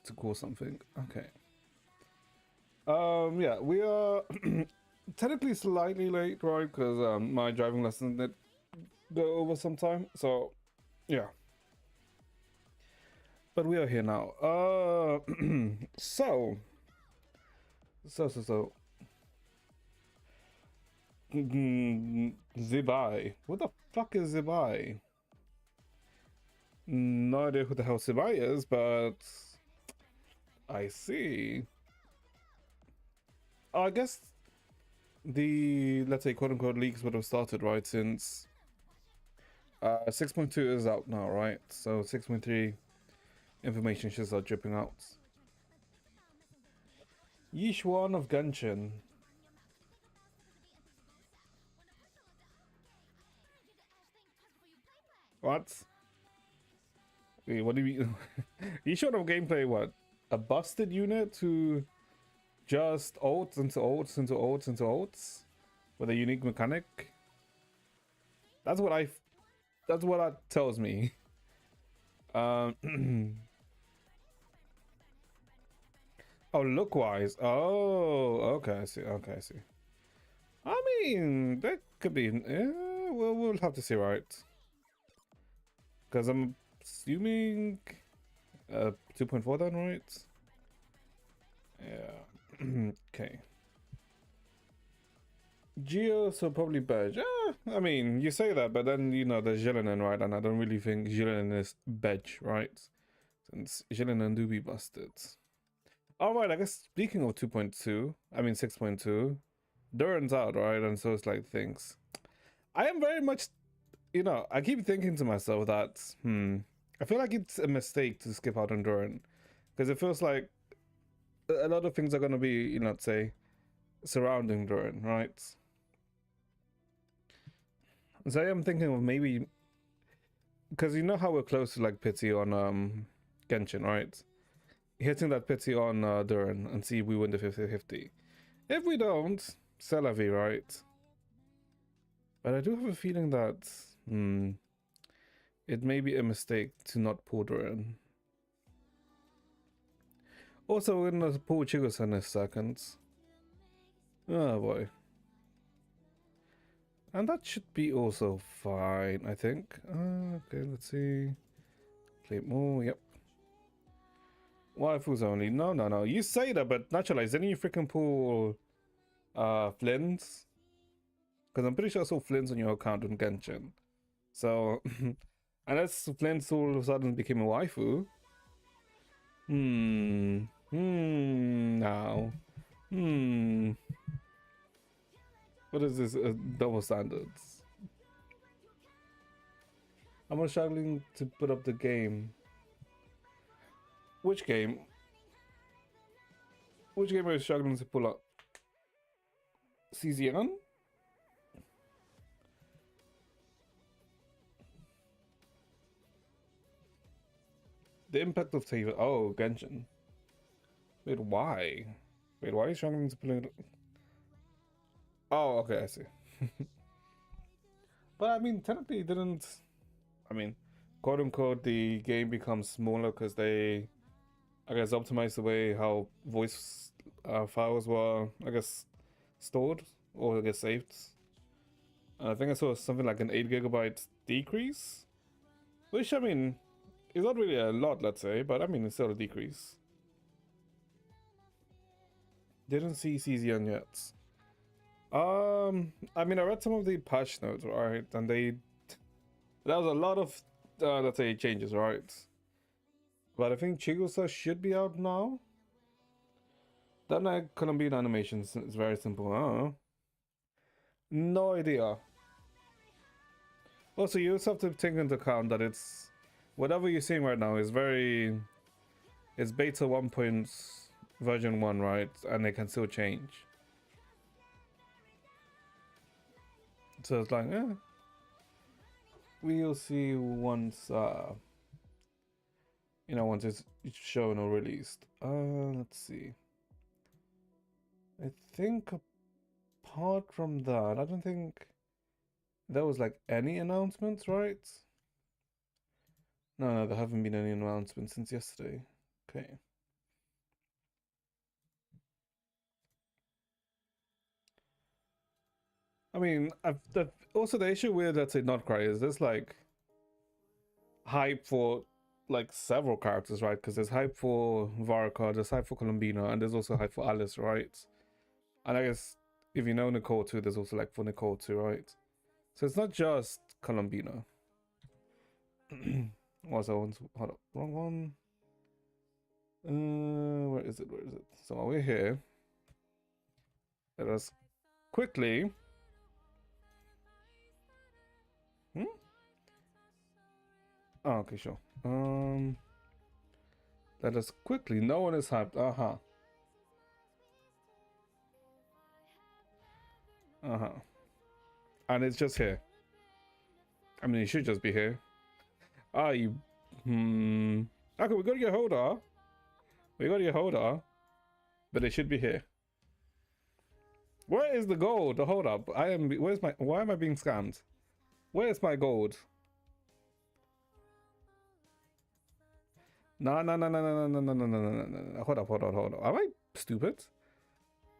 to call something. Okay. Yeah, we are technically slightly late, right? Because my driving lesson did go over some time. So, yeah. But we are here now. So. Zibai. What the fuck is Zibai? No idea who the hell Zibai is, but I see. I guess the, let's say, quote unquote leaks would have started, right? Since 6.2 is out now, right? So 6.3 information should start dripping out. Yishuan of Genshin. What? Wait, what do you mean? Yishuan of gameplay, what? A busted unit to just ults into ults into ults into ults with a unique mechanic? That's what that tells me. Oh, look wise. Oh, okay, I see. Okay, I see. I mean, that could be. Yeah, we'll have to see, right? Because I'm assuming 2.4 then, right? Yeah. Okay. Geo, so probably Bedge. I mean, you say that, but then, you know, there's Jillinan, right? And I don't really think Jillinan is Bedge, right? Since Jillinan do be busted. Alright, I guess speaking of 2.2, I mean 6.2, Duran's out, right? And so it's like things. I am very much, you know, I keep thinking to myself that, I feel like it's a mistake to skip out on Duran. Because it feels like a lot of things are going to be, you know, say, surrounding Duran, right? So I am thinking of maybe, because you know how we're close to like pity on Genshin, right? Hitting that pity on Duran and see if we win the 50-50. If we don't, c'est la vie, right? But I do have a feeling that it may be a mistake to not pull Duran. Also, we're gonna pull Chigos in a second. Oh boy. And that should be also fine, I think. Okay, let's see. Play more, yep. Waifus only. No. You say that, but naturalize. Didn't you freaking pull Flynn's? Because I'm pretty sure I saw Flynn's on your account on Genshin. So, unless Flynn's all of a sudden became a waifu. Now. What is this? Double standards. I'm struggling to put up the game. Which game? Which game are you struggling to pull up? CZN? The impact of Tava. Oh, Genshin. Wait, why? Wait, why are you struggling to pull it? Oh, okay, I see. But I mean, technically, it didn't. I mean, quote unquote, the game becomes smaller because they, I guess, optimize the way how voice files were, I guess, stored or I guess saved. And I think I saw something like an 8 GB decrease, which I mean, is not really a lot, let's say, but I mean, it's still a decrease. Didn't see CZN yet. I mean, I read some of the patch notes, right? And there was a lot of, let's say, changes, right? But I think Chigusa should be out now. That night Colombian animations is very simple. No idea. Also, you also have to take into account that it's whatever you're seeing right now is it's beta 1. Version 1, right? And they can still change. So it's like, we'll see once, you know, once it's shown or released. Let's see. I think apart from that, I don't think there was like any announcements, right? No, there haven't been any announcements since yesterday. Okay. I mean, also the issue with, let's say, Notcry is there's like hype for like several characters, right? Because there's hype for Varka, there's hype for Colombina, and there's also hype for Alice, right? And I guess if you know Nicole too, there's also like for Nicole too, right? So it's not just Colombina. Also, hold up, wrong one. Where is it? Where is it? So while we're here, let us quickly. Oh, okay, sure. Let us quickly. No one is hyped. And it's just here. I mean, it should just be here. Ah, you. Okay, we got your holder. We got your holder, but it should be here. Where is the gold? Hold up. Where's my? Why am I being scammed? Where's my gold? No. Hold up. Am I stupid?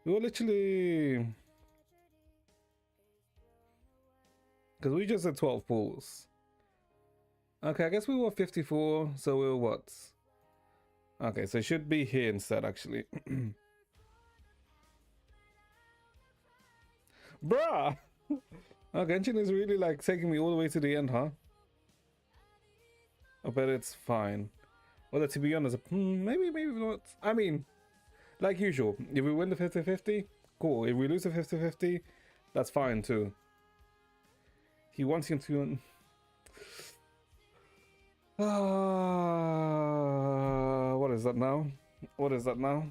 We were literally. Because we just had 12 pools. Okay, I guess we were 54, so we were what? Okay, so it should be here instead, actually. Bruh! Oh, Genshin is really like taking me all the way to the end, huh? I bet it's fine. Well, to be honest, maybe not. I mean, like usual, if we win the 50-50, cool. If we lose the 50-50, that's fine too. He wants him to... what is that now? What is that now?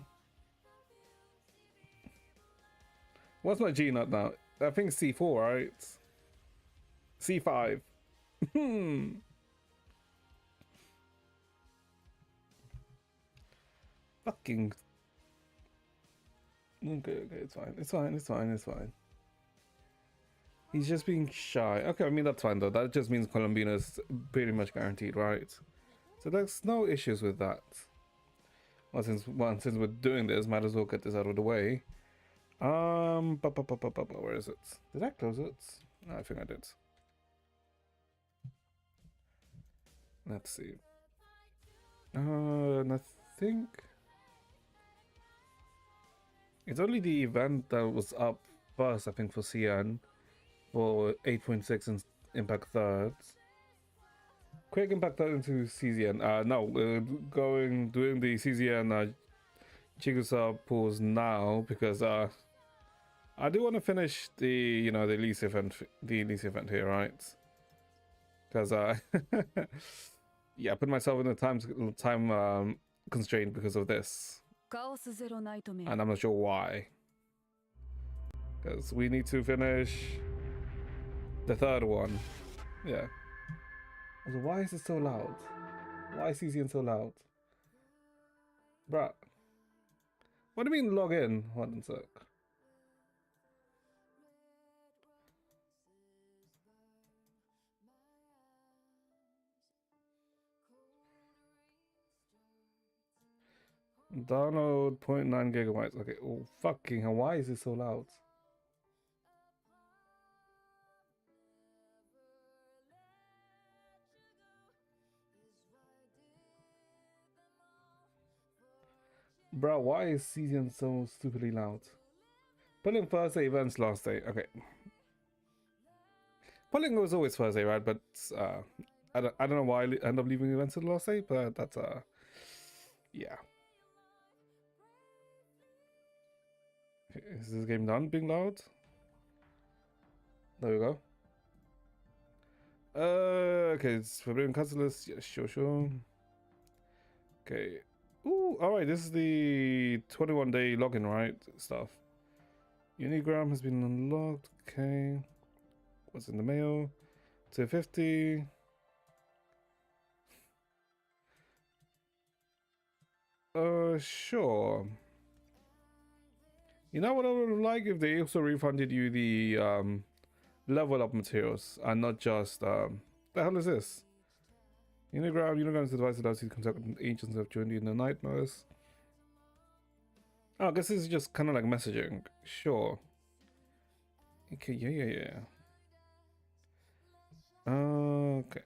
What's my G nut now? I think C4, right? C5. Fucking... Okay, it's fine. He's just being shy. Okay, I mean, that's fine though. That just means Colombina is pretty much guaranteed, right? So there's no issues with that. Well, since we're doing this, might as well get this out of the way. Where is it? Did I close it? No, I think I did. Let's see. And I think it's only the event that was up first, I think, for CN. For 8.6 in Impact Thirds. Quick Impact Third into CZN. No, we're doing the CZN Chigusa pools now because I do want to finish the the Elyisia event here, right? Because yeah, I put myself in a time constraint because of this, and I'm not sure why. Because we need to finish the third one. Yeah. Also, why is it so loud? Why is CZN so loud? Bruh. What do you mean log in? Hold on a sec. Download 0.9 gigabytes. Okay. Oh, fucking hell. Why is it so loud? Bro, why is CZN so stupidly loud? Pulling Thursday events last day. Okay. Pulling was always Thursday, right? But I don't know why I end up leaving events at the last day, but that's yeah. Is this game done being loud? There we go. Okay, it's Forbidden Catalyst. Yeah, sure. Okay. Ooh, alright, this is the 21-day login, right? Stuff. Unigram has been unlocked. Okay. What's in the mail? 250. Sure. You know what I would like if they also refunded you the level up materials and not just the hell is this? Unigram's advice allows you to contact agents that have joined you in the nightmares. Oh, I guess this is just kind of like messaging. Sure. Okay, yeah. Okay.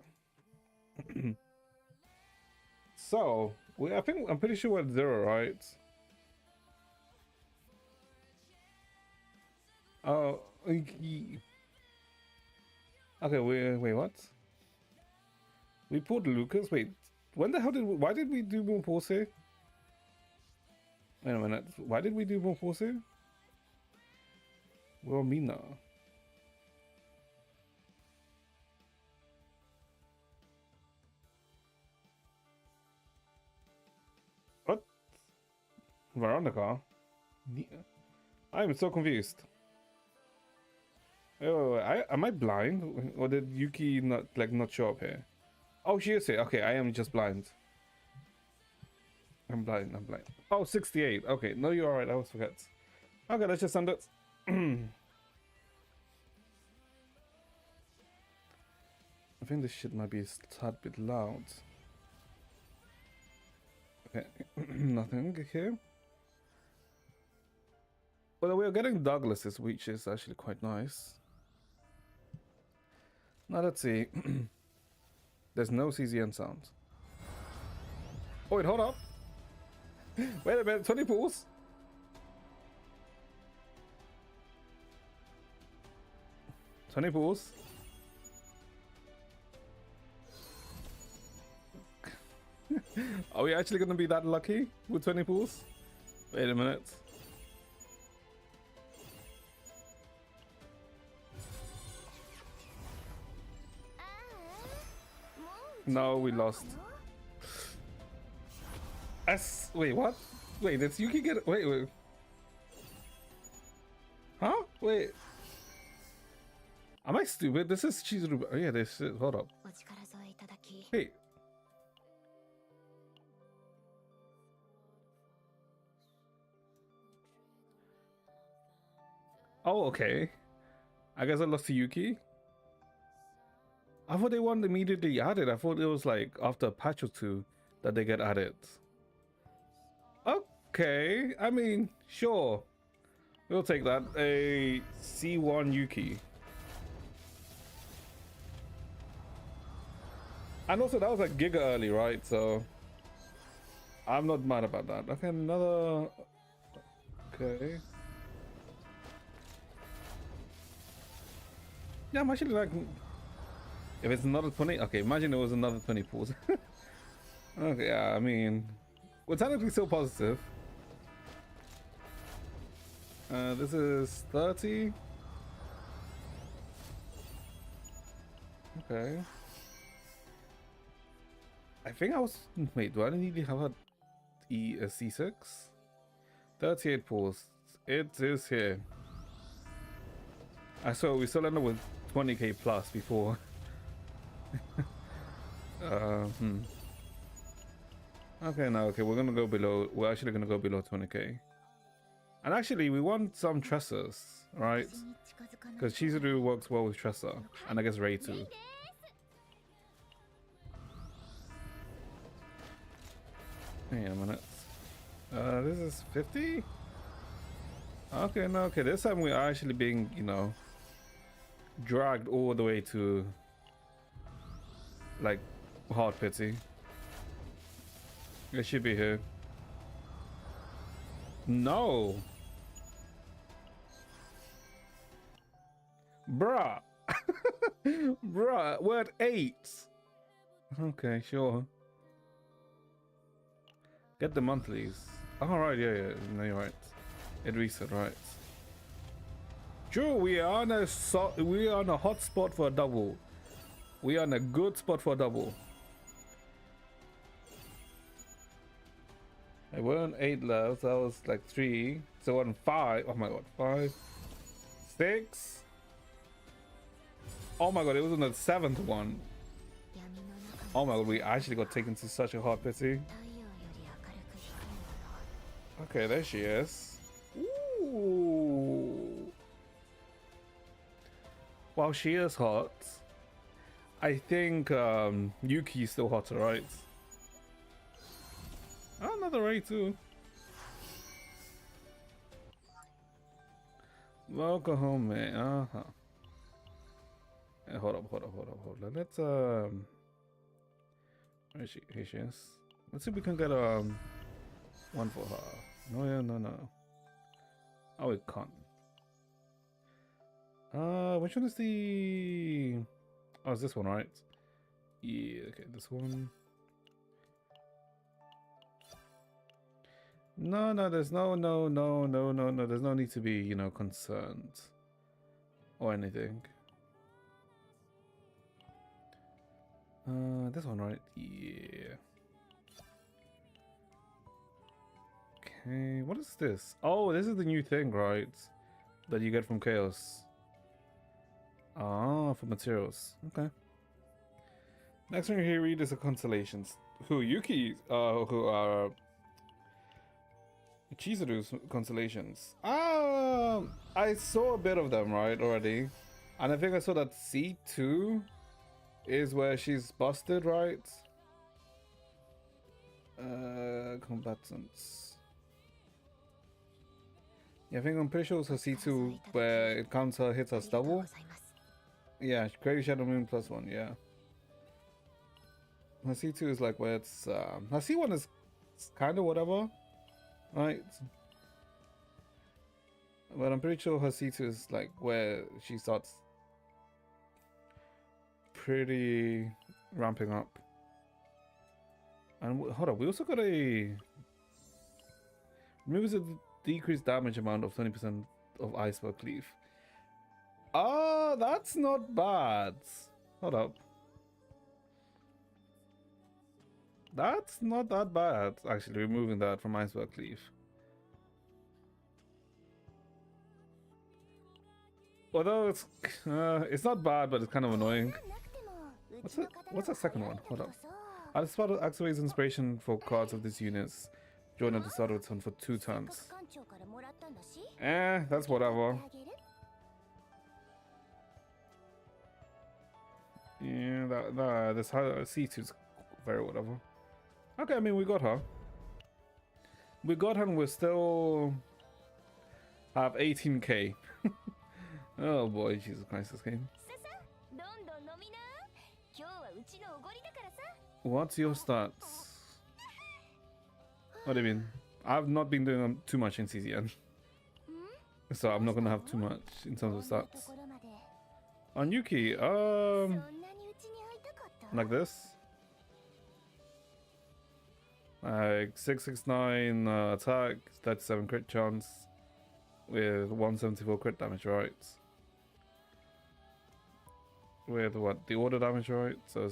So I think I'm pretty sure we're at 0, right? Oh, okay. Wait, what? We pulled Lucas. Wait, when the hell why did we do Morpose? Wait a minute. Why did we do Morpose? Well, Mina. What? Veronica? I'm so confused. Oh, am I blind? Or did Yuki not show up here? Oh, she is here. Okay, I am just blind. I'm blind. Oh, 68. Okay, no, you're alright. I always forget. Okay, let's just send it. I think this shit might be a tad bit loud. Okay, nothing here. Well, we're getting Douglas's, which is actually quite nice. Now let's see. There's no CZN sound. Oh wait, hold up. Wait a minute, 20 pools. Are we actually gonna be that lucky with 20 pools? Wait a minute. No, we lost. Wait, what? Wait, did Yuki get? Wait. Huh? Wait. Am I stupid? This is Chizuru. Oh yeah, this is. Hold up. Hey. Oh, okay. I guess I lost to Yuki. I thought they weren't immediately added. I thought it was like after a patch or two that they get added. Okay, I mean, sure. We'll take that. A C1 Yuki. And also that was like giga early, right? So I'm not mad about that. Okay, another. Okay. Yeah, I'm actually like. If it's another 20, okay, imagine it was another 20 pools. Okay, yeah, I mean, we're technically still positive. This is 30. Okay. I think I was. Wait, do I need to have a C6? 38 pools. It is here. I saw we still end up with 20k plus before. Okay, no, okay, we're gonna go below. We're actually gonna go below 20k. And actually, we want some Tressors, right? Because Chizuru works well with Tressa, and I guess Ray too. Hang on a minute. This is 50? Okay, no, okay, this time we are actually being, you know, dragged all the way to, like, hard pity. It should be here. No! Bruh! Bruh, we're at 8! Okay, sure. Get the monthlies. Alright, yeah, no, you're right. It reset, right. True, we are on a hot spot for a double. We are on a good spot for a double. Hey, we're on 8 left. That was like 3. So we're on 5. Oh my god, 5, 6. Oh my god, it was on the 7th one. Oh my god, we actually got taken to such a hot pity. Okay, there she is. Ooh. While she is hot, I think Yuki is still hotter, right? Oh, another Ray too. Welcome home, man. Uh-huh. Hey, hold up. Let's where is she? Here she is. Let's see if we can get one for her. No, yeah, no. Oh, we can't. Which one is the? Oh, it's this one, right? Yeah. Okay, this one. No. There's no. There's no need to be, you know, concerned or anything. This one, right? Yeah. Okay, what is this? Oh, this is the new thing, right? That you get from Chaos. Ah, for materials. Okay. Next one here read is the constellations. Who Yuki? Who are Chizuru's constellations? I saw a bit of them, right, already, and I think I saw that C2 is where she's busted, right? Combatants. Yeah, I think I'm pretty sure it's a C2 where it counts her hits as double. Yeah, Crazy Shadow Moon +1, yeah. Her C2 is like where it's her C1 is kind of whatever, right? But I'm pretty sure her C2 is like where she starts pretty ramping up. And hold on, we also got a removes a decreased damage amount of 20% of Iceberg Cleave. Ah, that's not bad. Hold up. That's not that bad, actually, removing that from Iceberg Cleave. Although it's not bad, but it's kind of annoying. What's the second one? Hold up. At the start, activates inspiration for cards of these units. Join at the start of the turn for 2 turns. That's whatever. Yeah, this C2 is very whatever. Okay, I mean, we got her. And we still have 18k. Oh boy, Jesus Christ, this game. What's your stats? What do you mean? I've not been doing too much in CZN. So I'm not gonna have too much in terms of stats. On Yuki, like this. Like 669 attack, 37 crit chance with 174 crit damage, right? With what? The order damage, right? So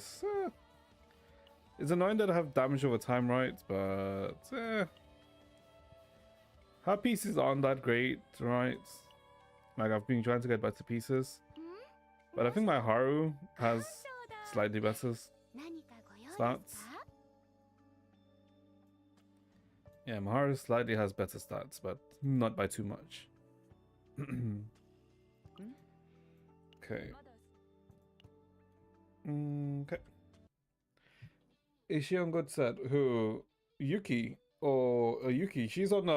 it's annoying that I have damage over time, right? But her pieces aren't that great, right? Like, I've been trying to get better pieces. But I think my Haru has slightly better stats. Yeah, Maharu slightly has better stats, but not by too much. Okay. Okay. Is she on good set? Who? Yuki? Or Yuki? She's on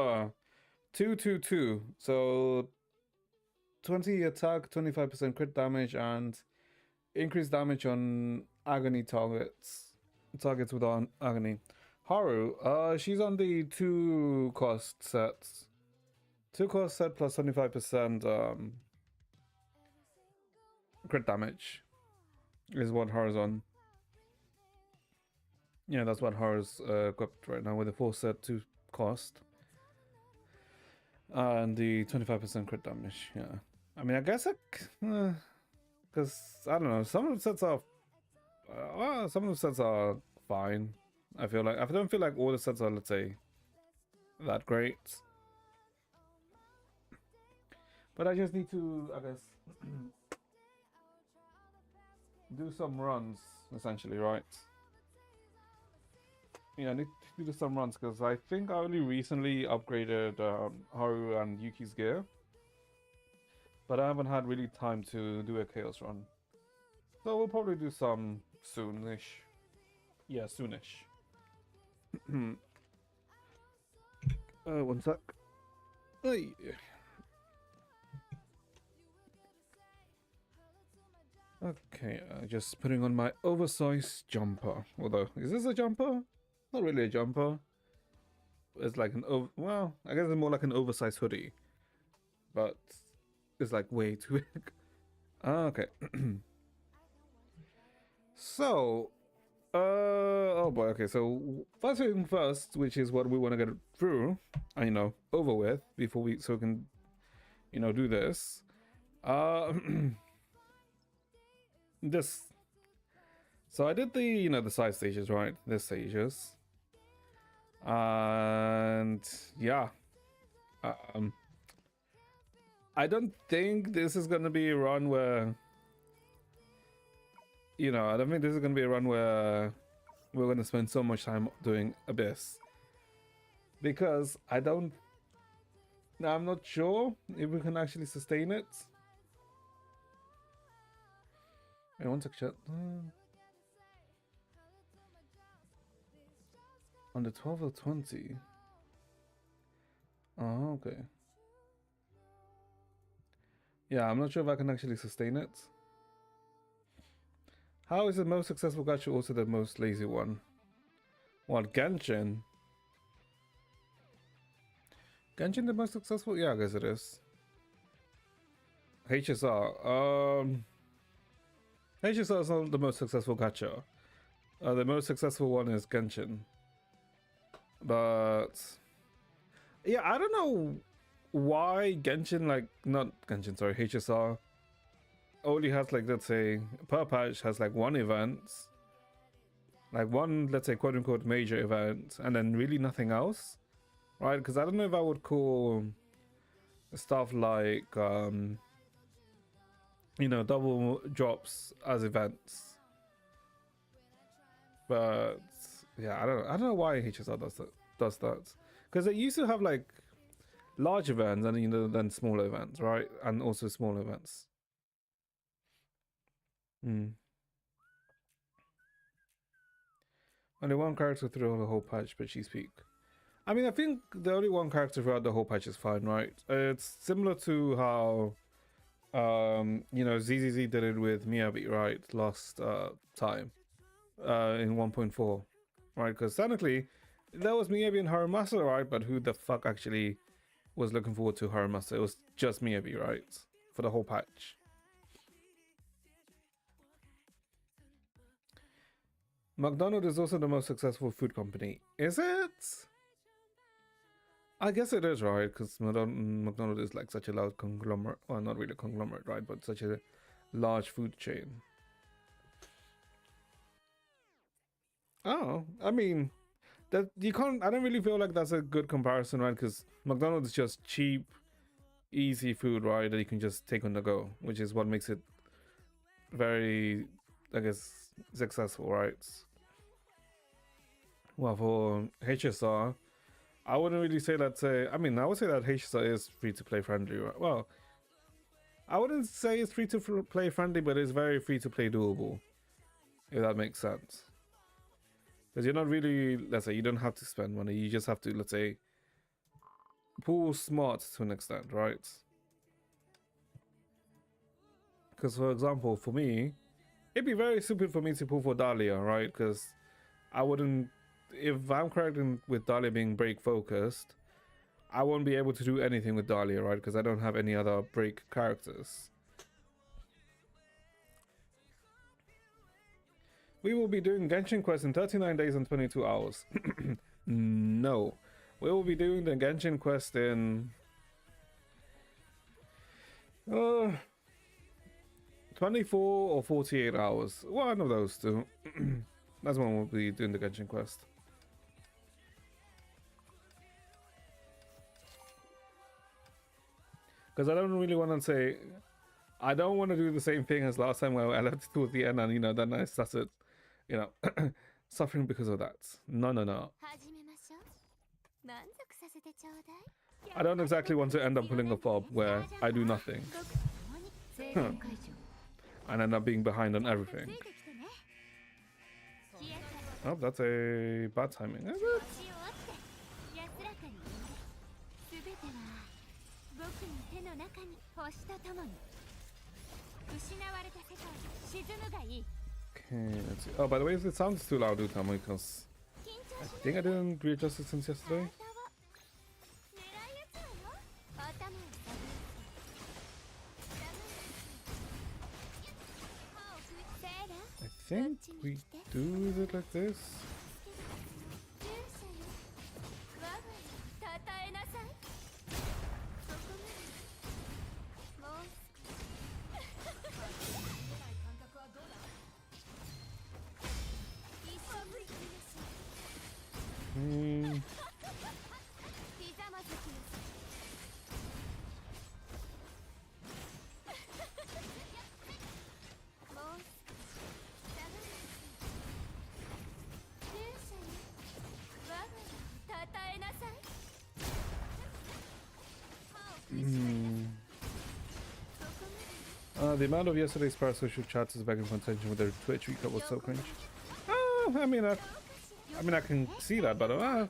222. So 20 attack, 25% crit damage, and increased damage on agony targets. Targets with agony. Haru, she's on the 2 cost sets. 2 cost set plus 25% crit damage is what Haru's on. Yeah, that's what Haru's equipped right now with the 4 set 2 cost. And the 25% crit damage, yeah. I mean, I guess because I don't know, some of the sets are fine. I don't feel like all the sets are, let's say, that great. But I just need to, I guess, do some runs, essentially, right? Yeah, I need to do some runs because I think I only recently upgraded Haru and Yuki's gear. But I haven't had really time to do a Chaos run. So we'll probably do some soonish. Yeah, soonish. One sec. Hey. Okay, just putting on my oversized jumper. Although, is this a jumper? Not really a jumper. It's like an well, I guess it's more like an oversized hoodie, but it's like way too big. Okay. So, oh boy. Okay, so first thing first, which is what we want to get through, you know, over with before we so we can, you know, do this. This. So I did the, you know, the side stages, right? The stages. And yeah, I don't think this is gonna be a run where, you know, I don't think this is gonna be a run where we're gonna spend so much time doing Abyss, because I'm not sure if we can actually sustain it. Wait, one second. On the 12th or 20. Oh, okay. Yeah, I'm not sure if I can actually sustain it. How is the most successful gacha also the most lazy one? What, Genshin? Genshin the most successful? Yeah, I guess it is. HSR. HSR is not the most successful gacha. The most successful one is Genshin. But yeah, I don't know why Genshin, like, not Genshin, sorry, HSR only has, like, let's say per patch has like one event, like one, let's say, quote unquote major event, and then really nothing else, right? Because I don't know if I would call stuff like you know, double drops as events, but yeah, I don't know why HSR does that, because they used to have like large events and, you know, then smaller events, right? And also small events. Only one character throughout the whole patch, but she's peak. I mean, I think the only one character throughout the whole patch is fine, right? It's similar to how you know, ZZZ did it with Miyabi, right? Last time in 1.4, right? Because technically that was Miyabi and Haramasa, right? But who the fuck actually was looking forward to Haramasa? It was just Miyabi, right? For the whole patch. McDonald's is also the most successful food company. Is it? I guess it is, right? Because McDonald's is like such a large conglomerate. Well, not really a conglomerate, right? But such a large food chain. Oh, I mean, that you can't. I don't really feel like that's a good comparison, right? Because McDonald's is just cheap, easy food, right? That you can just take on the go, which is what makes it very, I guess, successful, right? Well, for HSR, I wouldn't really say that. I mean, I would say that HSR is free to play friendly, right? Well, I wouldn't say it's free to play friendly, but it's very free to play doable, if that makes sense. Because you're not really, let's say, you don't have to spend money. You just have to, let's say, pull smart to an extent, right? Because, for example, for me, it'd be very stupid for me to pull for Dahlia, right? Because I wouldn't, if I'm correct with Dahlia being break focused, I won't be able to do anything with Dahlia, right? Because I don't have any other break characters. We will be doing Genshin Quest in 39 days and 22 hours. No. We will be doing the Genshin Quest in 24 or 48 hours. One of those two. That's when we'll be doing the Genshin Quest. Because I don't really want to say, I don't want to do the same thing as last time where I left it towards the end and, you know, then I started, you know, suffering because of that. No, no, no. I don't exactly want to end up pulling a fob where I do nothing and end up being behind on everything. Oh, that's a bad timing, is it? Okay, let's see. Oh, by the way, it sounds too loud, Utama, because I think I didn't readjust it since yesterday. I think we do it like this. The amount of yesterday's parasocial chats is back in contention with their Twitch recap was so cringe. I mean, I can see that, but I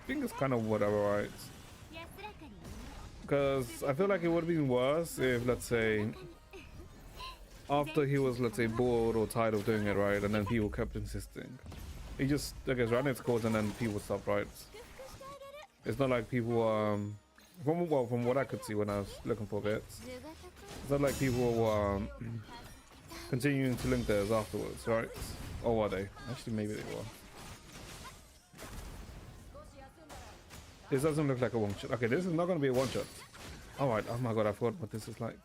think it's kind of whatever, right? Because I feel like it would have been worse if, let's say, after he was, let's say, bored or tired of doing it, right, and then people kept insisting. He just, I guess, ran its course and then people stopped, right? It's not like people, from what I could see when I was looking for bits, it's not like people were continuing to link theirs afterwards, right? Or were they? Actually, maybe they were. This doesn't look like a one shot. Okay, this is not going to be a one shot. Alright, oh my god, I forgot what this is like.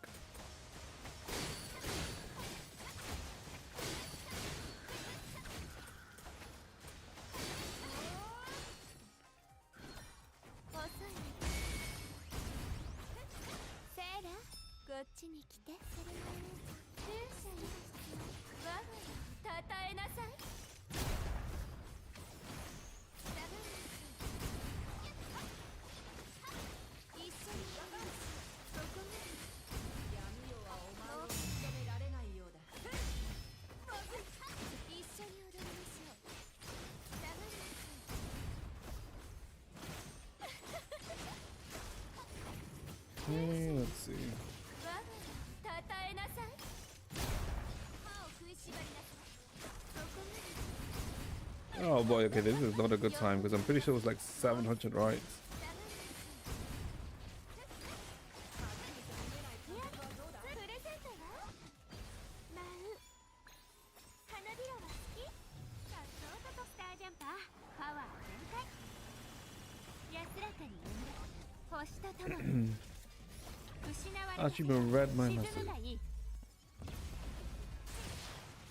Let's see. Oh boy, okay, this is not a good time because I'm pretty sure it was like 700 rights. Actually, read my message.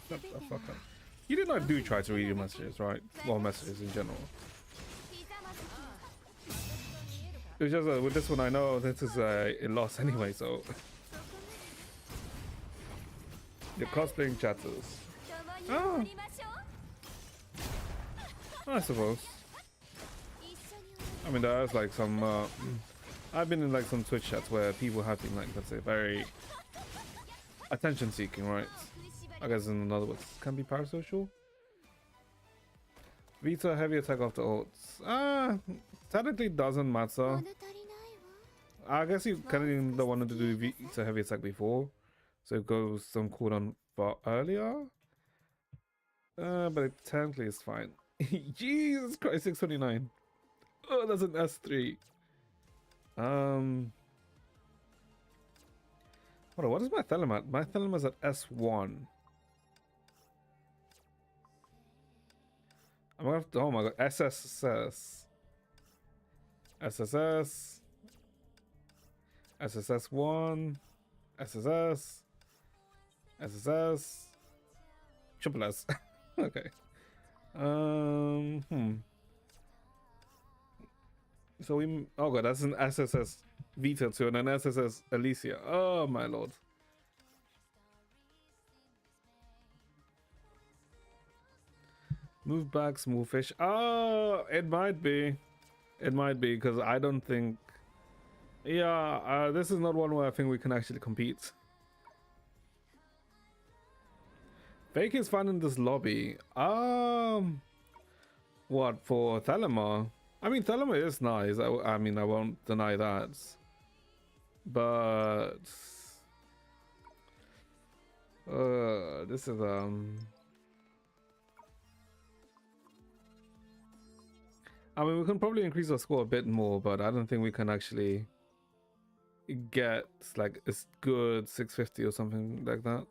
Shut the fuck up. You did not do try to read your messages, right? Well, messages in general. It's just with this one, I know this is a loss anyway, so. You're cosplaying chatters. Oh. I suppose. I mean, there's like some. I've been in like some Twitch chats where people have been like, let's say, very attention seeking, right? I guess in other words, can be parasocial. Vita heavy attack after ults. Technically doesn't matter. I guess you kind of wanted to do Vita heavy attack before, so it goes some cooldown far earlier. But it technically is fine. Jesus Christ, 629. Oh, that's an S3. Hold on, what is my Thelem at? My Thelem is at S1. I'm gonna have to, oh my god, SSS. SSS. SSS1. SSS. SSS. Triple S. Okay. So we, oh god, that's an SSS Vita 2 and an SSS Elyisia. Oh my lord. Move back, small fish. Oh, it might be. It might be, because I don't think... Yeah, this is not one where I think we can actually compete. Fake is fun in this lobby. What, for Thelema? I mean, Thelema is nice. I mean, I won't deny that. But... This is I mean, we can probably increase our score a bit more, but I don't think we can actually get like a good 650 or something like that.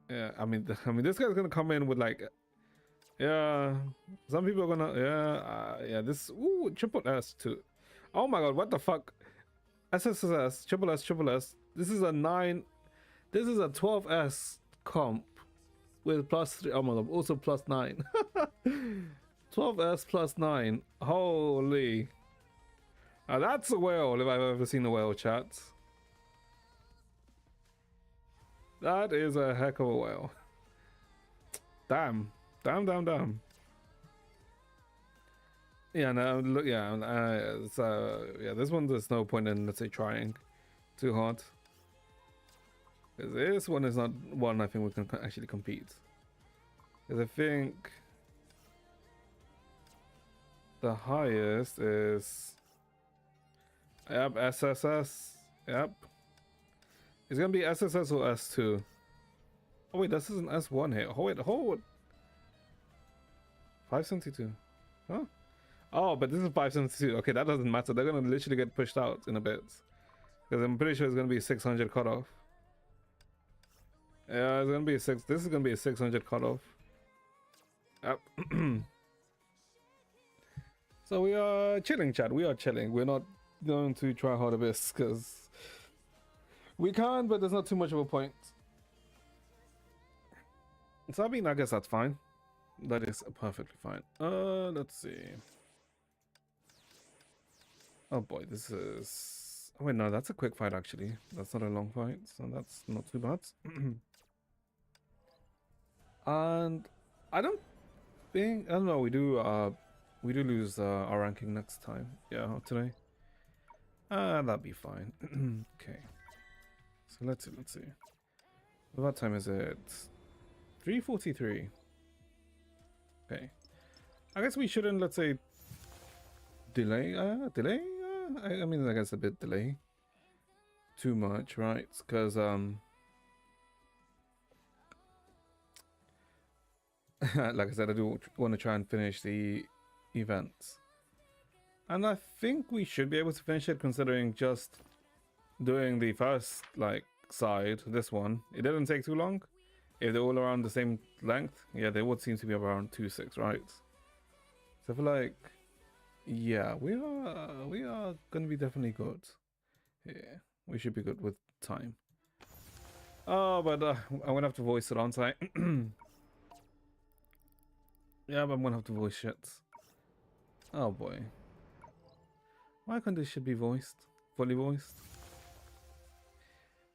Yeah, I mean, this guy's gonna come in with like, yeah, some people are gonna, yeah, this, ooh, triple S too. Oh my god, what the fuck? SSS, triple S, triple S. This is a 9, this is a 12S comp with +3. Oh my god, also +9. 12S +9. Holy. That's a whale if I've ever seen a whale, chat. That is a heck of a whale. Damn. Damn, damn, damn. Yeah, no, look, yeah, yeah, this one there's no point in, let's say, trying too hard. Because this one is not one I think we can actually compete. Because I think the highest is, yep, SSS, yep. It's gonna be SSS or S2. Oh wait, this is an S1 here. Oh wait, hold. 572. Huh? Oh, but this is 572. Okay, that doesn't matter. They're gonna literally get pushed out in a bit. Because I'm pretty sure it's gonna be 600 cutoff. Yeah, it's gonna be this is gonna be a 600 cutoff. Yep. So we are chilling, chat. We are chilling. We're not going to try hard a bit because we can, but there's not too much of a point. So I mean, I guess that's fine. That is perfectly fine. Let's see. Oh boy, this is. Oh wait, no, that's a quick fight actually. That's not a long fight, so that's not too bad. And I don't know. We do lose our ranking next time. Yeah, today. That'd be fine. Okay. So let's see. What time is it? 3:43. Okay. I guess we shouldn't, let's say, delay. I mean, I guess a bit delay. Too much, right? Because like I said, I do want to try and finish the event, and I think we should be able to finish it, considering just doing the first like side. This one, it didn't take too long. If they're all around the same length, yeah, they would seem to be around 2.6, right? So I feel like, yeah, we are gonna be definitely good. Yeah, we should be good with time. Oh, but I'm gonna have to voice it, aren't I? Yeah, but I'm gonna have to voice shit. Oh boy. Why can't this shit be voiced? Fully voiced?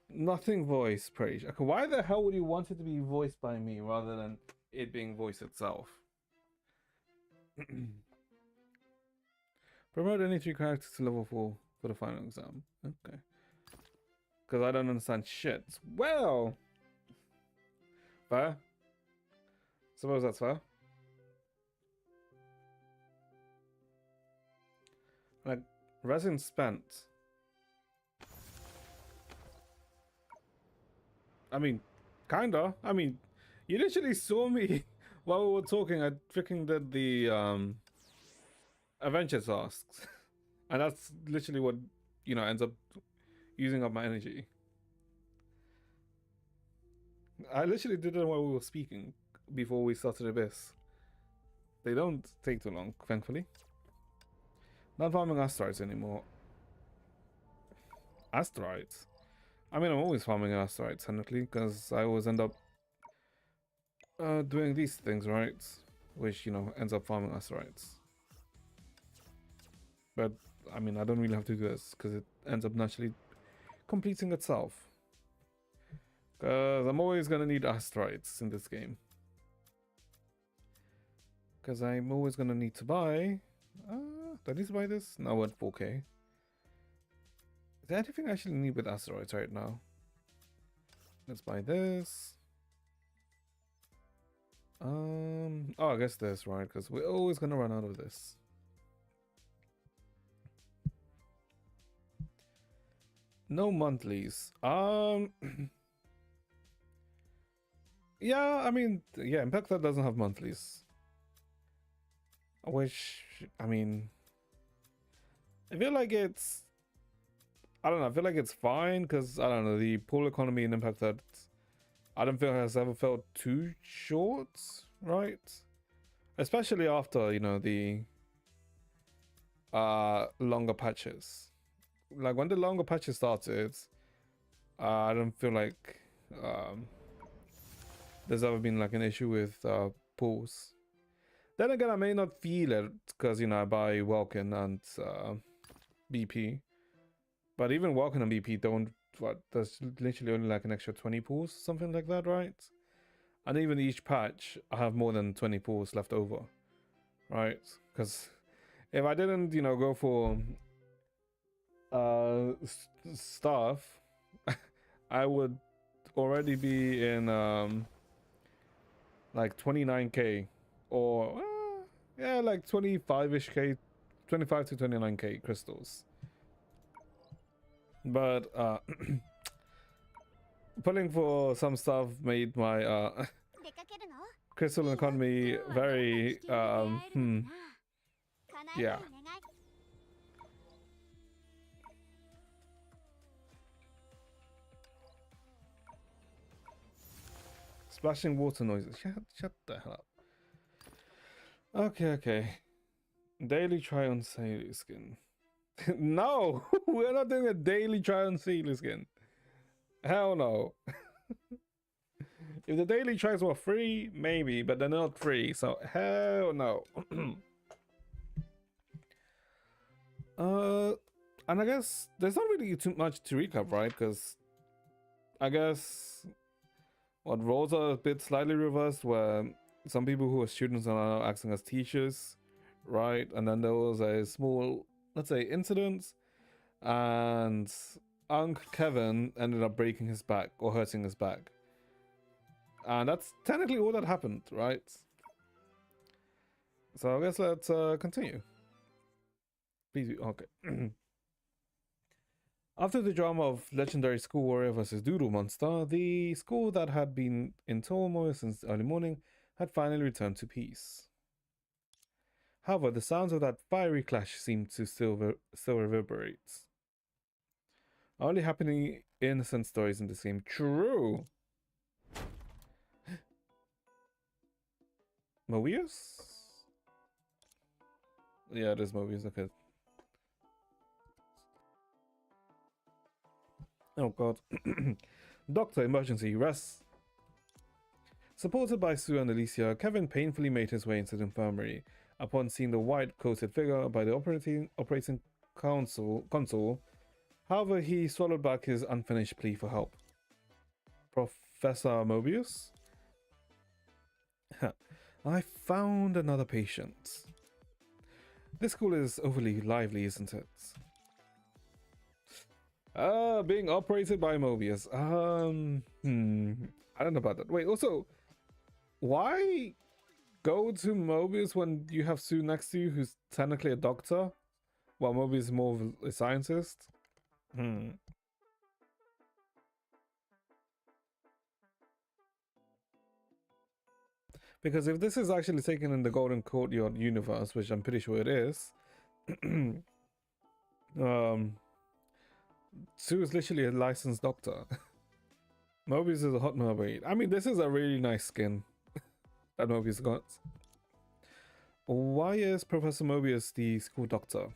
Nothing voiced, Praise. Okay, why the hell would you want it to be voiced by me rather than it being voiced itself? Promote any 3 characters to level 4 for the final exam. Okay. Because I don't understand shit. Well! Fair? Suppose that's fair. Like, resin spent. I mean, kinda. I mean, you literally saw me while we were talking. I freaking did the adventure tasks. And that's literally what, ends up using up my energy. I literally did it while we were speaking before we started Abyss. They don't take too long, thankfully. Not farming asteroids anymore. Asteroids? I mean, I'm always farming asteroids, technically, because I always end up doing these things, right? Which, ends up farming asteroids. But, I mean, I don't really have to do this, because it ends up naturally completing itself. Because I'm always going to need asteroids in this game. Because I'm always going to need to buy... do I need to buy this? No, at 4K. Is there anything I actually need with asteroids right now? Let's buy this. Oh, I guess this, right? Because we're always gonna run out of this. No monthlies. Yeah, I mean, yeah, Impact that doesn't have monthlies. Which, I mean, I feel like it's, I don't know, I feel like it's fine because, I don't know, the pool economy in Impact that I don't feel has ever felt too short, right? Especially after, you know, the longer patches. Like when the longer patches started, I don't feel like um, there's ever been like an issue with pools. Then again, I may not feel it because, you know, I buy Welkin and BP. But even Welkin and BP don't, what, there's literally only like an extra 20 pools, something like that, right? And even each patch, I have more than 20 pools left over, right? Because if I didn't, you know, go for stuff, I would already be in like 29k or yeah, like 25ish k, 25 to 29k crystals. But pulling for some stuff made my crystal economy very yeah. Splashing water noises. Shut the hell up. Okay. Daily try on Sailor Skin. No, we're not doing a daily try on Sailor Skin. Hell no. If the daily tries were free, maybe, but they're not free, so hell no. And I guess there's not really too much to recap, right? Because I guess what roles are a bit slightly reversed, where some people who are students are now acting as teachers, right? And then there was a small, let's say, incident, and Unc Kevin ended up breaking his back or hurting his back. And that's technically all that happened, right? So I guess let's continue. Please, okay. After the drama of legendary school warrior versus doodle monster, the school that had been in turmoil since early morning had finally returned to peace. However, the sounds of that fiery clash seemed to still reverberate. Only happening innocent stories in this game. True. Mobius? Yeah, it is Mobius. Okay. Oh god. Doctor, emergency, rest. Supported by Sue and Elyisia, Kevin painfully made his way into the infirmary. Upon seeing the white-coated figure by the operating console, however, he swallowed back his unfinished plea for help. Professor Mobius? I found another patient. This school is overly lively, isn't it? Being operated by Mobius. I don't know about that. Wait, also, why go to Mobius when you have Sue next to you, who's technically a doctor, while Mobius is more of a scientist? Because if this is actually taken in the Golden Courtyard universe, which I'm pretty sure it is, Sue is literally a licensed doctor. Mobius is a hot mermaid. I mean, this is a really nice skin that Mobius got. Why is Professor Mobius the school doctor?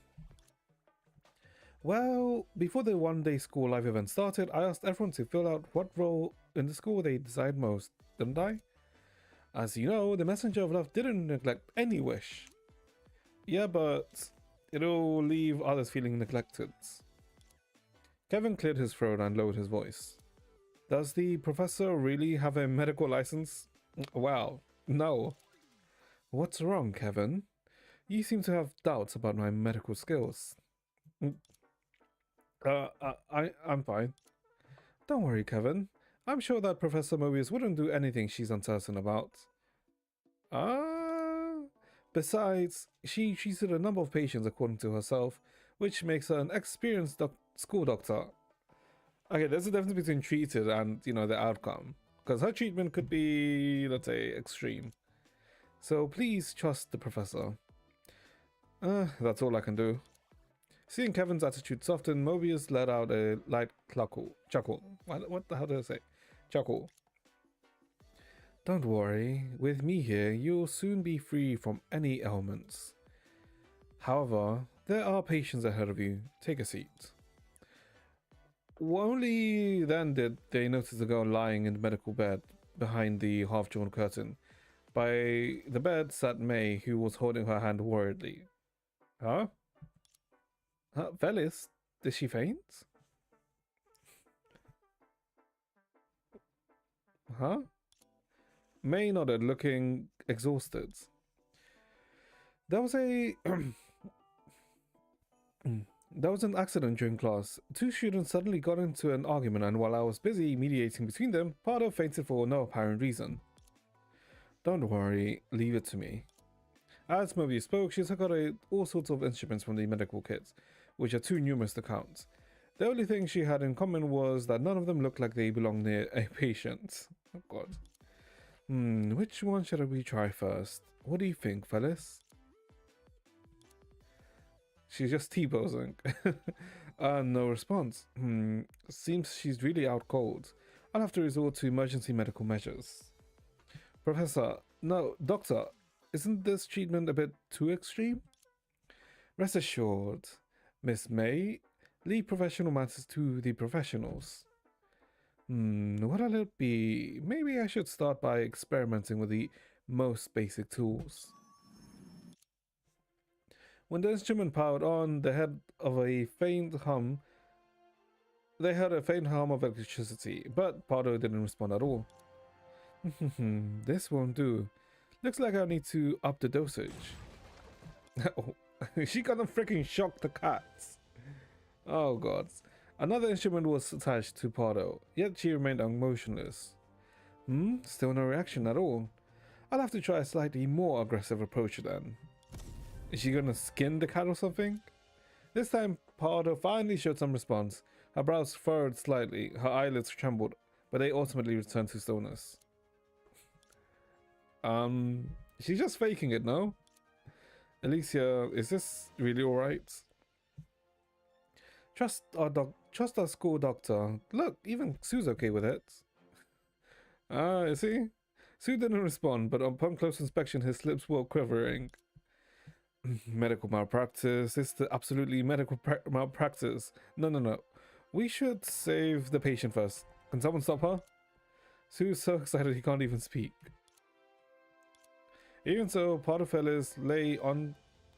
Well, before the one-day school live event started, I asked everyone to fill out what role in the school they desired most, didn't I? As you know, the messenger of love didn't neglect any wish. Yeah, but it'll leave others feeling neglected. Kevin cleared his throat and lowered his voice. Does the professor really have a medical license? Well, no. What's wrong, Kevin? You seem to have doubts about my medical skills. I'm fine. Don't worry, Kevin. I'm sure that Professor Mobius wouldn't do anything she's uncertain about. Besides, she treated a number of patients according to herself, which makes her an experienced school doctor. Okay, there's a difference between treated and, you know, the outcome. because her treatment could be, let's say, extreme. So please trust the professor. That's all I can do. Seeing Kevin's attitude soften, Mobius let out a light chuckle. What the hell did I say? Chuckle. Don't worry, with me here, you'll soon be free from any ailments. However, there are patients ahead of you. Take a seat. Only then did they notice the girl lying in the medical bed behind the half-drawn curtain. By the bed sat May, who was holding her hand worriedly. Huh? Velis, did she faint? Huh? May nodded, looking exhausted. There was a... There was an accident during class. Two students suddenly got into an argument, and while I was busy mediating between them, Pardo fainted for no apparent reason. Don't worry, leave it to me. As Mobius spoke, she took out all sorts of instruments from the medical kits, which are too numerous to count. The only thing she had in common was that none of them looked like they belonged near a patient. Oh god. Which one should we try first? What do you think, fellas? She's just T-posing. No response. Seems she's really out cold. I'll have to resort to emergency medical measures. Professor, no, Doctor, isn't this treatment a bit too extreme? Rest assured, Miss May, leave professional matters to the professionals. What'll it be? Maybe I should start by experimenting with the most basic tools. When the instrument powered on, they heard a faint hum of electricity, but Pardo didn't respond at all. This won't do. Looks like I need to up the dosage. Oh, she got them freaking shocked the cats. Oh god. Another instrument was attached to Pardo, yet she remained motionless. Still no reaction at all. I'll have to try a slightly more aggressive approach then. Is she gonna skin the cat or something? This time, Pardo finally showed some response. Her brows furrowed slightly, her eyelids trembled, but they ultimately returned to stillness. She's just faking it, no? Elyisia, is this really alright? Trust our school doctor. Look, even Sue's okay with it. Is he? Sue didn't respond, but upon close inspection, his lips were quivering. Medical malpractice. It's the absolutely medical malpractice. No. We should save the patient first. Can someone stop her? Sue's so excited he can't even speak. Even so, Pardo fellas lay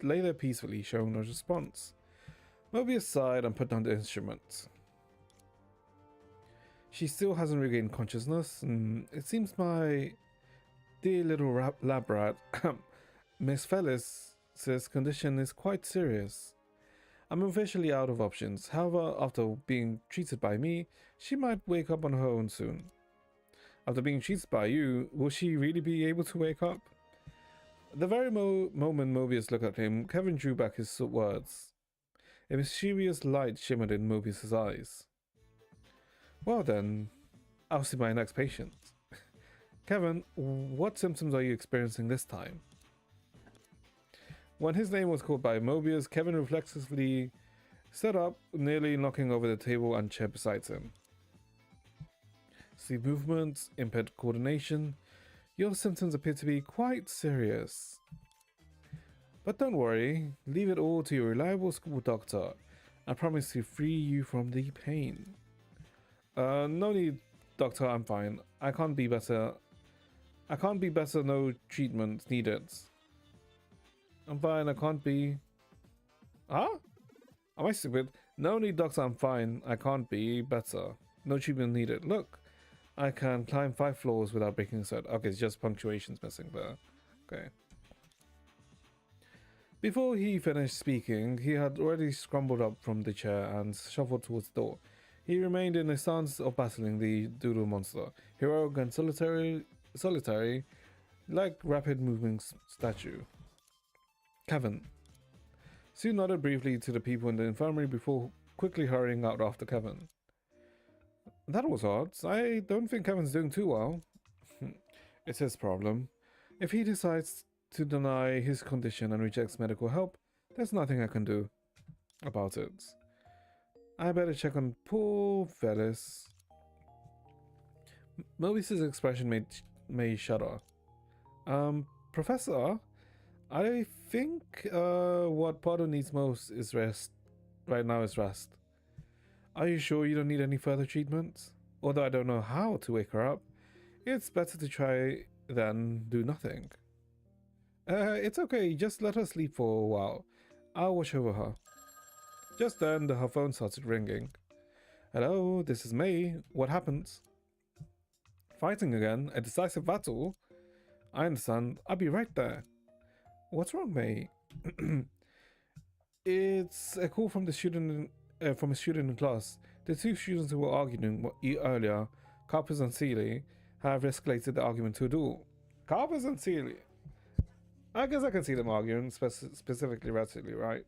there peacefully, showing no response. Mobius sighed and put down the instrument. She still hasn't regained consciousness. It seems my dear little lab rat, Miss Fellis' condition is quite serious. I'm officially out of options. However, after being treated by me, she might wake up on her own soon. After being treated by you, will she really be able to wake up? The very moment Mobius looked at him, Kevin drew back his words. A mysterious light shimmered in Mobius' eyes. Well then, I'll see my next patient. Kevin, what symptoms are you experiencing this time? When his name was called by Mobius, Kevin reflexively stood up, nearly knocking over the table and chair beside him. Sleep movements, impaired coordination. Your symptoms appear to be quite serious. But don't worry, leave it all to your reliable school doctor. I promise to free you from the pain. No need, doctor, I'm fine. I can't be better, no treatment needed. I'm fine, I can't be... Huh? Am I stupid? No need, doctor, I'm fine. I can't be better. No treatment needed. Look, I can climb 5 floors without breaking a sweat. Okay, it's just punctuation's missing there. Okay. Before he finished speaking, he had already scrambled up from the chair and shuffled towards the door. He remained in a stance of battling the doodle monster, heroic and solitary, like rapid moving statue. Kevin. Sue nodded briefly to the people in the infirmary before quickly hurrying out after Kevin. That was odd. I don't think Kevin's doing too well. It's his problem. If he decides to deny his condition and rejects medical help, there's nothing I can do about it. I better check on poor Velis. Mobius's expression may shudder. Professor, I think what Potter needs most is rest. Right now is rest. Are you sure you don't need any further treatment? Although I don't know how to wake her up, it's better to try than do nothing. It's okay, just let her sleep for a while. I'll watch over her. Just then, her phone started ringing. Hello, this is May. What happened? Fighting again? A decisive battle? I understand. I'll be right there. What's wrong, May? It's a call from the student, from a student in class. The two students who were arguing earlier, Carpus and Seeley, have escalated the argument to a duel. Carpus and Seeley. I guess I can see them arguing, specifically Ratchetly, right?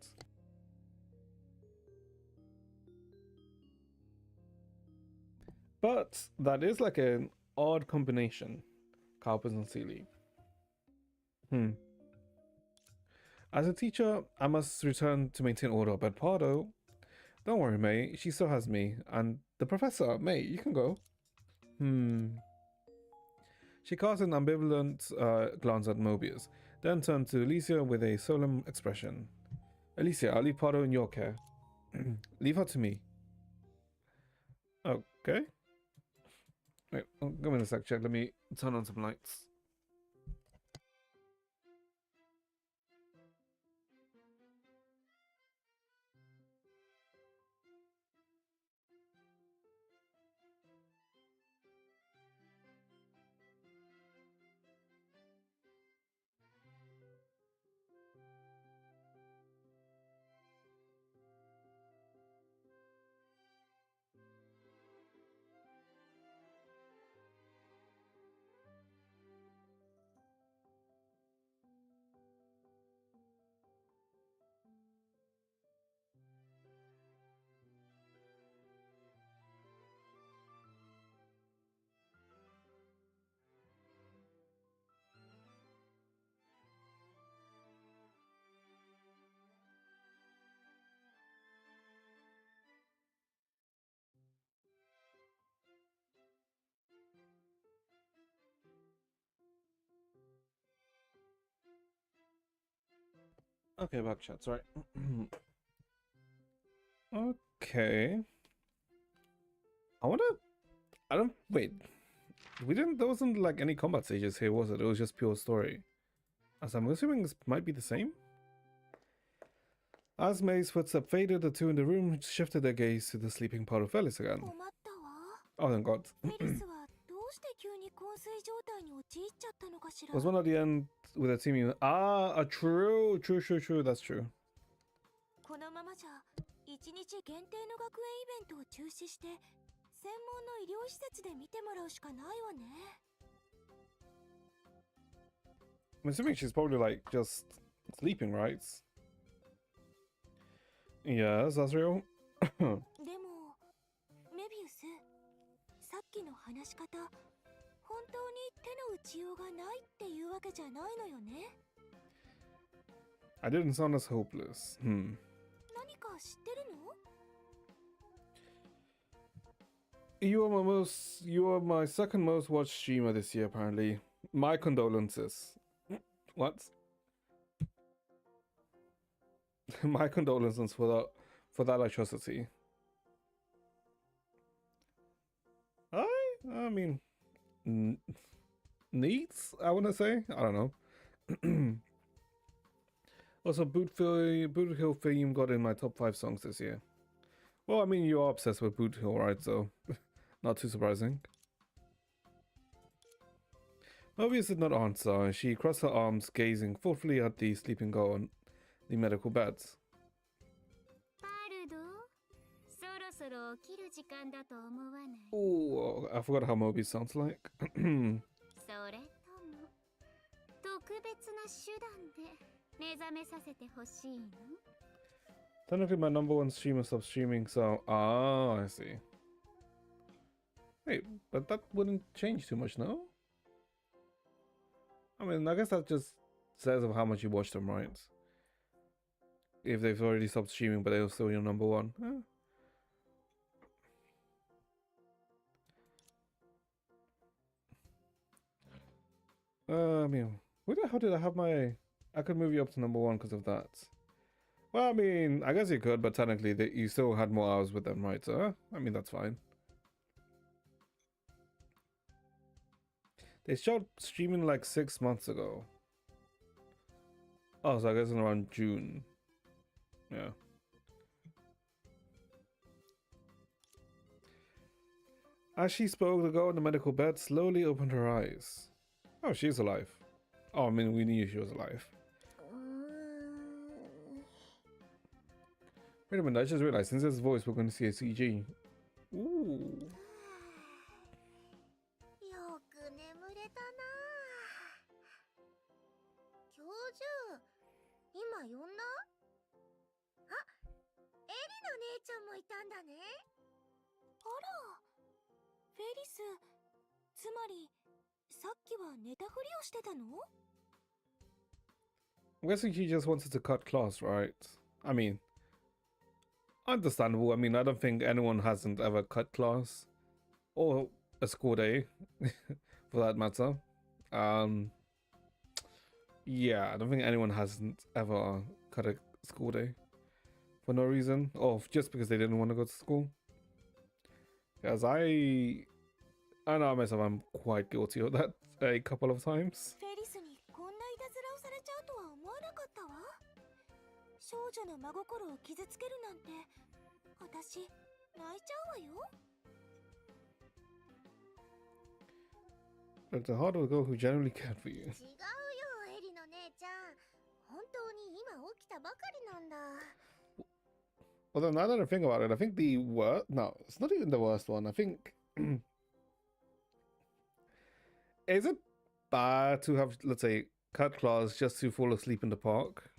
But that is like an odd combination. Carpus and Seeley. As a teacher, I must return to maintain order, but Pardo... Don't worry, May. She still has me. And the professor, May, you can go. She cast an ambivalent glance at Mobius, then turned to Elyisia with a solemn expression. Elyisia, I'll leave Pardo in your care. Leave her to me. Okay. Wait, give me a sec, check. Let me turn on some lights. Okay, back chat, sorry. Okay. Wait. There wasn't like any combat stages here, was it? It was just pure story. As I'm assuming this might be the same? As May's footstep faded, the two in the room shifted their gaze to the sleeping part of Velis again. Oh, thank God. Was one at the end with a team? True, that's true. このままじゃ1日限定の学園イベントを中止して専門の医療施設で見てもらうしかないわね。 I'm assuming she's probably like just sleeping, right? Yes, that's real. でもメビウス、さっきの話し方、本当に手の打ちようがないっていうわけじゃないのよね。 I didn't sound as hopeless. 何か知ってるの? You are my second most watched streamer this year, apparently. My condolences. What? My condolences for that atrocity. I mean, needs, I want to say. I don't know. Also, Boot Hill theme got in my top 5 songs this year. Well, I mean, you are obsessed with Boot Hill, right? So, not too surprising. Mobius did not answer. She crossed her arms, gazing thoughtfully at the sleeping girl on the medical beds. Oh, I forgot how Mobius sounds like. Technically, my number one streamer stopped streaming, so... Ah, I see. Wait, but that wouldn't change too much, no? I mean, I guess that just says of how much you watch them, right? If they've already stopped streaming, but they're still your number one. I mean, where the hell did I have my... I could move you up to number one because of that. Well, I mean, I guess you could, but technically you still had more hours with them, right? So, I mean, that's fine. They started streaming like 6 months ago. Oh, so I guess in around June. Yeah. As she spoke, the girl in the medical bed slowly opened her eyes. Oh, she's alive. Oh, I mean, we knew she was alive. Wait a minute, I just realized, since there's voice, we're going to see a CG. Ooh. よく眠れたなあ。教授、今呼んだ？あ、エリの姉ちゃんもいたんだね。あら、フェリス、つまりさっきは寝たふりをしてたの？ I'm guessing she just wanted to cut class, right? I mean, understandable. I mean, I don't think anyone hasn't ever cut class or a school day for that matter. Yeah, I don't think anyone hasn't ever cut a school day for no reason or just because they didn't want to go to school. Because I know myself, I'm quite guilty of that a couple of times. フェリスにこんないたずらをされちゃうとは思わなかったわ。少女の真心を傷つけるなんて、私泣いちゃうわよ。It's a heart of a girl who genuinely cared for you. 違うよ、エリの姉ちゃん。本当に今起きたばかりなんだ。Although now that I think about it, I think the worst... No, it's not even the worst one. I think... Is it bad to have, let's say, cut class just to fall asleep in the park?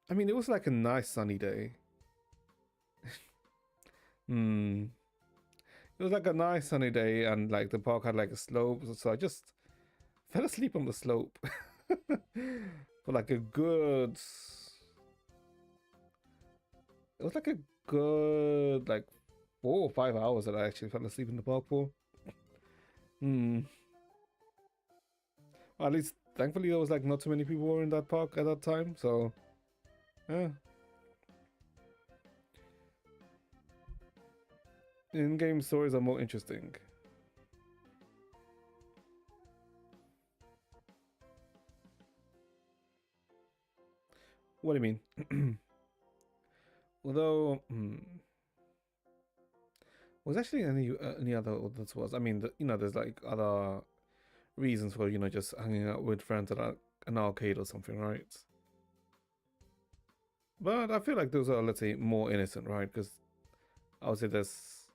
I mean, it was like a nice sunny day. It was like a nice sunny day and like the park had like a slope. So I just fell asleep on the slope for like a good... It was like a good like 4 or 5 hours that I actually fell asleep in the park for. Well, at least thankfully there was like not too many people were in that park at that time, so yeah. In-game stories are more interesting. What do you mean? Although, was actually any other that was? I mean, there's like other reasons for just hanging out with friends at an arcade or something, right? But I feel like those are, let's say, more innocent, right? Because I would say there's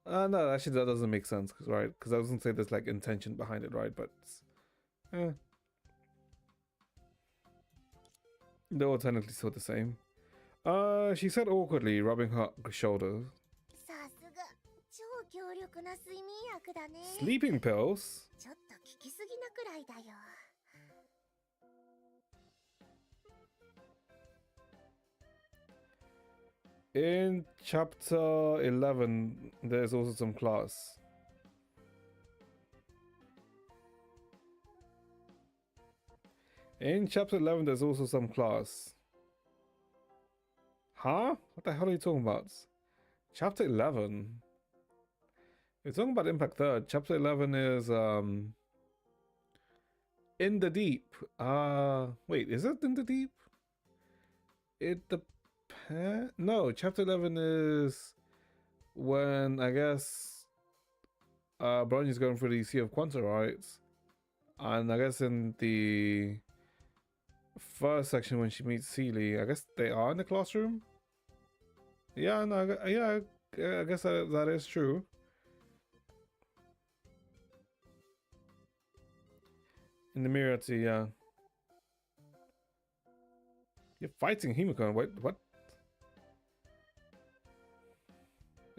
no, actually that doesn't make sense, right? Because I wasn't say there's like intention behind it, right? But they're all technically still the same. She said awkwardly, rubbing her shoulder. Sleeping pills? In chapter 11, there's also some class. In chapter 11, there's also some class. Huh? What the hell are you talking about? Chapter 11? You're talking about Impact 3rd. Chapter 11 is, In the Deep. Wait, is it In the Deep? It depends. No, chapter 11 is when, I guess, Bronny's going through the Sea of Quanta, right? And I guess in the first section when she meets Seely, I guess they are in the classroom. Yeah, no, yeah, I guess that is true. In the mirror, yeah. You're fighting Himiko. Wait, what?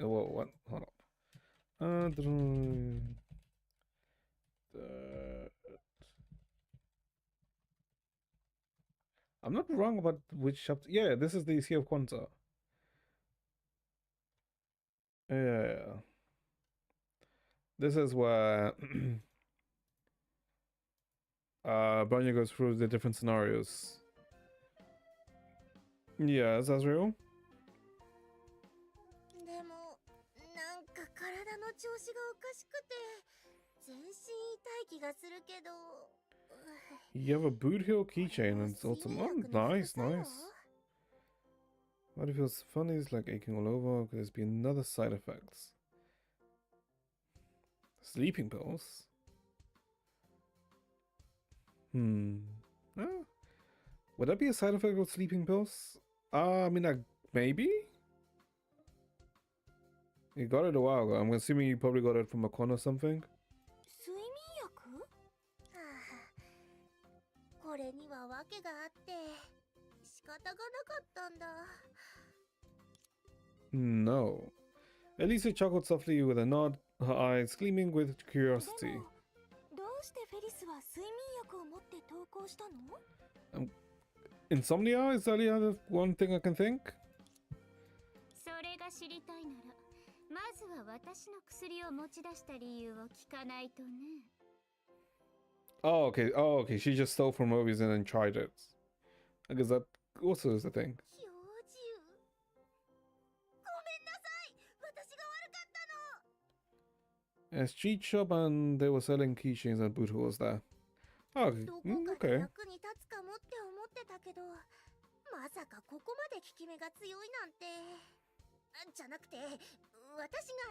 What? Hold on. I'm not wrong about which chapter. Yeah, this is the Sea of Quanta. Yeah. This is where Banya goes through the different scenarios. Yes, that's real. でもなんか体の調子がおかしくて全身痛い気がするけど You have a boot heel keychain and it's awesome. Oh, nice, nice. But it feels funny, it's like aching all over. Could this be another side effects? Sleeping pills? Oh. Would that be a side effect of sleeping pills? I mean, like, maybe? You got it a while ago. I'm assuming you probably got it from a con or something. 睡眠薬？はあ、これには訳があって仕方がなかったんだ。No. Elyisia chuckled softly with a nod, her eyes gleaming with curiosity. どうしてフェリスは睡眠薬を持って投稿したの？ Insomnia is the only other one thing I can think. それが知りたいなら、まずは私の薬を持ち出した理由を聞かないとね。Oh, okay. Oh, okay. She just stole from movies and then tried it. I guess that also is a thing. 教授、ごめんなさい。私が悪かったの。 Yes, cheat shop and they were selling keychains and boot was there. Oh, どこかで okay. 役に立つかもって思ってたけど、まさかここまで効き目が強いなんて。じゃなくて、私が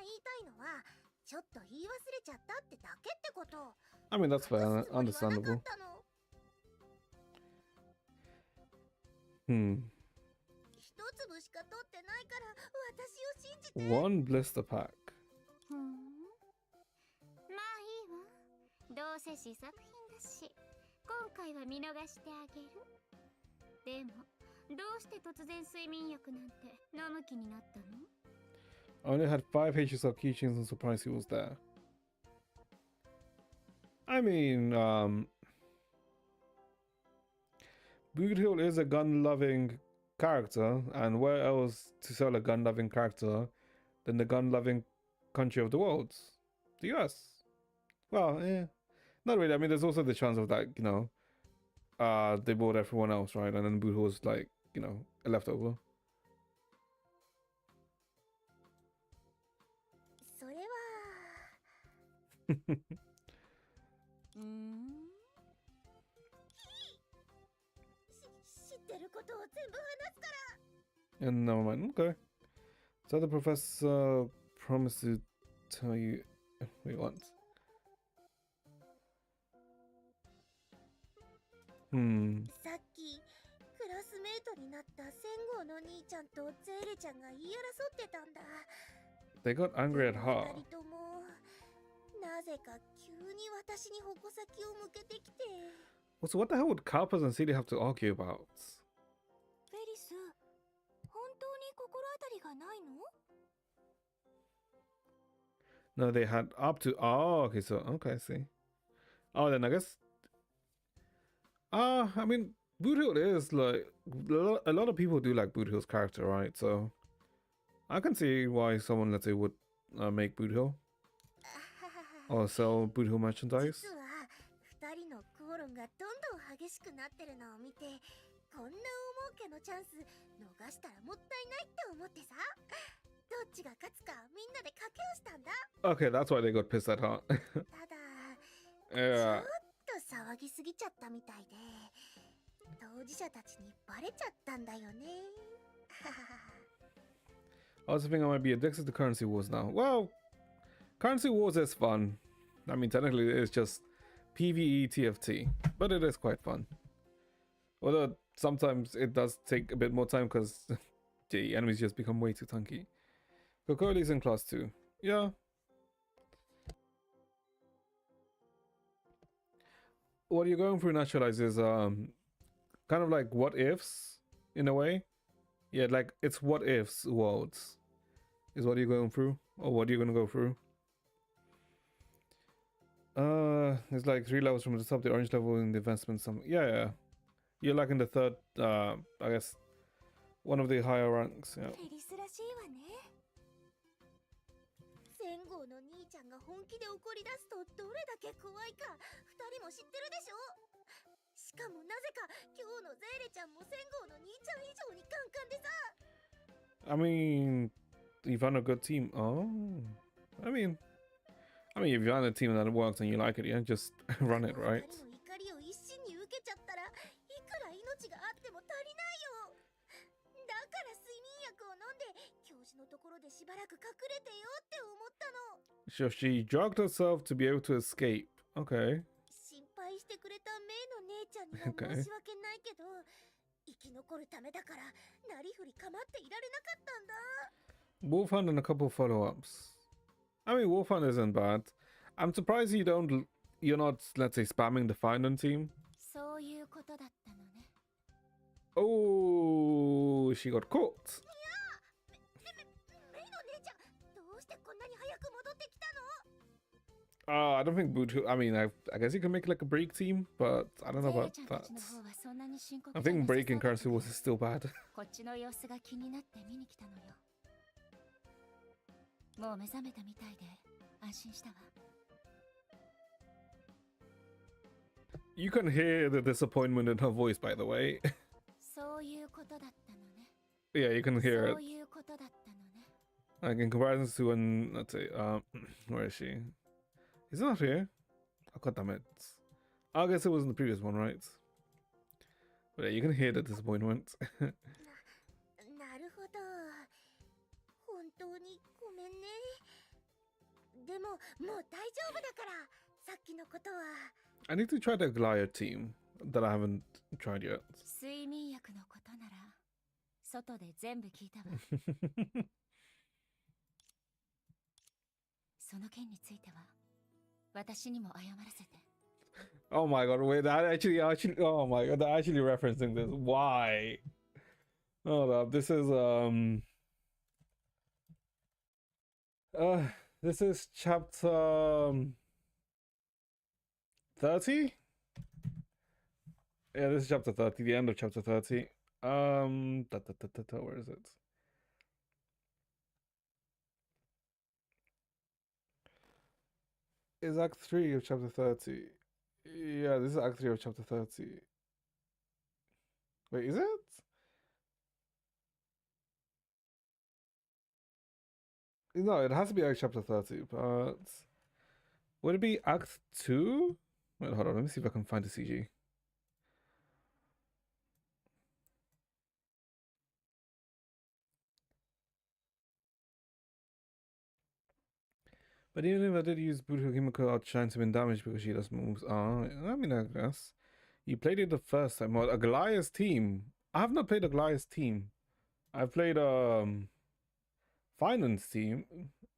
言いたいのは、ちょっと言い忘れちゃったってだけってこと。 I mean, that's fair, understandable. 一粒しか取ってないから私を信じて。 One blister pack. ふん。まあいいわ。どうせ試作品だし、今回は見逃してあげる。でも、どうして突然睡眠薬なんて飲む気になったの？ I only had 5 HSL keychains and surprised he was there. I mean, Boothill is a gun-loving character, and where else to sell a gun-loving character than the gun-loving country of the world? The US. Well, yeah. Not really. I mean, there's also the chance of that, you know, they bought everyone else, right? And then Boothill was like, you know, a leftover. それは知ってることを全部話すから。 And never mind. Okay. So the professor promised to tell you what he wants. さっきクラスメートになった仙号の兄ちゃんとゼーレちゃんが言い争ってたんだ。 They got angry at her. 二人ともなぜか急に私に矛先を向けてきて。 Also, what the hell would Carpers and Celia have to argue about? フェリス、本当に心当たりがないの？ No, they had up to. Oh, okay. So okay, I see. Oh, then I guess. I mean, Boothill is like a lot of people do like Boothill's character, right? So I can see why someone, let's say, would make Boothill or sell Boothill merchandise. 実は二人の口論がどんどん激しくなってるのを見て、こんな大儲けのチャンス逃したらもったいないって思ってさ。どっちが勝つかみんなで賭けをしたんだ。 Okay, that's why they got pissed at her. ただ、ちょ Yeah. っと騒ぎすぎちゃったみたいで、当事者たちにバレちゃったんだよね。 I also think I might be addicted to currency wars now. Well, currency wars is fun. I mean, technically it's just PvE TFT, but it is quite fun. Although sometimes it does take a bit more time because the enemies just become way too tanky. Kokoli's in class 2. Yeah. What you're going through, Naturalize, is kind of like what ifs in a way. Yeah, like it's what ifs worlds is what you're going through, or what you're gonna go through. It's like 3 levels from the top. The orange level in the advancement. Some yeah. You're like in the third. I guess one of the higher ranks. Yeah. エリスらしいわね。仙号の兄ちゃんが本気で怒り出すとどれだけ怖いか二人も知ってるでしょ。しかもなぜか今日のゼーレちゃんも仙号の兄ちゃん以上にカンカンでさ。I mean, you found a good team. Oh, I mean, if you find a team that works and you like it, yeah, just run it, right? 二人の怒りを一心に受けちゃったらいくら命があっても足りないよ。だから睡眠薬を飲んで教授のところでしばらく隠れてよって思ったの。 So she drugged herself to be able to escape. Okay. 心配してくれたメイの姉ちゃんには申し訳ないけど、生き残るためだからなりふり構っていられなかったんだ。 Wolfhound and a couple follow-ups. I mean, Wolfhound isn't bad. I'm surprised you're not, let's say, spamming the Finan team. そういうことだったのね。 Oh, she got caught. メイの姉ちゃんどうしてこんなに早く戻ってきたの？ I don't think Butu. I mean, I guess you can make like a break team, but I don't know ゼーレ about ちゃんた that. ちの方はそんなに深刻 I じゃな think さそう breaking だ currency was still bad. こっちの様子が気になって見に来たのよ。もう目覚めたみたいで安心したわ。 You can hear the disappointment in her voice, by the way. そういうことだったのね。 Yeah, you can hear そう it. いうことだったのね。 Like in comparison to when, let's say, where is she? He's not here. Oh, god damn it. I guess it was in the previous one, right? But yeah, you can hear the disappointment. なるほど。本当にごめんね。でももう大丈夫だから。さっきのことは。 I need to try the Goliath team that I haven't tried yet. 睡眠薬のことなら外で全部聞いたわ。その件については私にも謝らせて。 Oh my god, wait, oh my god, they're actually referencing this. Why? Hold up, this is chapter 30? Yeah, this is chapter 30, the end of chapter 30. Where is it? Is Act 3 of chapter 30. Yeah, this is Act 3 of chapter 30. Wait, is it? No, it has to be Act chapter 30, but would it be Act 2? Wait, hold on, let me see if I can find the CG. But even if I did use Buto Himiko, I'd shine some in damage because she does moves. I mean, I guess. You played it the first time. Well, a Goliath team. I have not played a Goliath team. I've played Finance team,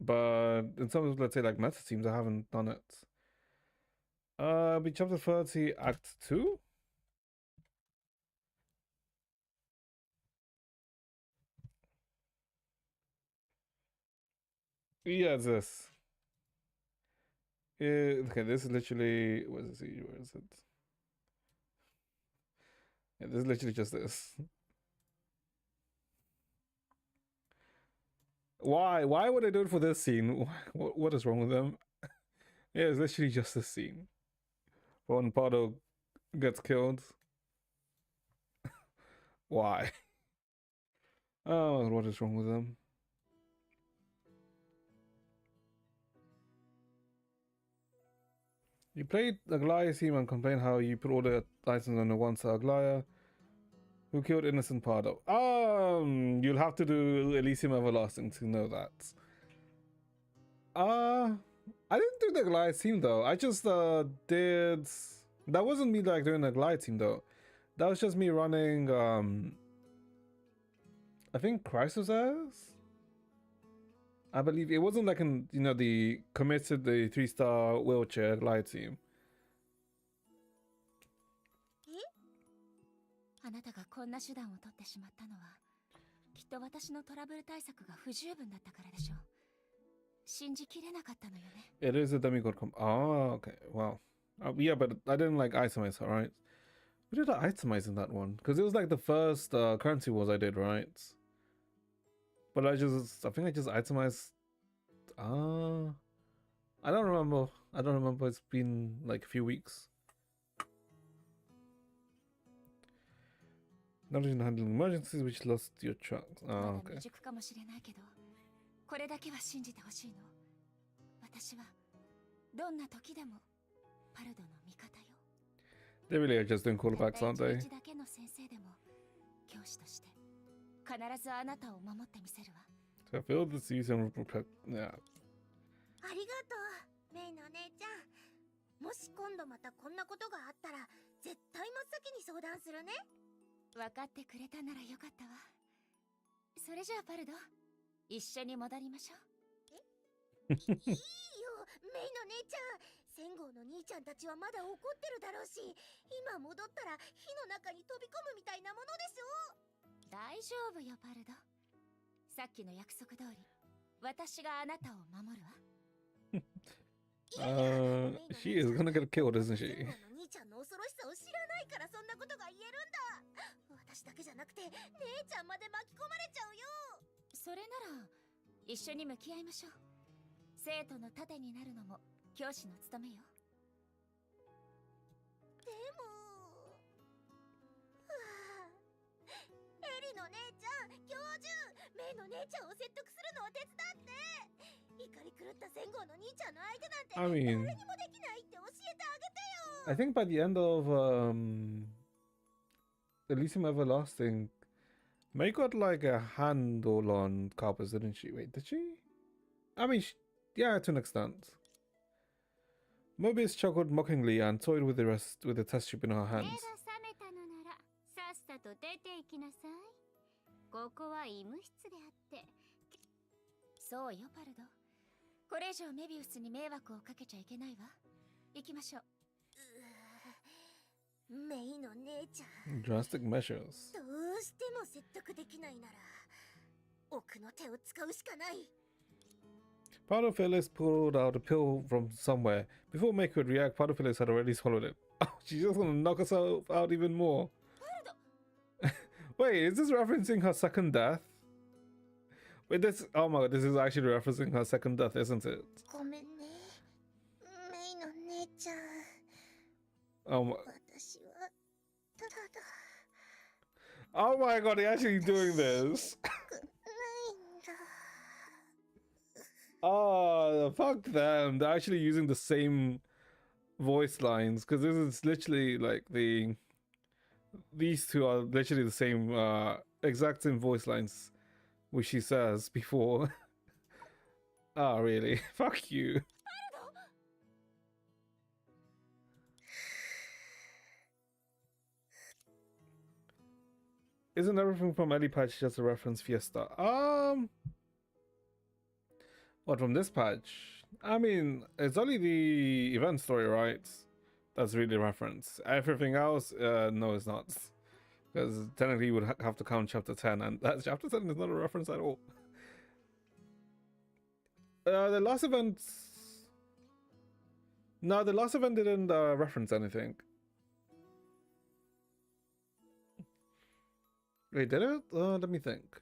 but in some of, let's say, like meta teams, I haven't done it. Be chapter 30, Act 2? Yeah, it's this. Okay, this is literally. Where is it? Where is it? Yeah, this is literally just this. Why? Why would I do it for this scene? What is wrong with them? Yeah, it's literally just this scene. When Pardo gets killed. Why? Oh, what is wrong with them? You played Aglaya team and complained how you put all the items on the one side. Aglaya, who killed innocent Pardo? You'll have to do Elysium Everlasting to know that. I didn't do the Aglaya team though. I just did. That wasn't me like doing the Aglaya team though. That was just me running. I think Crisis as. I believe it wasn't like an the committed the 3-star wheelchair glide team. あなたがこんな手段を取ってしまったのはきっと私のトラブル対策が不十分だったからでしょう。信じきれなかったのよね。 It is a demigod Oh, okay. Wow. Yeah, but I didn't like itemize her, right? Who did I itemize in that one? Because it was like the first currency wars I did, right? But I think I just itemized. I don't remember. I don't remember. It's been like a few weeks. Not even handling emergencies which lost your tracks. まだ Okay. 未熟かもしれないけど、これだけは信じてほしいの。私はどんな時でもパルドの味方よ。 They really are just doing callbacks, aren't たった they? 一日だけの先生でも教師として必ずあなたを守ってみせるわ。 So I feel the season protect. Yeah. ありがとうメイの姉ちゃん。もし今度またこんなことがあったら絶対真っ先に相談するね。分かってくれたならよかったわ。それじゃあパルド、一緒に戻りましょう。いいよメイの姉ちゃん。仙号の兄ちゃんたちはまだ怒ってるだろうし、今戻ったら火の中に飛び込むみたいなものでしょ。大丈夫よパルド。さっきの約束通り私があなたを守るわ。She is gonna get killed, isn't she? 仙号の兄ちゃんの恐ろしさを知らないからそんなことが言えるんだ。私だけじゃなくて姉ちゃんまで巻き込まれちゃうよ。それなら一緒に向き合いましょう。生徒の盾になるのも教師の務めよ。でもエリの姉ちゃん、教授メイの姉ちゃんを説得するのを手伝って。怒り狂った仙号の兄ちゃんの相手なんて I mean, 誰にもできないって教えてあげてよ。 I think by the end of Elysium Everlasting, May got like a handle on Carpus, didn't she? Wait, did she? I mean, yeah, to an extent. Mobius chuckled mockingly and toyed with the test tube in her 目が hands. 覚めたのならさっさと出て行きなさい。ここは医務室であって。そうよパルド。これ以上メビウスに迷惑をかけちゃいけないわ。行きましょう。メイの姉ちゃん、 Drastic measures. どうしても説得できないなら奥の手を使うしかない。 Powder Phyllis pulled out a pill from somewhere. Before May could react, Powder Phyllis had already swallowed it. Oh, she's just gonna knock herself out even more. Wait, is this referencing her second death? Wait, oh my god, this is actually referencing her second death, isn't it? ごめんねメイの姉ちゃん。 Oh my, 私はただ oh my god, they're actually doing this. ないんだ。 Oh, fuck them. They're actually using the same voice lines because this is literally like these two are literally the same, exact same voice lines which she says before. Oh, really? Fuck you. Isn't everything from Ellie patch just a reference Fiesta? What, from this patch? I mean, it's only the event story, right? That's really a reference. Everything else, no, it's not. Because technically you would have to count chapter 10, and that chapter 10 is not a reference at all. The last event... No, the last event didn't reference anything. Wait, did it? Let me think.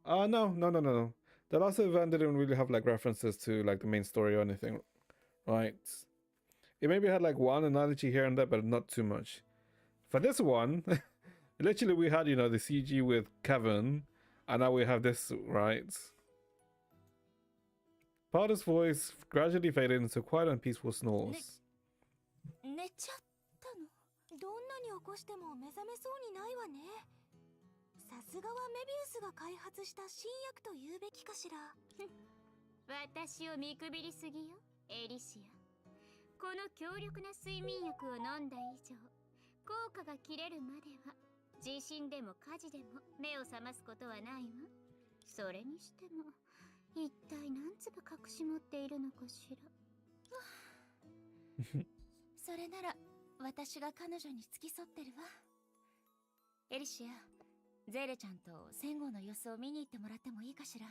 No. The last event didn't really have like references to like the main story or anything, right? It maybe had like one analogy here and there, but not too much. For this one, literally we had, you know, the CG with Kevin, and now we have this, right? Powder's voice gradually faded into quiet and peaceful snores. 寝ちゃったの。どんなに起こしても目覚めそうにないわね。さすがはメビウスが開発した新薬と言うべきかしら。私を見くびりすぎよエリシア。この強力な睡眠薬を飲んだ以上効果が切れるまでは地震でも火事でも目を覚ますことはないわ。それにしても一体何粒隠し持っているのかしら。それなら私が彼女に付き添ってるわ。エリシア、ゼーレちゃんと戦後の様子を見に行ってもらってもいいかしら。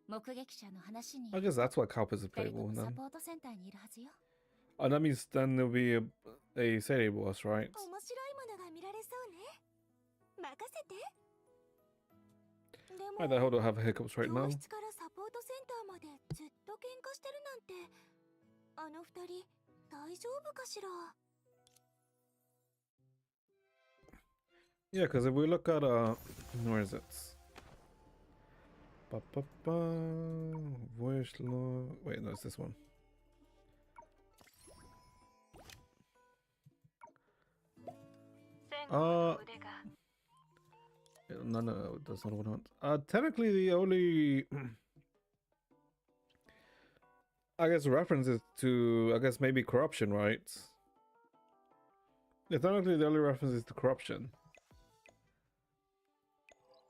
目撃者の話に I guess that's why Cowpers is 二人と playable もサ then. ポートセンターにいるはずよ。 Oh, that means then there'll be a serie boss, right? 面白いものが見られそうね。任せて。でも Why the hell do I have hiccups right 教 now? 室からサポートセンターまでずっと喧嘩してるなんて、あの二人大丈夫かしら。 Yeah, because if we look at where is it? Voyage law. Wait, no, it's this one. No, that's not what I want. Technically, the only I guess references to maybe corruption, right? Yeah, technically the only reference is to corruption.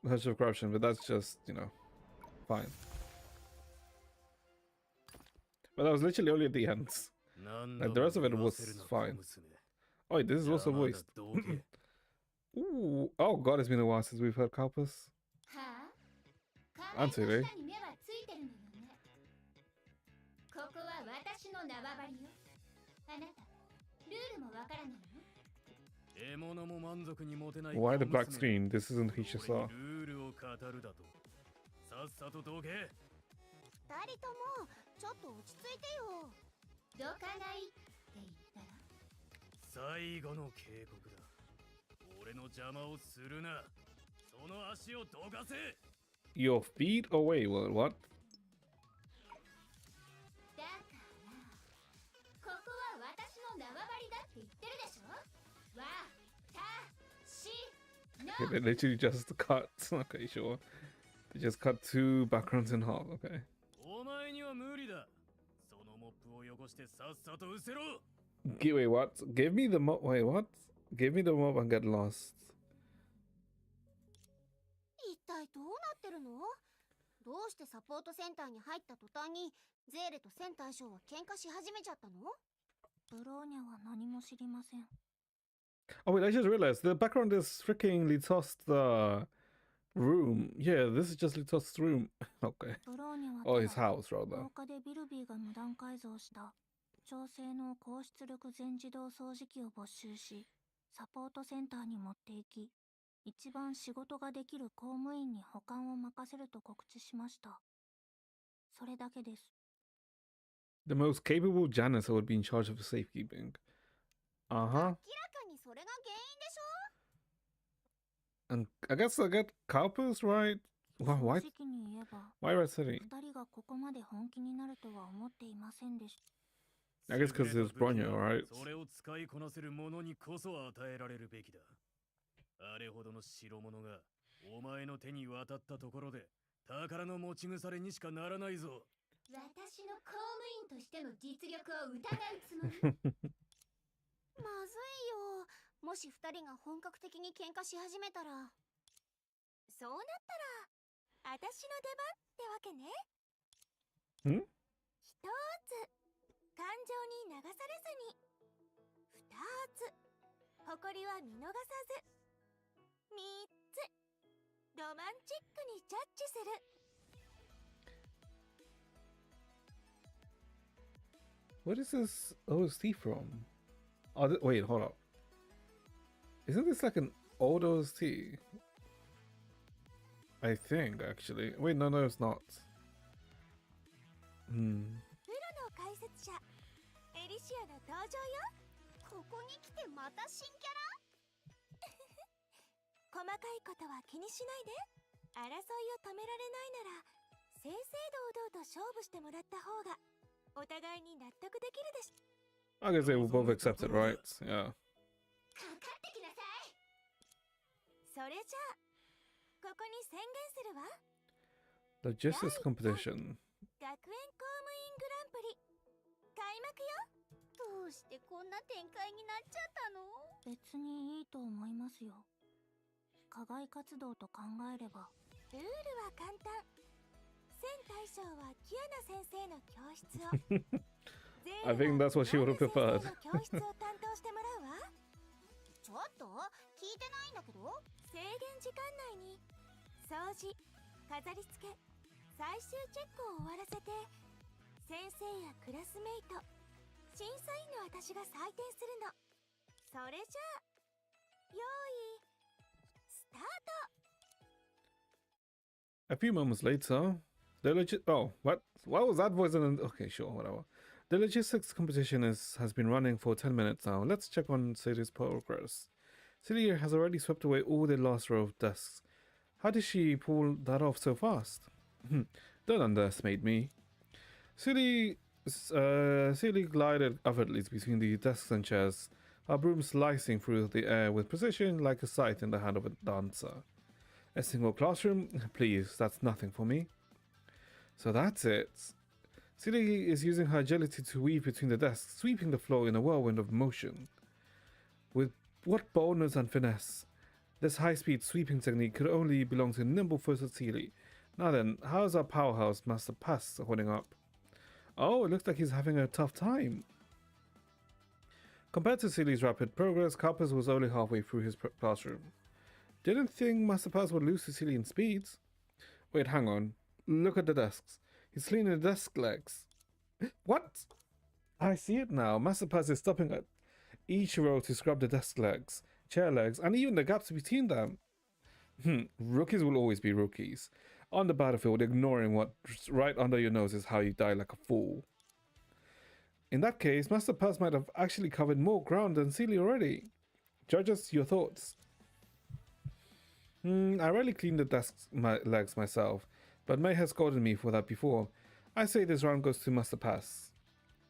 Hush of corruption, but that's just, you know, fine. But that was literally only at the end. Like the rest of it was fine. Oh, wait, this is also voiced. Ooh, oh god, it's been a while since we've heard Kalpus. はあ、 アンセイレイ。壁の下に目はついてるのよね。ここは私の縄張りよ。あなた、ルールもわからないの？ Why the black screen? This isn't HSR. 二人ともちょっと落ち着いてよ。どかないって言ったら。最後の警告だ。俺の邪魔をするな。その足をどかせ。 Your feet away, what? だからここは私の縄張りだって言ってるでしょ。わたしの Okay, they literally just cut. Okay, sure. They just cut two backgrounds in half. Okay. お前には無理だ。そのモップを汚してさっさと失せろ。 Wait, what? Give me the mob. Wait, what? Give me the mob and get lost. 一体どうなってるの？どうしてサポートセンターに入った途端にゼーレとセン大将は喧嘩し始めちゃったの？ブローニャは何も知りません。 Oh wait, I just realized the background is freaking Litost's room. Yeah, this is just Litost's room. Okay. ブローニャは Oh, his house rather. 10日でビルビーが無断改造した調整の高出力全自動掃除機を没収し、サポートセンターに持って行き、一番仕事ができる公務員に保管を任せると告知しました。それだけです。 The most capable janitor would be in charge of safekeeping. 明 Uh-huh. らかにそれが原因でしょ？ And I guess I get Kalpus, right? Why? 正直に言えば、 Why Red City? 二人がここまで本気になるとは思っていませんでした。 I guess because it was Bronya, right? それを使いこなせる者にこそ与えられるべきだ。あれほどの代物がお前の手に渡ったところで宝の持ち腐れにしかならないぞ。私の公務員としての実力を疑うつもり？まずいよ。もし二人が本格的に喧嘩し始めたら。そうなったら、私の出番ってわけね。ん？一つ、感情に流されずに。二つ、誇りは見逃さず。三つ、ロマンチックにジャッジする。 What is this OST from? Oh, wait, hold up. Isn't this like an old OST? I think, actually. Wait, no, it's not. プロの解説者、エリシアの登場よ。ここに来てまた新キャラ？細かいことは気にしないで。争いを止められないなら、正々堂々と勝負してもらった方がお互いに納得できるでしょ。 I guess they will both accept it, right? Yeah. かかってきなさい。それじゃあ、ここに宣言するわ。 The Justice Competition. 学園公務員グランプリ開幕よ。どうしてこんな展開になっちゃったの？別にいいと思いますよ。課外活動と考えれば。ルールは簡単。セン大将はキアナ先生の教室を。I think that's what she would have preferred. 教室を担当してもらうわ。ちょっと聞いてないんだけど。制限時間内に掃除、飾り付け、最終チェックを終わらせて先生やクラスメイト、審査員の私が採点するの。それじゃあ用意スタート。 A few moments later, oh, what was that voice okay, sure, whatever. The logistics competition has been running for 10 minutes now. Let's check on Sadie's progress. Celia has already swept away all the last row of desks. How did she pull that off so fast? Don't underestimate me. Celia glided effortlessly between the desks and chairs, her broom slicing through the air with precision like a scythe in the hand of a dancer. A single classroom? Please, that's nothing for me. So that's it. Celia is using her agility to weave between the desks, sweeping the floor in a whirlwind of motion. With what boldness and finesse! This high-speed sweeping technique could only belong to nimble-footed Celia. Now then, how's our powerhouse Master Pass holding up? Oh, it looks like he's having a tough time. Compared to Celia's rapid progress, Carpus was only halfway through his classroom. Didn't think Master Pass would lose to Celia in speeds. Wait, hang on. Look at the desks. He's cleaning the desk legs. What? I see it now. Master Pass is stopping at each row to scrub the desk legs, chair legs, and even the gaps between them. Rookies will always be rookies. On the battlefield, ignoring what's right under your nose is how you die like a fool. In that case, Master Pass might have actually covered more ground than Celia already. Judge us your thoughts. I rarely clean the desk legs myself, but May has scolded me for that before. I say this round goes to Master Pass.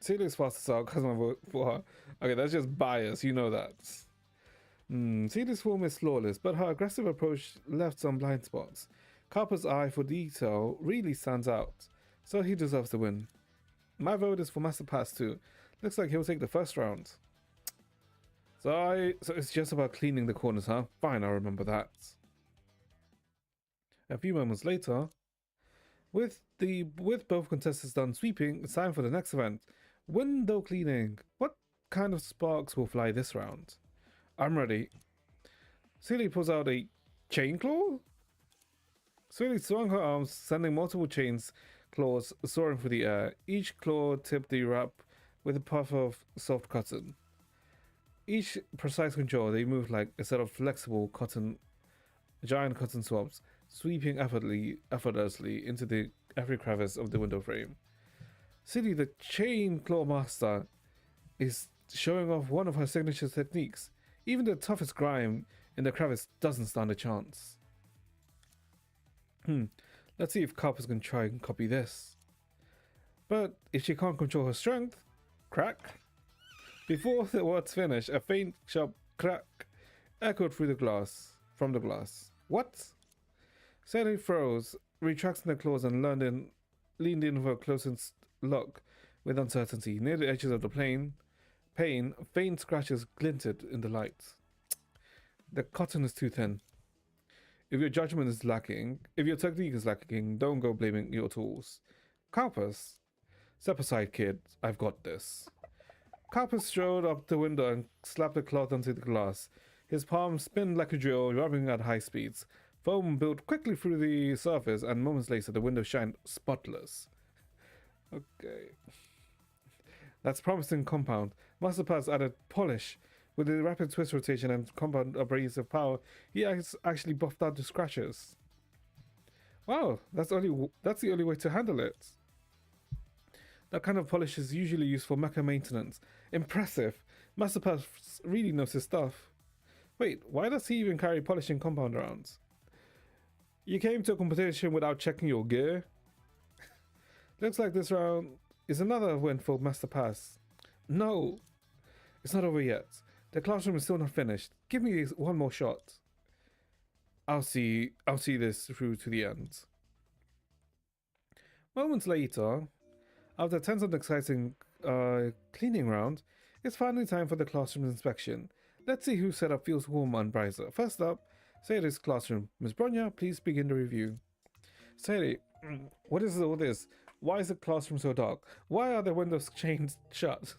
Celia's fastest out because my vote for her. Okay, that's just bias, you know that. Celia's form is flawless, but her aggressive approach left some blind spots. Carper's eye for detail really stands out, so he deserves the win. My vote is for Master Pass too. Looks like he'll take the first round. So it's just about cleaning the corners, huh? Fine, I'll remember that. A few moments later, with both contestants done sweeping, it's time for the next event. Window cleaning. What kind of sparks will fly this round? I'm ready. Celia pulls out a chain claw? Celia swung her arms, sending multiple claws soaring through the air. Each claw tipped the wrap with a puff of soft cotton. Each precise control, they moved like a set of flexible giant cotton swabs, sweeping effortlessly into every crevice of the window frame. Celia, the chain claw master, is showing off one of her signature techniques. Even the toughest grime in the crevice doesn't stand a chance. Let's see if Carpus can try and copy this. But if she can't control her strength, crack. Before the words finish, a faint, sharp crack echoed from the glass. What? Celia froze, retracting the claws and leaned in for a closest look with uncertainty. Near the edges of the pane, faint scratches glinted in the light. The cotton is too thin. If your technique is lacking, don't go blaming your tools. Carpus, step aside, kid. I've got this. Carpus strode up the window and slapped the cloth onto the glass. His palms spinned like a drill, rubbing at high speeds. Foam built quickly through the surface, and moments later the window shined spotless. Okay. That's promising compound. Master Pass added polish. With the rapid twist rotation and compound abrasive power, he has actually buffed out the scratches. Wow, that's the only way to handle it. That kind of polish is usually used for mecha maintenance. Impressive. Master Pass really knows his stuff. Wait, why does he even carry polishing compound around? You came to a competition without checking your gear? Looks like this round is another win for Master Pass. No, it's not over yet. The classroom is still not finished. Give me one more shot. I'll see this through to the end. Moments later, after a tense and exciting cleaning round, it's finally time for the classroom inspection. Let's see whose setup feels warmer and brighter. First up, Sadie's classroom. Ms. Bronya, please begin the review. Sadie, what is all this? Why is the classroom so dark? Why are the windows chained shut?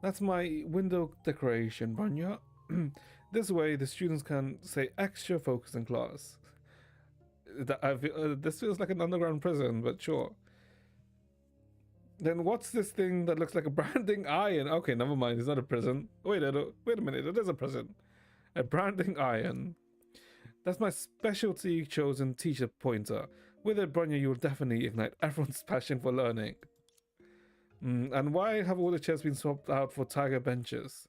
That's my window decoration, Bronya. This way the students can stay extra focused in class. This feels like an underground prison, but sure. Then what's this thing that looks like a branding iron? Okay, never mind. It's not a prison. Wait a minute. It is a prison. A branding iron. That's my specialty chosen teacher pointer. With it, Bronya, you will definitely ignite everyone's passion for learning. And why have all the chairs been swapped out for tiger benches?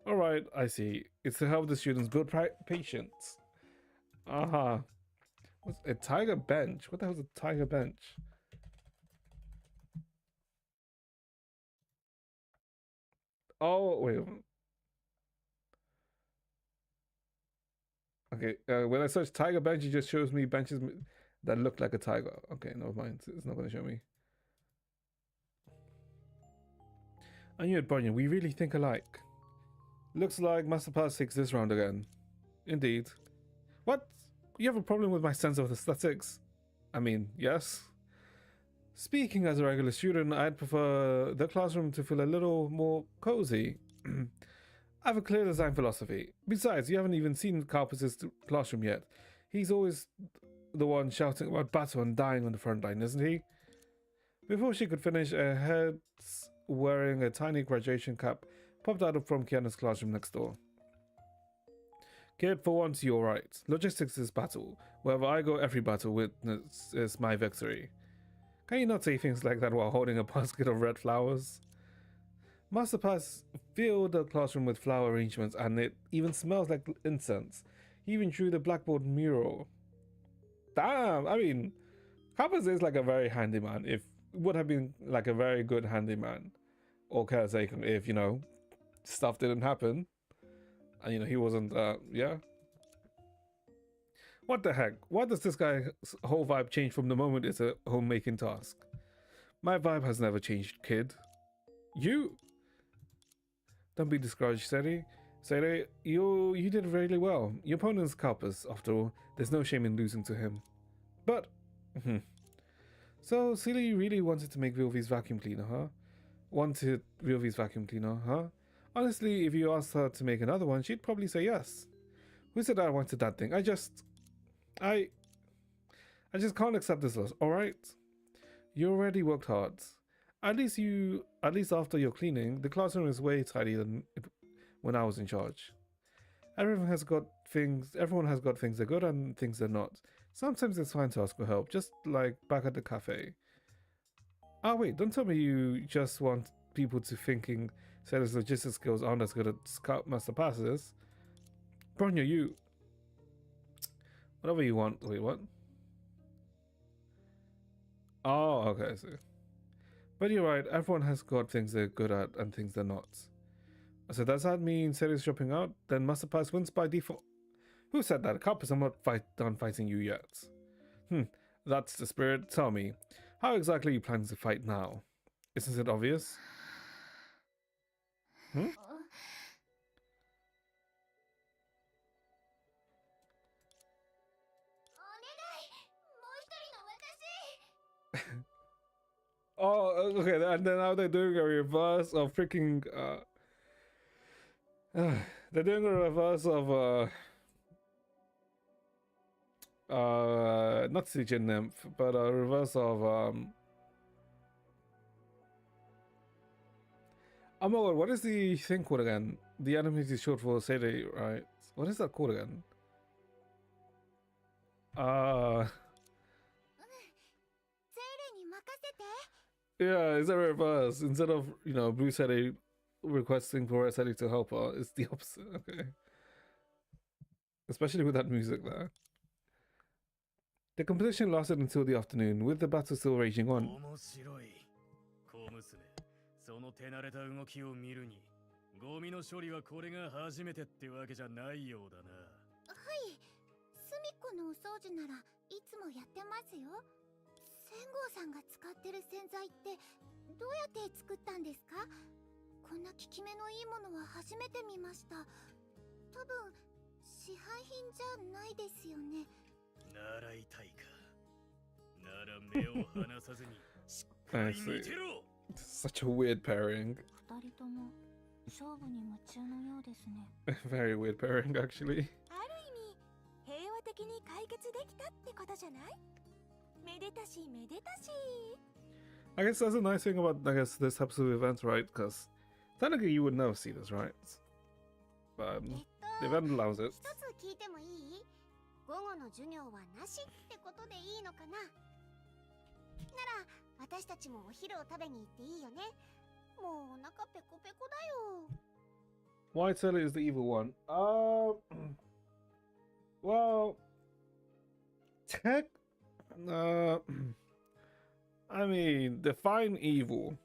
Alright, I see. It's to help the students build patience. Aha. What's a tiger bench? What the hell's a tiger bench? Oh, wait. Okay, when I search tiger bench, it just shows me benches that look like a tiger. Okay, never mind. It's not going to show me. I knew it, Bronya. We really think alike. Looks like Master Pass takes this round again. Indeed. What? You have a problem with my sense of aesthetics? I mean, yes. Speaking as a regular student, I'd prefer the classroom to feel a little more cozy. I have a clear design philosophy. Besides, you haven't even seen Carpus's classroom yet. He's always the one shouting about battle and dying on the front line, isn't he? Before she could finish, a head wearing a tiny graduation cap popped out from Kiana's classroom next door. Kid, for once you're right. Logistics is battle. Wherever I go, every battle witnesses my victory. Can you not say things like that while holding a basket of red flowers? Master Pass filled the classroom with flower arrangements, and it even smells like incense. He even drew the blackboard mural. Damn, I mean, Carpus is like a very handyman. If would have been like a very good handyman or caretaker if, you know, stuff didn't happen. And, you know, he wasn't, yeah. What the heck? Why does this guy's whole vibe change from the moment it's a homemaking task? My vibe has never changed, kid. You? Don't be discouraged, Seri. Seri, you did really well. Your opponent's Carpus, after all. There's no shame in losing to him. But, so Silly really wanted to make Vilvi's vacuum cleaner, huh? Wanted Vilvi's vacuum cleaner, huh? Honestly, if you asked her to make another one, she'd probably say yes. Who said I wanted that thing? I just can't accept this loss, alright? You already worked hard. At least after your cleaning, the classroom is way tidier than when I was in charge. Everyone has got things they're good and things they're not. Sometimes it's fine to ask for help, just like back at the cafe. Ah wait, don't tell me you just want people to thinking Sarah's logistics skills aren't as good at Scout Master Passes. Bronya, you... Whatever you want. Wait, what? Oh, okay, I see. But you're right, everyone has got things they're good at and things they're not. So does that mean Sarah's dropping out? Then Master Pass wins by default. Who said that? Carpus, I'm not done fighting you yet. That's the spirit. Tell me, how exactly are you planning to fight now? Isn't it obvious? Oh, okay, and then now they're doing a reverse of freaking, they're doing a reverse of, not Siege Nymph, but a reverse of, oh my god, what is the thing called again? The anime is short for Seirei, right? What is that called again? Yeah, it's a reverse. Instead of, you know, Blue Seirei requesting for Seirei to help her, it's the opposite. Okay. Especially with that music there. The competition lasted until the afternoon, with the battle still raging on. その手慣れた動きを見るに、ゴミの処理はこれが初めてってわけじゃないようだな。はい、隅っこのお掃除ならいつもやってますよ。仙郷さんが使ってる洗剤ってどうやって作ったんですか？こんな効き目のいいものは初めて見ました。多分市販品じゃないですよね。習いたいか。なら目を離さずにしっかり見てろ。Such a weird pairing. Very weird pairing, actually. ある意味平和的的に解決できたってことじゃない？めでたしめでたし。 I guess that's a nice thing about, I guess, this episode of events, right? Because technically you would never see this, right? But the event allows it. 一つ聞いてもいい？午後の授業はなしってことでいいのかな？なら私たちもお昼を食べに行っていいよね。もうお腹ペコペコだよ。 Why Taylor is the evil one? Well, tech. I mean, define evil,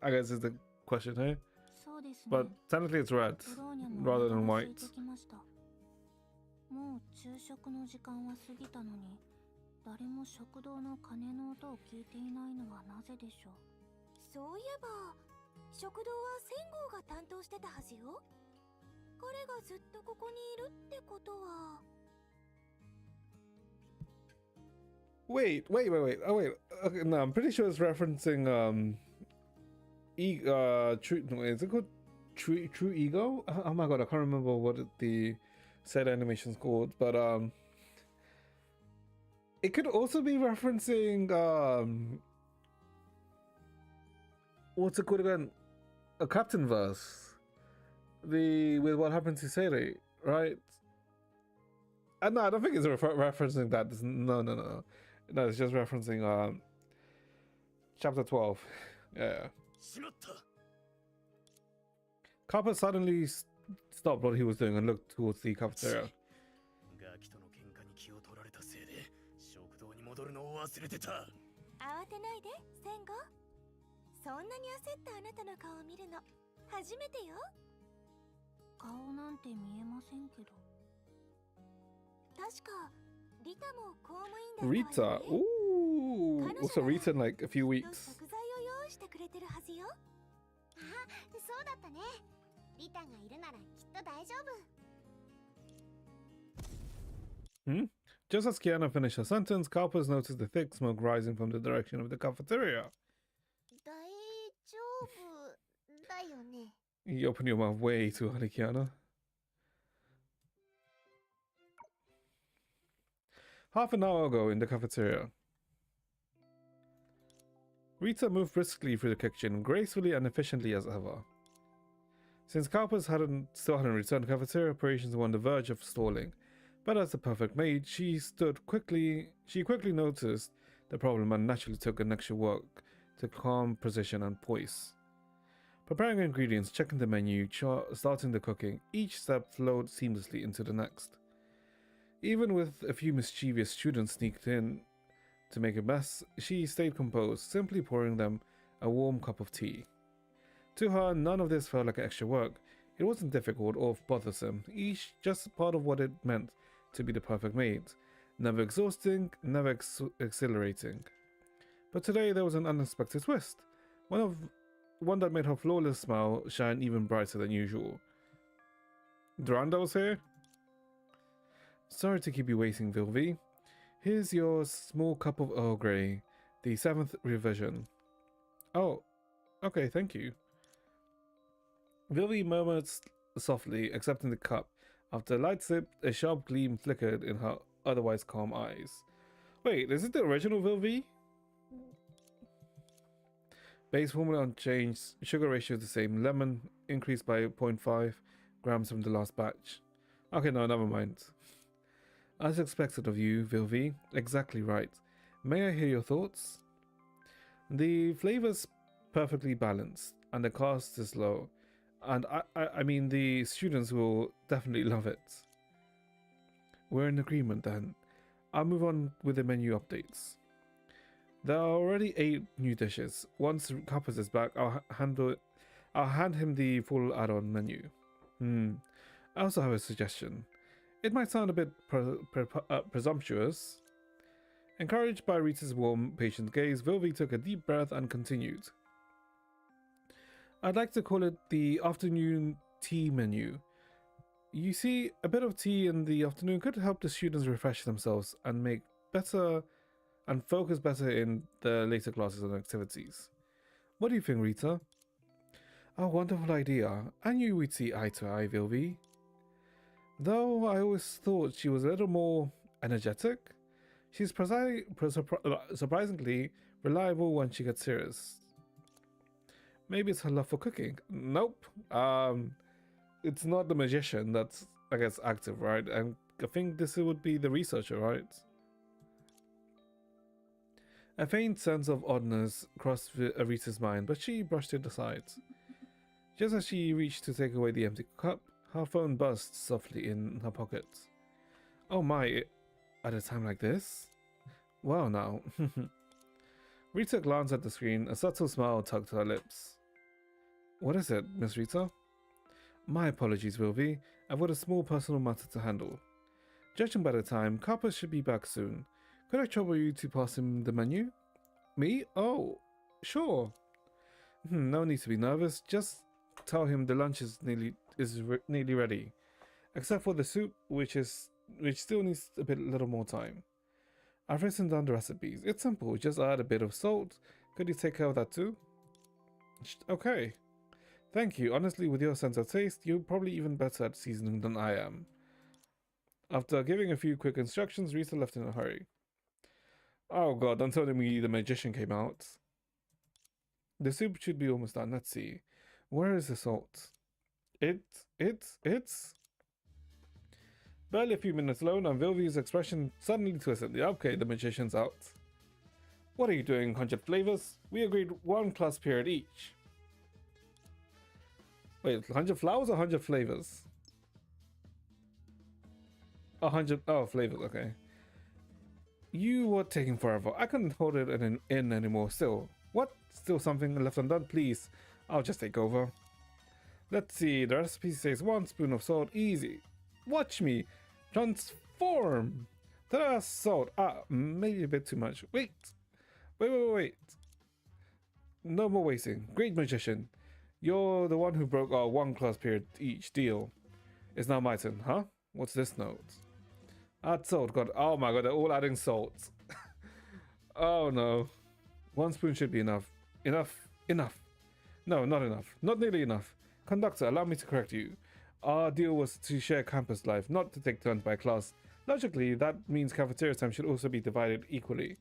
I guess is the question here. そうですね。 But technically it's red ブローニャも rather than お腹が空い white. てきました。もう昼食の時間は過ぎたのに、誰も食堂の鐘の音を聞いていないのはなぜでしょう。そういえば、食堂は千号が担当してたはずよ。彼がずっとここにいるってことは。 Wait. Oh wait. Okay, no, I'm pretty sure it's referencing true. No, is it called True Ego? Oh my god, I can't remember what the said animation's called, but it could also be referencing what's it called again? A Captain verse. With what happened to Sele, right? No, I don't think it's referencing that. No, it's just referencing chapter 12. Yeah. しまった。 Kappa suddenly stopped what he was doing and looked towards the cafeteria. ガキとの喧嘩に気を取られたせいで食堂に戻るのを忘れてた。慌てないで、千号。そんなに焦ったあなたの顔を見るの初めてよ。顔なんて見えませんけど。確かリタも公務員だったわよ Rita. ね。 Ooh. Also Rita in like a few きっと weeks. 食材を用意してくれてるはずよ。あ、そうだったね。リタがいるならきっと大丈夫。 Just as Kiana finished her sentence, Karpus noticed the thick smoke rising from the direction of the cafeteria. 大丈夫だよね。 You opened your mouth way too early, Kiana. Half an hour ago in the cafeteria. Rita moved briskly through the kitchen, gracefully and efficiently as ever. Since Karpus still hadn't returned, cafeteria operations were on the verge of stalling. But as the perfect maid, she quickly noticed the problem and naturally took an extra work to calm precision and poise. Preparing ingredients, checking the menu, starting the cooking, each step flowed seamlessly into the next. Even with a few mischievous students sneaked in to make a mess, she stayed composed, simply pouring them a warm cup of tea. To her, none of this felt like extra work. It wasn't difficult or bothersome, each just part of what it meant to be the perfect maid. Never exhausting, never exhilarating. But today there was an unexpected twist. One that made her flawless smile shine even brighter than usual. Duranda was here? Sorry to keep you waiting, Vilvi. Here's your small cup of Earl Grey, the 7th revision. Oh, okay, thank you. Vilvi murmured softly, accepting the cup. After a light sip, a sharp gleam flickered in her otherwise calm eyes. Wait, is it the original Vilvi? Base formula unchanged, sugar ratio the same, lemon increased by 0.5 grams from the last batch. Okay, no, never mind. As expected of you, Vilvi. Exactly right. May I hear your thoughts? The flavor's perfectly balanced, and the cost is low. And I mean, the students will definitely love it. We're in agreement then. I'll move on with the menu updates. There are already 8 new dishes. Once Karpus is back, I'll hand him the full add-on menu. I also have a suggestion. It might sound a bit presumptuous. Encouraged by Rita's warm, patient gaze, Vilvi took a deep breath and continued. I'd like to call it the afternoon tea menu. You see, a bit of tea in the afternoon could help the students refresh themselves and focus better in the later classes and activities. What do you think, Rita? A wonderful idea. I knew we'd see eye to eye, Vilvi. Though I always thought she was a little more energetic. She's surprisingly reliable when she gets serious. Maybe it's her love for cooking. Nope. It's not the magician that's, I guess, active, right? And I think this would be the researcher, right? A faint sense of oddness crossed Arisa's mind, but she brushed it aside. Just as she reached to take away the empty cup, her phone buzzed softly in her pocket. Oh my, at a time like this? Well now. Rita glanced at the screen, a subtle smile tugged her lips. What is it, Miss Rita? My apologies, Wilby. I've got a small personal matter to handle. Judging by the time, Carper should be back soon. Could I trouble you to pass him the menu? Me? Oh, sure. No need to be nervous. Just tell him the lunch is nearly ready, except for the soup, which still needs a little more time. I've written down the recipes. It's simple. Just add a bit of salt. Could you take care of that too? Okay. Thank you. Honestly, with your sense of taste, you're probably even better at seasoning than I am. After giving a few quick instructions, Rita left in a hurry. Oh god, don't tell me the magician came out. The soup should be almost done. Let's see. Where is the salt? It's... Barely a few minutes alone, and Vilvi's expression suddenly twisted. Okay, the magician's out. What are you doing, 100 flavors? We agreed 1 class period each. Wait, 100 flowers or 100 flavors? 100, oh, flavors, okay. You were taking forever. I couldn't hold it in anymore. Still, what? Still something left undone? Please, I'll just take over. Let's see, the recipe says 1 spoon of salt, easy. Watch me transform. Ta-da, salt. Maybe a bit too much. Wait. No more wasting. Great magician. You're the one who broke our 1 class period each deal. It's now my turn, huh? What's this note? Add salt. God, oh my god, they're all adding salt. Oh no. 1 spoon should be enough. Enough. No, not enough. Not nearly enough. Conductor, allow me to correct you. Our deal was to share campus life, not to take turns by class. Logically, that means cafeteria time should also be divided equally.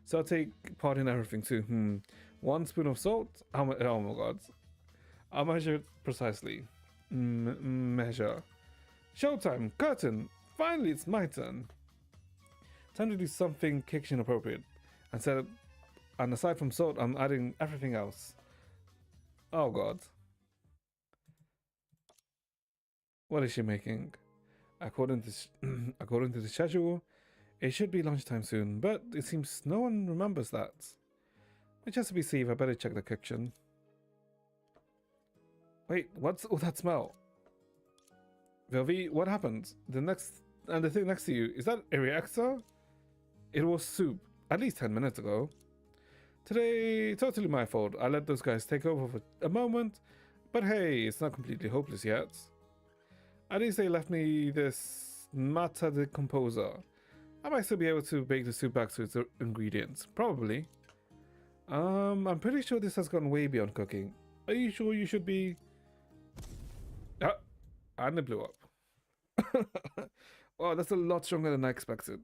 So I'll take part in everything too. 1 spoon of salt? Oh my god. I'll measure it precisely. Measure. Showtime! Curtain! Finally, it's my turn. Time to do something kitchen appropriate. And aside from salt, I'm adding everything else. Oh god. What is she making? According to the schedule, it should be lunchtime soon, but it seems no one remembers that. But just to be safe, I better check the kitchen. Wait, what's all that smell? Vilvi, what happened? The thing next to you, is that a reactor? It was soup, at least 10 minutes ago. Today, totally my fault. I let those guys take over for a moment, but hey, it's not completely hopeless yet. At least they left me this matter decomposer. I might still be able to bake the soup back to its ingredients. Probably. I'm pretty sure this has gone way beyond cooking. Are you sure you should be... Ah, and it blew up. Wow, that's a lot stronger than I expected.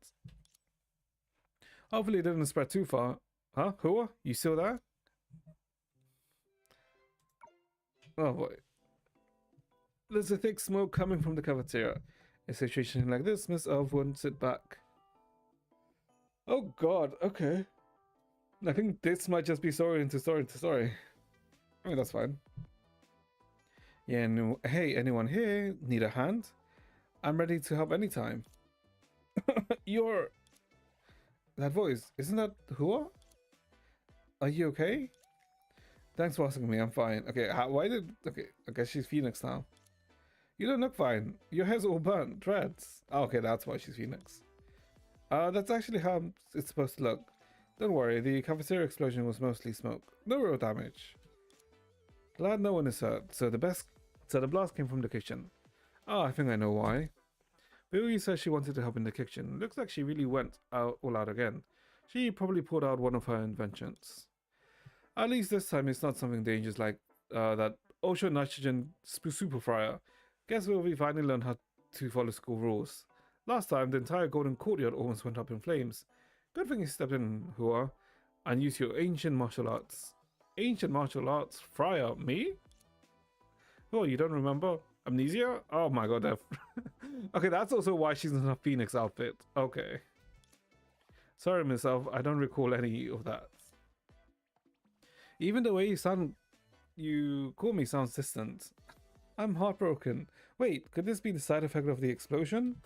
Hopefully it didn't spread too far. Huh? Hua? You still there? Oh boy. There's a thick smoke coming from the cafeteria. In a situation like this, Miss Elf wouldn't sit back. Oh god, okay. I think this might just be story into story to story. I mean, that's fine. Yeah, no, hey, anyone here? Need a hand? I'm ready to help anytime. You're... That voice, isn't that Hua? Are you okay? Thanks for asking me, I'm fine. Okay, okay, I guess she's Phoenix now. You don't look fine. Your hair's all burnt, dreads. Oh, okay, that's why she's Phoenix. That's actually how it's supposed to look. Don't worry, the cafeteria explosion was mostly smoke. No real damage. Glad no one is hurt. So the blast came from the kitchen. Oh, I think I know why. Billy says she wanted to help in the kitchen. Looks like she really went all out again. She probably pulled out one of her inventions. At least this time it's not something dangerous like that ocean nitrogen super fryer. Guess we'll finally learn how to follow school rules. Last time, the entire golden courtyard almost went up in flames. Good thing you stepped in, Hua, and used your ancient martial arts. Ancient martial arts? Friar? Me? Oh, you don't remember? Amnesia? Oh my god, okay, that's also why she's in a phoenix outfit. Okay. Sorry, Miss Elf, I don't recall any of that. Even the way you call me sounds distant. I'm heartbroken. Wait, could this be the side effect of the explosion?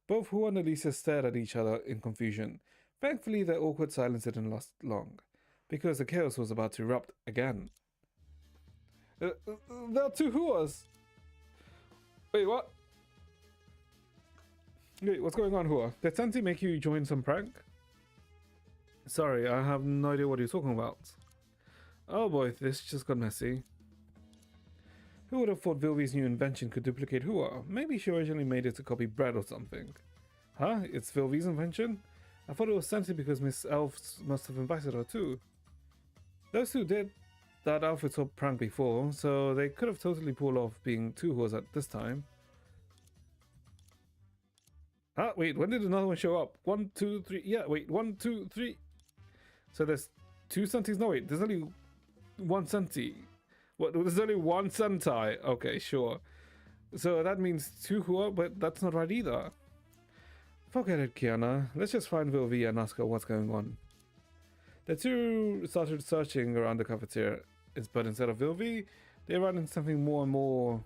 Both Hua and Elysia stared at each other in confusion. Thankfully, their awkward silence didn't last long, because the chaos was about to erupt again. There are two Huas! Wait, what? Wait, what's going on, Hua? Did Sensei make you join some prank? Sorry, I have no idea what you're talking about. Oh boy, this just got messy. Who would have thought Vilvi's new invention could duplicate Hua? Maybe she originally made it to copy bread or something. Huh? It's Vilvi's invention? I thought it was Sensei because Miss Elf must have invited her too. Those two did that outfit swap prank before, so they could have totally pulled off being two Huas at this time. Ah, wait, when did another one show up? 1, 2, 3. Yeah, wait, 1, 2, 3. So there's two Sentis? No, wait, there's only one Senti. What? There's only one Sentai. Okay, sure. So that means two Hua, but that's not right either. Forget it, Kiana. Let's just find Vilvi and ask her what's going on. The two started searching around the cafeteria, but instead of Vilvi, they ran into something more and more.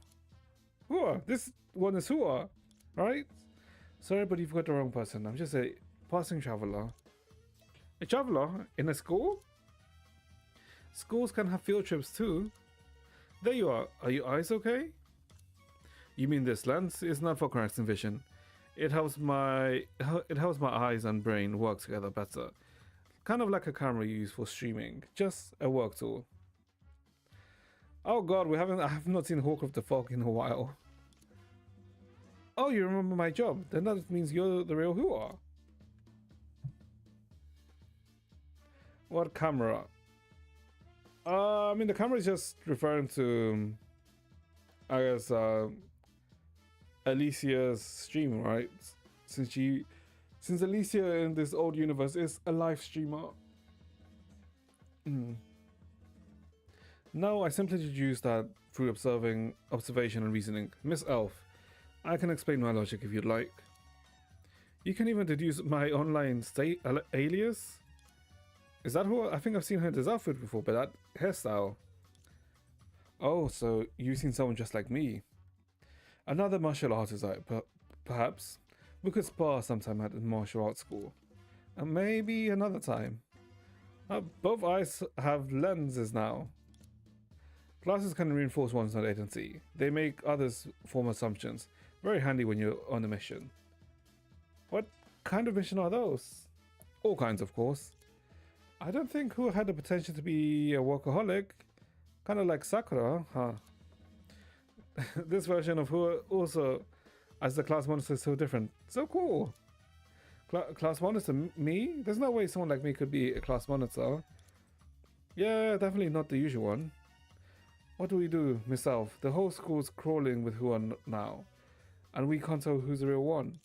Hua! This one is Hua, right? Sorry, but you've got the wrong person. I'm just a passing traveler. A traveler? In a school? Schools can have field trips too. There you are. Are your eyes okay? You mean this lens is not for correcting vision. It helps my eyes and brain work together better. Kind of like a camera you use for streaming. Just a work tool. Oh god, I have not seen Hawk of the Fog in a while. Oh, you remember my job. Then that means you're the real Hua. What camera? I mean, the camera is just referring to, I guess, Elysia's stream, right? Since Elysia in this old universe is a live streamer. No, I simply deduced that through observation and reasoning. Miss Elf, I can explain my logic if you'd like. You can even deduce my online alias. Is that who? I think I've seen her in this outfit before, but that hairstyle. Oh, so you've seen someone just like me. Another martial artist, perhaps. We could spar sometime at a martial arts school. And maybe another time. Both eyes have lenses now. Glasses can reinforce one's identity. They make others form assumptions. Very handy when you're on a mission. What kind of mission are those? All kinds, of course. I don't think Hua had the potential to be a workaholic. Kind of like Sakura, huh? This version of Hua also, as the class monitor, is so different. So cool. Class monitor? Me? There's no way someone like me could be a class monitor. Yeah, definitely not the usual one. What do we do, Miss Elf? The whole school's crawling with Hua now. And we can't tell who's the real one.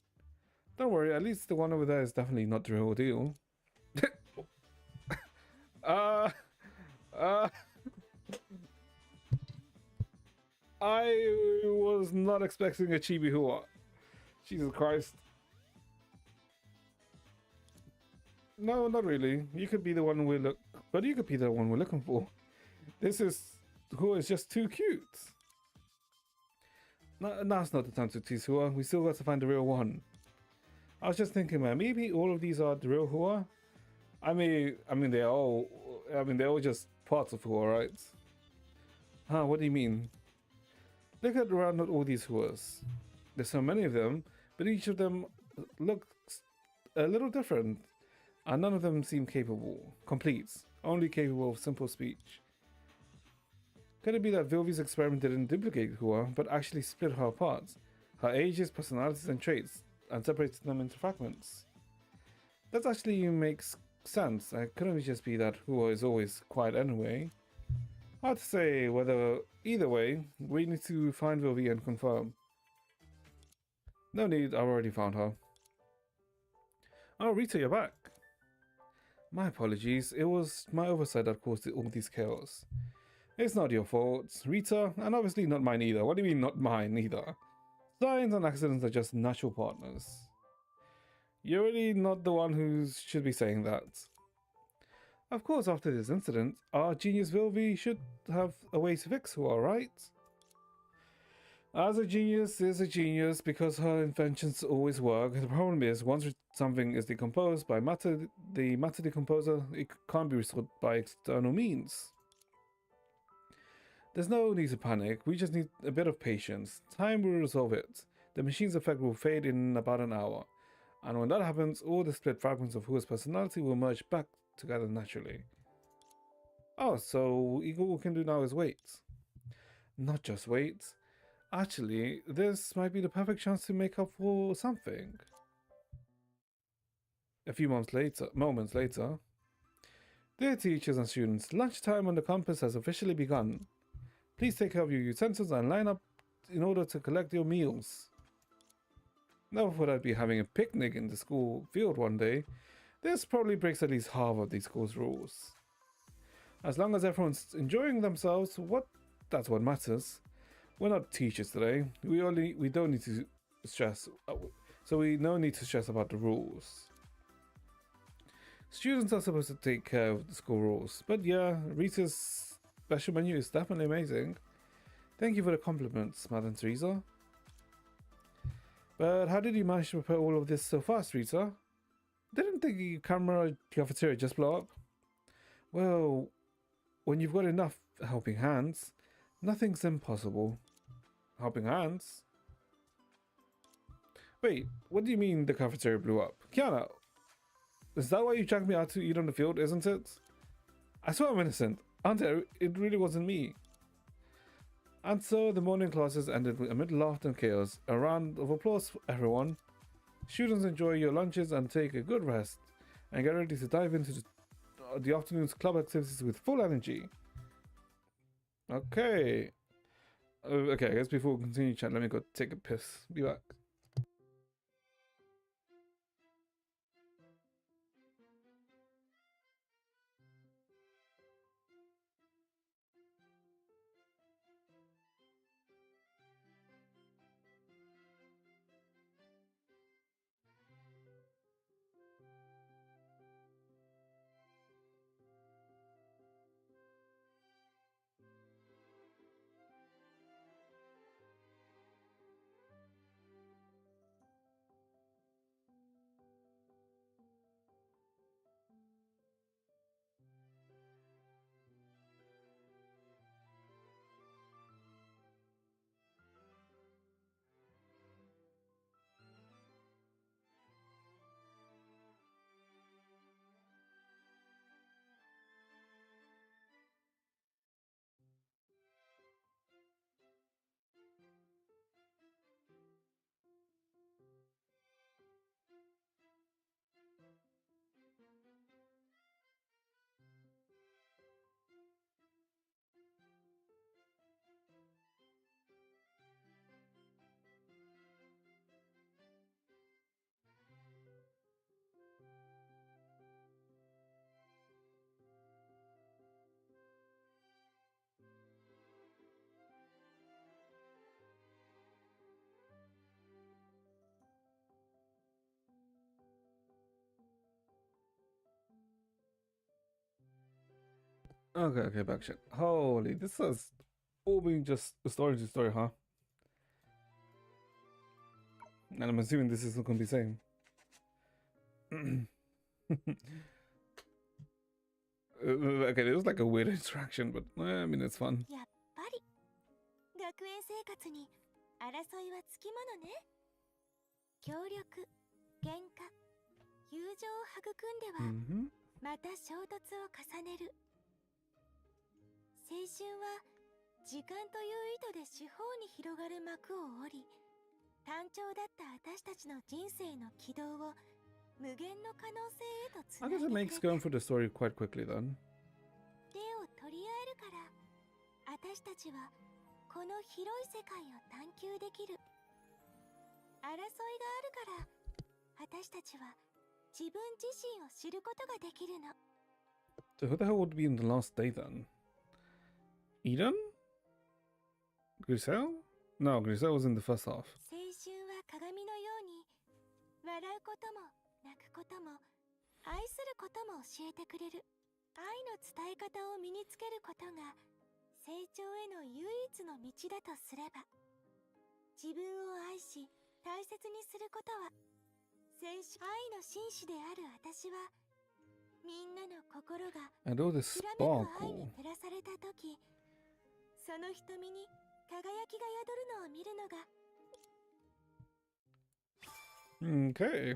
Don't worry, at least the one over there is definitely not the real deal. I was not expecting a chibi Hua. Jesus Christ. No, not really. You could be the one but you could be the one we're looking for. Hua is just too cute. No, now's not the time to tease Hua. We still got to find the real one. I was just thinking, man, maybe all of these are the real Hua. I mean, they're all just parts of Hua, right? Huh? What do you mean? Look around at all these Huas. There's so many of them, but each of them looks a little different, and none of them seem complete, only capable of simple speech. Could it be that Vilvi's experiment didn't duplicate Hua, but actually split her apart, her ages, personalities, and traits, and separated them into fragments? That actually makes sense. It couldn't just be that Hua is always quiet anyway. Hard to say whether either way. We need to find Vilvi and confirm. No need, I already found her. Oh, Rita, you're back. My apologies, it was my oversight that caused all this chaos. It's not your fault, Rita, and obviously not mine either. What do you mean not mine either? Signs and accidents are just natural partners. You're really not the one who should be saying that. Of course, after this incident, our genius Vilvi should have a way to fix her, alright? As a genius is a genius because her inventions always work. The problem is, once something is decomposed by matter, the matter decomposer, it can't be restored by external means. There's no need to panic, we just need a bit of patience. Time will resolve it. The machine's effect will fade in about an hour. And when that happens, all the split fragments of Hua's personality will merge back together naturally. Oh, so all we can do now is wait. Not just wait. Actually, this might be the perfect chance to make up for something. A few moments later. Dear teachers and students, lunchtime on the campus has officially begun. Please take care of your utensils and line up in order to collect your meals. Never thought I'd be having a picnic in the school field one day. This probably breaks at least half of the school's rules. As long as everyone's enjoying themselves, that's what matters. We're not teachers today. We don't need to stress, so we no need to stress about the rules. Students are supposed to take care of the school rules, but yeah, Rita's special menu is definitely amazing. Thank you for the compliments, Madam Teresa. But how did you manage to prepare all of this so fast, Rita? Didn't the cafeteria just blow up? Well, when you've got enough helping hands, nothing's impossible. Helping hands? Wait, what do you mean the cafeteria blew up? Kiana, is that why you dragged me out to eat on the field, isn't it? I swear I'm innocent. Auntie, it really wasn't me. And so the morning classes ended amid laughter and chaos. A round of applause for everyone. Students, enjoy your lunches and take a good rest. And get ready to dive into the afternoon's club activities with full energy. Okay. Okay, I guess before we continue chat, let me go take a piss. Be back. Okay, back shit. Holy, this has all been just a story to story, huh? And I'm assuming this is not gonna be the same. Okay, it was like a weird interaction, but I mean, it's fun. やっぱり学園生活に争いはつきものね。協力、喧嘩、友情を育んでは、また衝突を重ねる。青春は時間という糸で四方に広がる幕を折り、単調だった私たちの人生の軌道を無限の可能性へとつ I な guess い it で makes くれ going through the story quite quickly then. 手を取り合えるから私たちはこの広い世界を探求できる。争いがあるから私たちは自分自身を知ることができるの。 So who the hell would be in the last day then? Eden? Griselle? No, Griselle was in the first half. 青春は鏡のように笑うことも泣くことも愛することも教えてくれる。愛の伝え方を身につけることが成長への唯一の道だとすれば、自分を愛し大切にすることは愛の紳士である私は、みんなの心が And all this きらめく愛に sparkle. 照らされた時、その瞳に輝きが宿るのを見るのが Okay.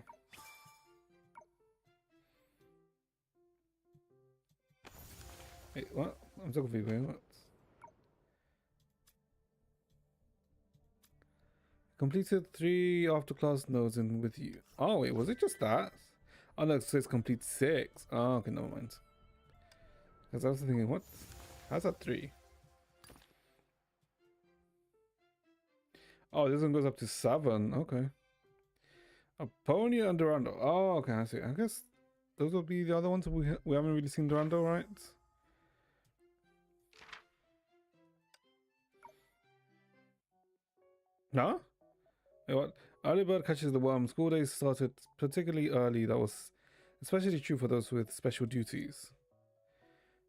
Wait, what? I'm so confused. Wait, what? Completed 3 after class nodes in with you. Oh, wait, was it just that? Oh, no, it says complete 6. Oh, okay, never mind. Because I was thinking, what? How's that 3? Oh, this one goes up to 7. Okay. Apollonia and Durando. Oh, okay, I see. I guess those will be the other ones. We haven't really seen Durando, right? Huh? Wait, what? Early bird catches the worm. School days started particularly early. That was especially true for those with special duties.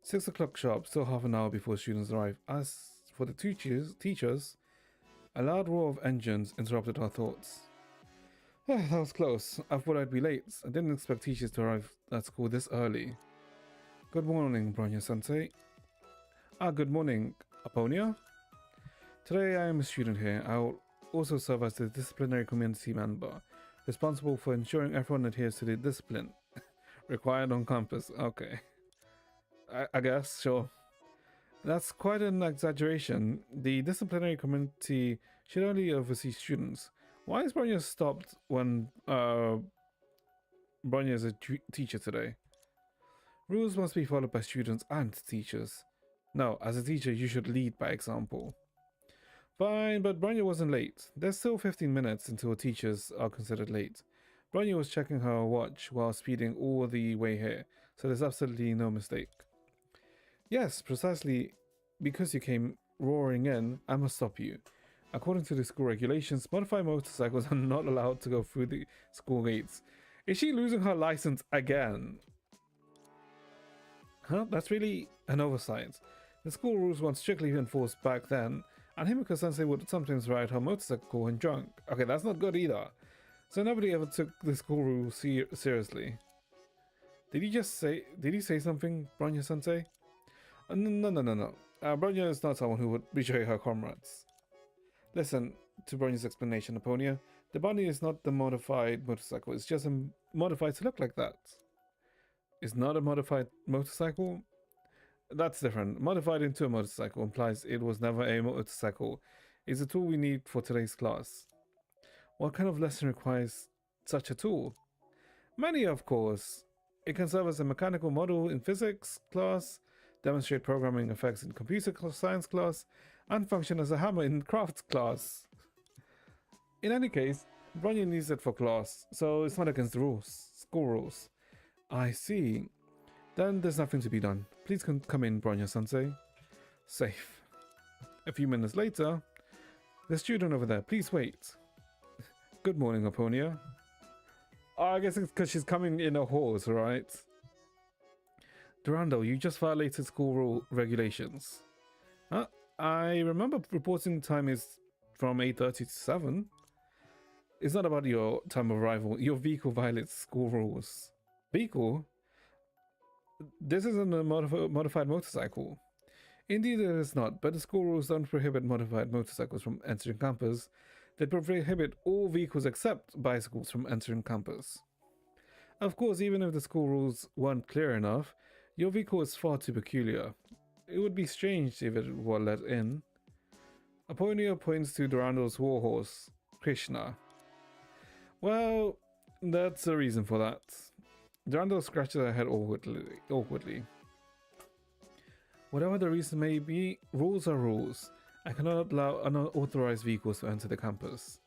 6 o'clock sharp, still half an hour before students arrive. As for the teachers, a loud roar of engines interrupted our thoughts. That was close. I thought I'd be late. I didn't expect teachers to arrive at school this early. Good morning, Bronya-sensei. Good morning, Apollonia. Today I am a student here. I'll also serve as the disciplinary community member, responsible for ensuring everyone adheres to the discipline required on campus. Okay. I guess, sure. That's quite an exaggeration. The disciplinary committee should only oversee students. Why is Bronya stopped when Bronya is a teacher today? Rules must be followed by students and teachers. No, as a teacher, you should lead by example. Fine, but Bronya wasn't late. There's still 15 minutes until teachers are considered late. Bronya was checking her watch while speeding all the way here, so there's absolutely no mistake. Yes, precisely because you came roaring in, I must stop you. According to the school regulations, modified motorcycles are not allowed to go through the school gates. Is she losing her license again? Huh? That's really an oversight. The school rules weren't strictly enforced back then, and Himiko-sensei would sometimes ride her motorcycle when drunk. Okay, that's not good either. So nobody ever took the school rules seriously. Did he say something, Bronya-sensei? No. Bronya is not someone who would betray her comrades. Listen to Bronya's explanation, Apollonia. The body is not the modified motorcycle. It's just modified to look like that. It's not a modified motorcycle? That's different. Modified into a motorcycle implies it was never a motorcycle. It's a tool we need for today's class. What kind of lesson requires such a tool? Many, of course. It can serve as a mechanical model in physics class, demonstrate programming effects in computer science class, and function as a hammer in crafts class. In any case, Bronya needs it for class, so it's not against the rules, school rules. I see. Then there's nothing to be done. Please come in, Bronya-sensei. Safe. A few minutes later, the student over there, please wait. Good morning, Apollonia. Oh, I guess it's because she's coming in a horse, right? Durando, you just violated school rule regulations. I remember reporting time is from 8:30 to 7. It's not about your time of arrival. Your vehicle violates school rules. Vehicle? This isn't a modified motorcycle. Indeed it is not, but the school rules don't prohibit modified motorcycles from entering campus. They prohibit all vehicles except bicycles from entering campus. Of course, even if the school rules weren't clear enough, your vehicle is far too peculiar. It would be strange if it were let in. Apollonia points to Durando's warhorse, Krishna. Well, that's a reason for that. Durando scratches her head awkwardly. Whatever the reason may be, rules are rules. I cannot allow unauthorized vehicles to enter the campus.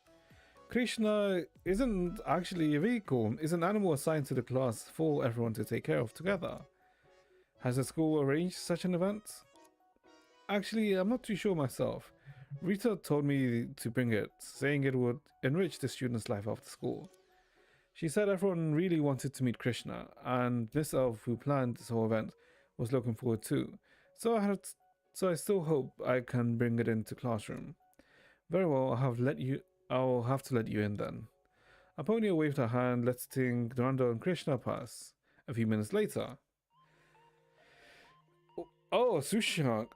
Krishna isn't actually a vehicle, is an animal assigned to the class for everyone to take care of together. Has the school arranged such an event? Actually, I'm not too sure myself. Rita told me to bring it, saying it would enrich the students' life after school. She said everyone really wanted to meet Krishna, and Miss Elf, who planned this whole event, was looking forward too. So I still hope I can bring it into classroom. Very well, I'll have to let you in then. Aponia waved her hand, letting Durando and Krishna pass. A few minutes later. Oh, Sushank.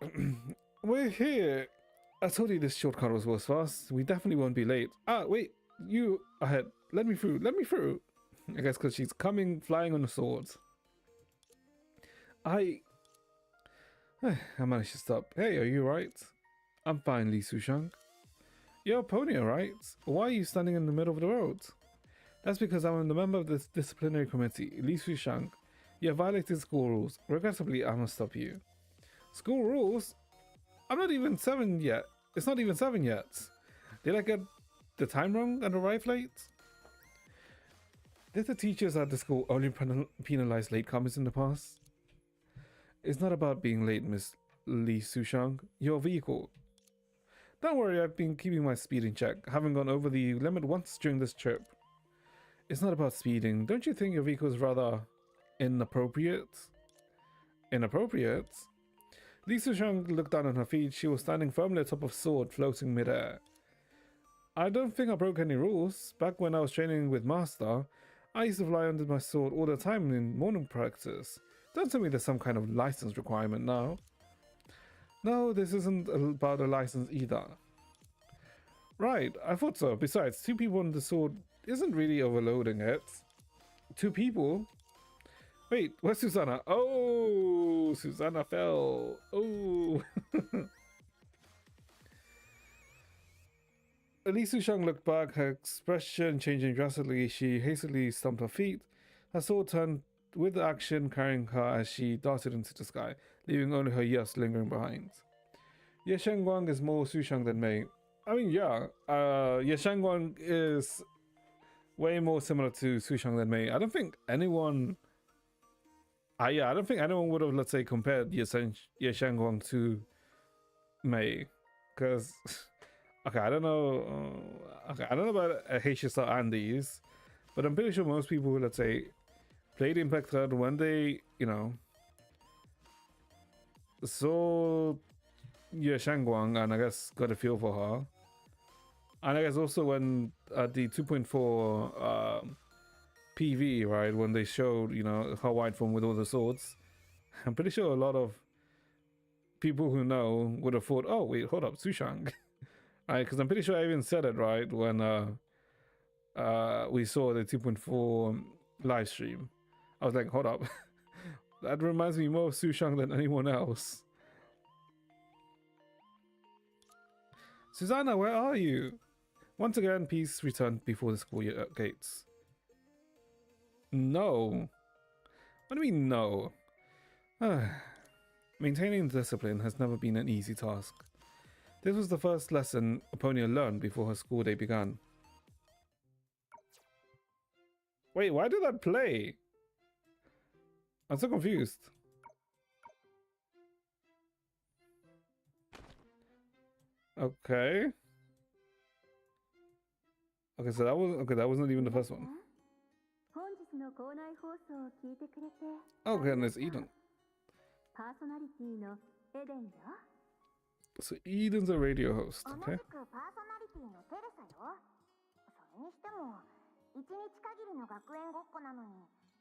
We're here. I told you this shortcut was fast. We definitely won't be late. Ah, wait. You ahead. Let me through. Let me through. I guess because she's coming flying on a sword. I managed to stop. Hey, are you right? I'm fine, Lee Sushang. You're Aponia, right? Why are you standing in the middle of the road? That's because I'm the member of this disciplinary committee, Lee Sushang. You have violated school rules. Regrettably, I must stop you. School rules? I'm not even 7 yet. It's not even 7 yet. Did I get the time wrong and arrive late? Did the teachers at the school only penalize latecomers in the past? It's not about being late, Miss Lee Sushang. You're a vehicle. Don't worry, I've been keeping my speed in check, having gone over the limit once during this trip. It's not about speeding. Don't you think your vehicle is rather inappropriate? Inappropriate? Lee Sushang looked down on her feet. She was standing firmly atop of a sword floating midair. I don't think I broke any rules. Back when I was training with Master, I used to fly under my sword all the time in morning practice. Don't tell me there's some kind of license requirement now. No, this isn't about a license either. Right, I thought so. Besides, 2 people on the sword isn't really overloading it. 2 people? Wait, where's Susanna? Oh, Susanna fell. Oh. Elysia Sushang looked back, her expression changing drastically. She hastily stomped her feet. Her sword turned with action, carrying her as she darted into the sky, leaving only her yes lingering behind. Ye Shengguang is more Sushang than Mei. I mean, yeah, Ye Shengguang is way more similar to Sushang than Mei. I don't think anyone would have, let's say, compared Ye Shengguang to Mei, because okay, I don't know about HSR Andes, but I'm pretty sure most people, let's say, played Impact Thread when they, saw Ye Shengguang and I guess got a feel for her. And I guess also when at the 2.4 PV, right, when they showed, her wide form with all the swords, I'm pretty sure a lot of people who know would have thought, oh, wait, hold up, Sushang. Right, because I'm pretty sure I even said it, right, when we saw the 2.4 live stream. I was like, hold up. That reminds me more of Sushang than anyone else. Susanna, where are you? Once again, peace returned before the school gates. No. What do you mean, no? Maintaining discipline has never been an easy task. This was the first lesson Aponia learned before her school day began. Wait, why did that play? I'm so confused. Okay. Okay, so that wasn't even the first one. Okay, and it's Eden. So Eden's a radio host, okay?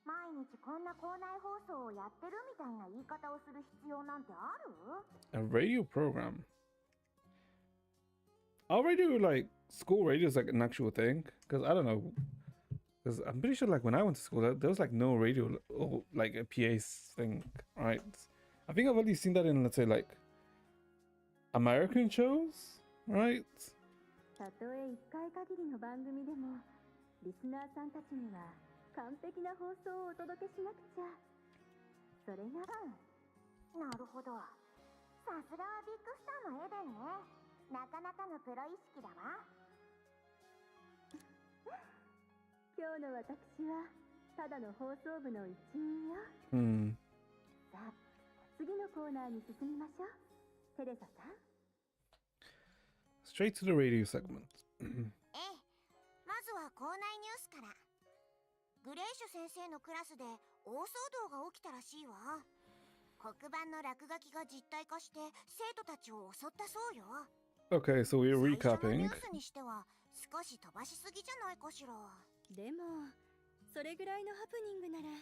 毎日こんな校内放送をやってるみたいな言い方をする必要なんてある? A radio program. Our radio, like, school radio is like an actual thing? Because I don't know. Because I'm pretty sure, like, when I went to school, there was, like, no radio or, like, a PA thing, right? I think I've only seen that in, let's say, like, American shows, right? たとえ1回限りの番組でも、リスナーさんたちには完璧な放送をお届けしなくちゃ。それが、なるほど。さすがはビッグスターのエデンね。なかなかのプロ意識だわ。今日の私はただの放送部の一員よ。 Hmm. さあ、次のコーナーに進みましょう。テレサさん。 Straight to the radio segment. ええ、まずは校内ニュースから。グレイシュ先生のクラスで大騒動が起きたらしいわ。黒板の落書きが実体化して生徒たちを襲ったそうよ。 Okay, so we're 最初のニュ recapping. ースにしては少し飛ばしすぎじゃないかしら。でもそれぐらいのハプニングなら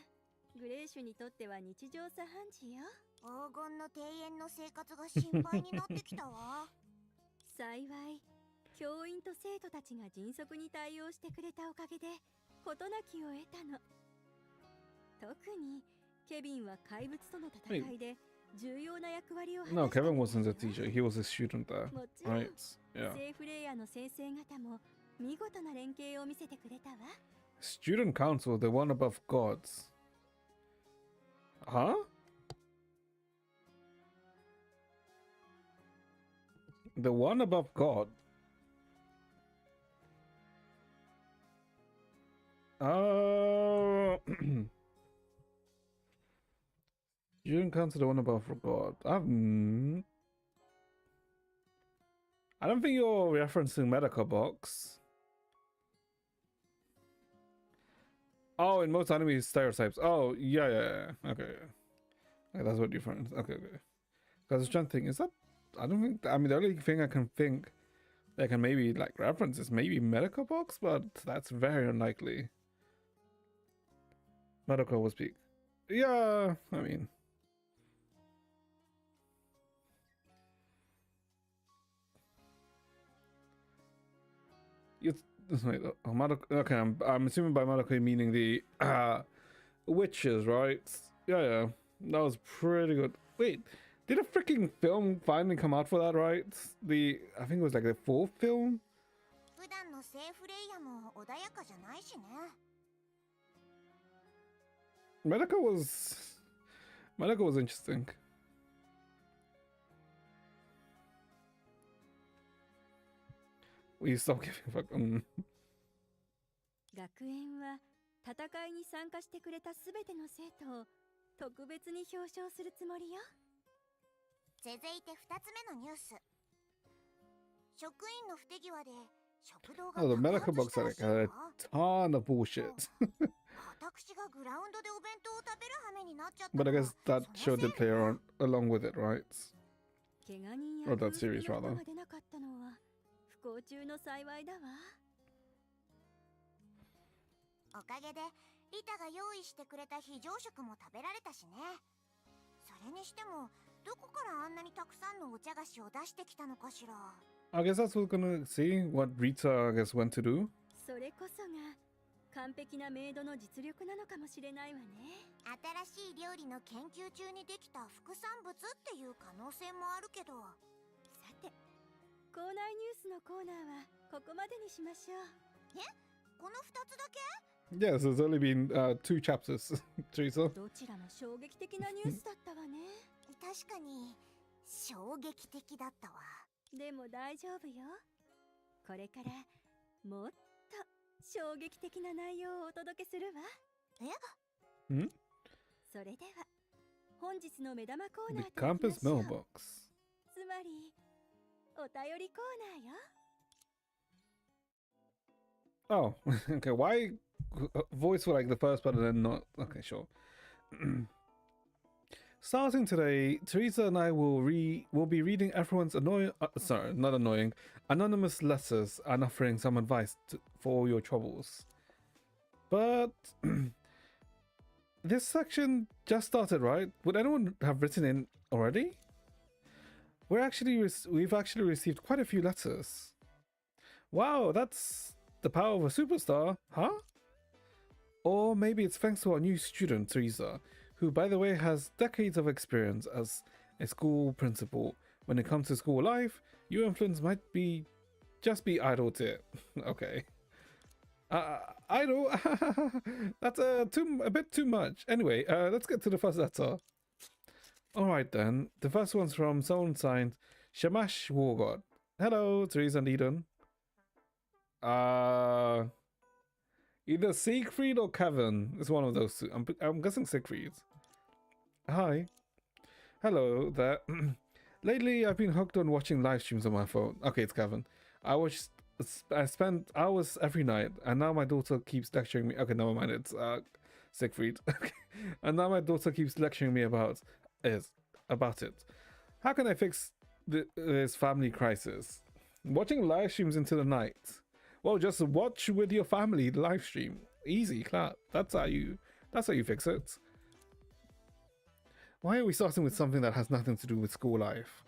グレイシュにとっては日常茶飯事よ。黄金の庭園の生活が心配になってきたわ。幸い教員と生徒たちが迅速に対応してくれたおかげで事なきを得たの。特にケビンは怪物との戦いで重要な役割を果たした No, んだよ Kevin wasn't a teacher. He was a student there. もちろん Right. Yeah. セーフレイヤーの先生方も見事な連携を見せてくれたわ。 Student council, the one above gods. Huh? The one above God? Student council, the one above God. I don't think you're referencing Medica Box. Oh, in most anime stereotypes. Oh, yeah. Okay. Okay, that's what you're referring to. Okay. Because I was trying to think, is that... I don't think... I mean, the only thing I can think that can maybe, like, reference is maybe Medica Box, but that's very unlikely. Medica will speak. Yeah, I mean... Wait, okay, I'm assuming by Madoka meaning the witches, right? Yeah, that was pretty good. Wait, did a freaking film finally come out for that, right? I think it was like the 4th film? 普段のセーフレイヤも穏やかじゃないしね。Madoka was interesting. We stop giving a fuck. 学園は戦いに参加してくれたすべての生徒を特別に表彰するつもりよ。続いて2つ目のニュース。職員の不手際で食堂が Oh, the 爆 Medica 発 box したら had しい like わ。 a ton of bullshit. 私がグラウンドでお弁当を食べる羽目になっちゃった But の I は guess that そ show のせい did play around along with it, right? 怪我人 Or や that 空腹 series の人 rather. が出なかったのは不幸中の幸いだわ。おかげでリタが用意してくれた非常食も食べられたしね。それにしてもどこからあんなにたくさんのお茶菓子を出してきたのかしら。 I guess that's what we're gonna see what Rita, I guess, went to do. それこそが完璧なメイドの実力なのかもしれないわね。新しい料理の研究中にできた副産物っていう可能性もあるけど。さて、校内ニュースのコーナーはここまでにしましょう。え、この2つだけ？ Yes, there's only been 2 chapters, Teresa. どちらも衝撃的なニュースだったわね。確かに衝撃的だったわ。でも大丈夫よ。これからもっと衝撃的な内容をお届けするわ。え？ん？それでは本日の目玉コーナ The ーといきま campus しょう。 mailbox. つまりお便りコーナーよ。 Oh, okay. Why voice for like the first part and then not? Okay, sure. Starting today, Teresa and I will be reading everyone's anonymous letters and offering some advice for all your troubles. But this section just started, right? Would anyone have written in already? We've actually received quite a few letters. Wow, that's the power of a superstar, huh? Or maybe it's thanks to our new student, Teresa, who, by the way, has decades of experience as a school principal. When it comes to school life, your influence might just be idle to it. Okay. Idle? That's a bit too much. Anyway, let's get to the first letter. Alright then, the first one's from someone signed Shamash Wargod. Hello, Teresa and Eden. Either Siegfried or Kevin. It's one of those two. I'm guessing Siegfried. Hi. Hello there. Lately, I've been hooked on watching live streams on my phone. Okay, it's Kevin. I spend hours every night, and now my daughter keeps lecturing me. Okay, never mind. It's Siegfried. And now my daughter keeps lecturing me about it. How can I fix this family crisis? Watching live streams into the night. Well, just watch with your family the live stream. Easy, clap. That's how you fix it. Why are we starting with something that has nothing to do with school life?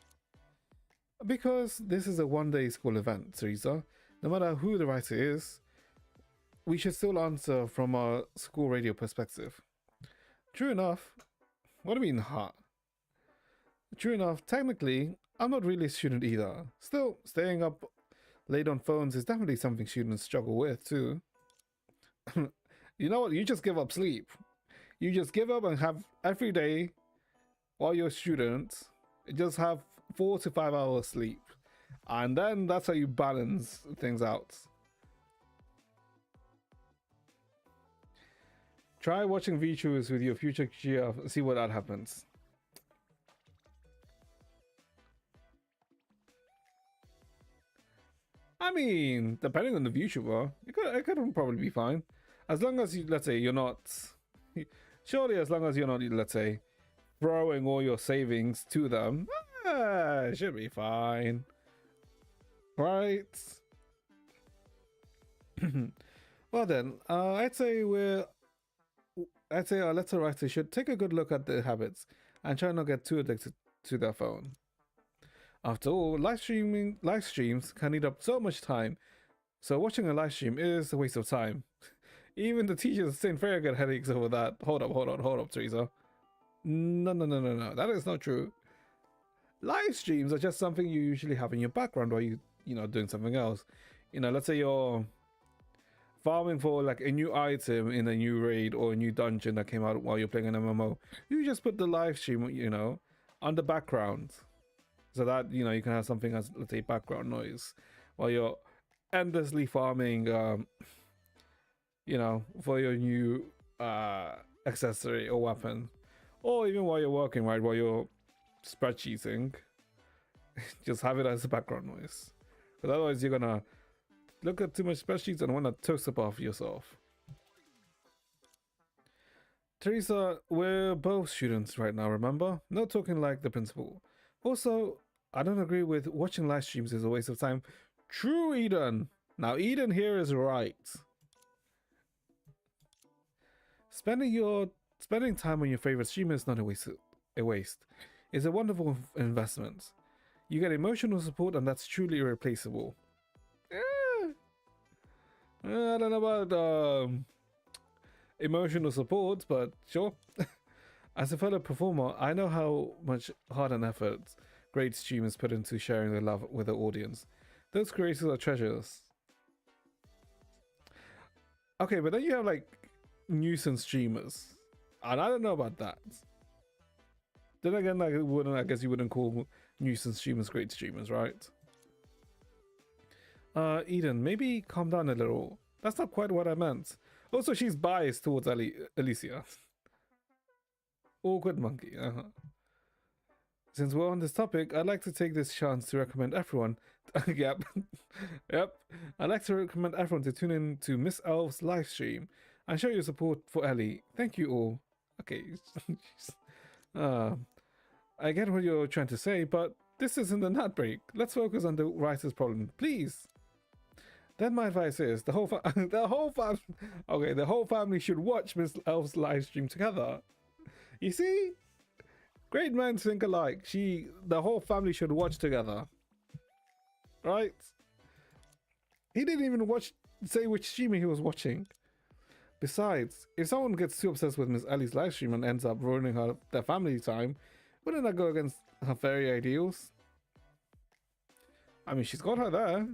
Because this is a one-day school event, Teresa. No matter who the writer is, we should still answer from our school radio perspective. True enough. What do you mean, huh? True enough, technically, I'm not really a student either. Still, staying up late on phones is definitely something students struggle with, too. You know what? You just give up sleep. You just give up and have every day, while you're a student, just have 4 to 5 hours sleep. And then that's how you balance things out. Try watching VTubers with your future GF, see what that happens. I mean, depending on the VTuber, it could probably be fine. As long as you, let's say, you're not... Surely as long as you're not, let's say, throwing all your savings to them, it should be fine. Right? Well then, I'd say our letter writer should take a good look at their habits and try not to get too addicted to their phone. After all, live streams can eat up so much time, so watching a live stream is a waste of time. Even the teachers saying very good headaches over that. Hold up, Teresa. No, that is not true. Live streams are just something you usually have in your background while you know, doing something else. You know, let's say you're farming for like a new item in a new raid or a new dungeon that came out while you're playing an MMO. You just put the live stream, you know, on the background, so that, you know, you can have something as, let's say, background noise while you're endlessly farming, you know, for your new accessory or weapon, or even while you're working, right, while you're spreadsheeting. Just have it as a background noise, because otherwise you're gonna look at too much spreadsheets and want to toast up off yourself. Teresa, we're both students right now, remember? No talking like the principal. Also, I don't agree with watching live streams is a waste of time. True, Eden. Now, Eden here is right. Spending time on your favorite streamer is not a waste. It's a wonderful investment. You get emotional support, and that's truly irreplaceable. I don't know about emotional support, but sure. As a fellow performer, I know how much heart and effort great streamers put into sharing their love with the audience. Those creators are treasures. Okay, but then you have like nuisance streamers, and I don't know about that. Then again, like, I guess you wouldn't call nuisance streamers great streamers, right? Eden, maybe calm down a little. That's not quite what I meant. Also, she's biased towards Elyisia. Awkward monkey. Since we're on this topic, I'd like to take this chance to recommend everyone. Yep. I'd like to recommend everyone to tune in to Miss Elf's live stream and show your support for Ellie. Thank you all. Okay. I get what you're trying to say, but this isn't an ad break. Let's focus on the writer's problem, please. Then my advice is the whole family should watch Miss Elf's live stream together. You see, great minds think alike. The whole family should watch together, right? He didn't even say which streamer he was watching. Besides, if someone gets too obsessed with Miss Ellie's live stream and ends up ruining their family time, wouldn't that go against her very ideals? I mean, she's got her there.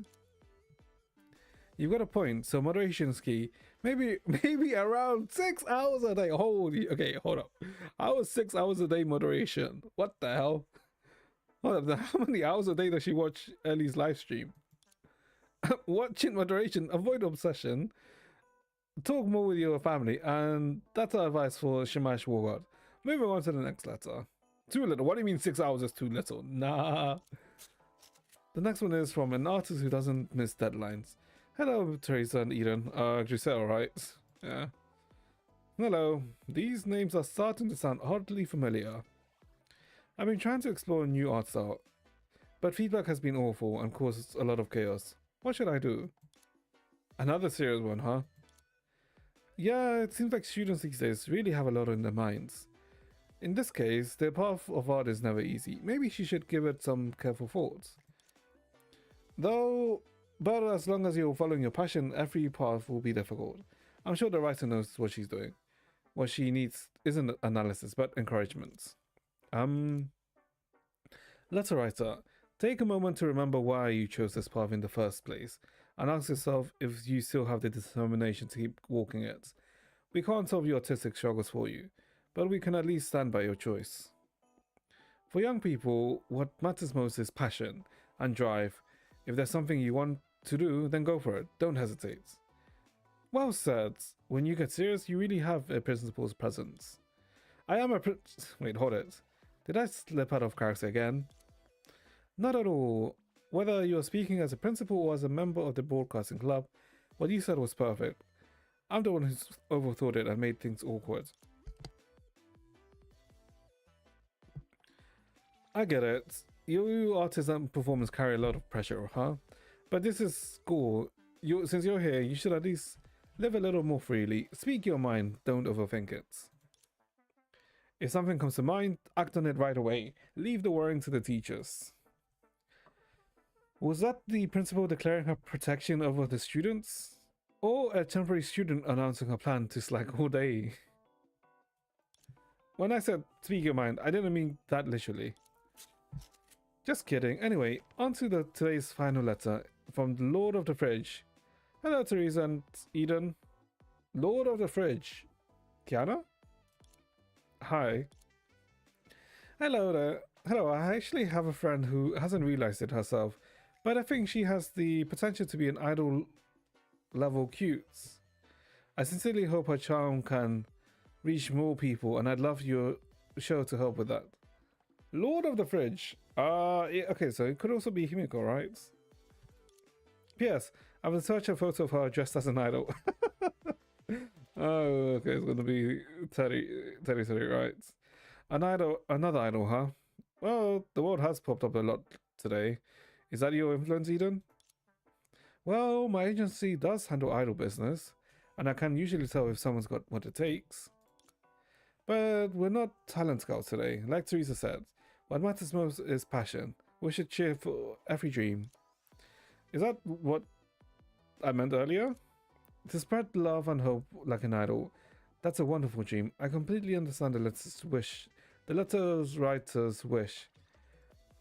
You've got a point. So moderation is key. Maybe around 6 hours a day. Okay, hold up. How is 6 hours a day moderation? What the hell? Hold up. How many hours a day does she watch Ellie's live stream? Watch in moderation. Avoid obsession. Talk more with your family, and that's our advice for Shimash Wargod. Moving on to the next letter. Too little. What do you mean 6 hours is too little? Nah. The next one is from an artist who doesn't miss deadlines. Hello, Teresa and Eden. Giselle, right? Yeah. Hello. These names are starting to sound oddly familiar. I've been trying to explore a new art style, but feedback has been awful and caused a lot of chaos. What should I do? Another serious one, huh? Yeah, it seems like students these days really have a lot in their minds. In this case, the path of art is never easy. Maybe she should give it some careful thought. But as long as you're following your passion, every path will be difficult. I'm sure the writer knows what she's doing. What she needs isn't analysis, but encouragement. Letter writer, take a moment to remember why you chose this path in the first place, and ask yourself if you still have the determination to keep walking it. We can't solve your artistic struggles for you, but we can at least stand by your choice. For young people, what matters most is passion and drive. If there's something you want to do, then go for it. Don't hesitate. Well said. When you get serious, you really have a principal's presence. I am a wait, hold it. Did I slip out of character again? Not at all. Whether you're speaking as a principal or as a member of the broadcasting club, what you said was perfect. I'm the one who's overthought it and made things awkward. I get it. You artists and performers carry a lot of pressure, huh? But this is school. Since you're here, you should at least live a little more freely. Speak your mind, don't overthink it. If something comes to mind, act on it right away. Leave the worrying to the teachers. Was that the principal declaring her protection over the students? Or a temporary student announcing her plan to slack all day? When I said speak your mind, I didn't mean that literally. Just kidding. Anyway, on to today's final letter from the Lord of the Fridge. Hello, Teresa and Eden. Lord of the Fridge. Kiana? Hi. Hello there. Hello, I actually have a friend who hasn't realized it herself, but I think she has the potential to be an idol level cute. I sincerely hope her charm can reach more people, and I'd love your show to help with that. Lord of the Fridge. Yeah, okay, so it could also be Himiko, right? P.S. I've been searching a photo of her dressed as an idol. Oh, okay, it's gonna be Teddy, right? Another idol, huh? Well, the word has popped up a lot today. Is that your influence, Eden? Well, my agency does handle idol business, and I can usually tell if someone's got what it takes. But we're not talent scouts today. Like Teresa said, what matters most is passion. We should cheer for every dream. Is that what I meant earlier? To spread love and hope like an idol. That's a wonderful dream. I completely understand the letter's writer's wish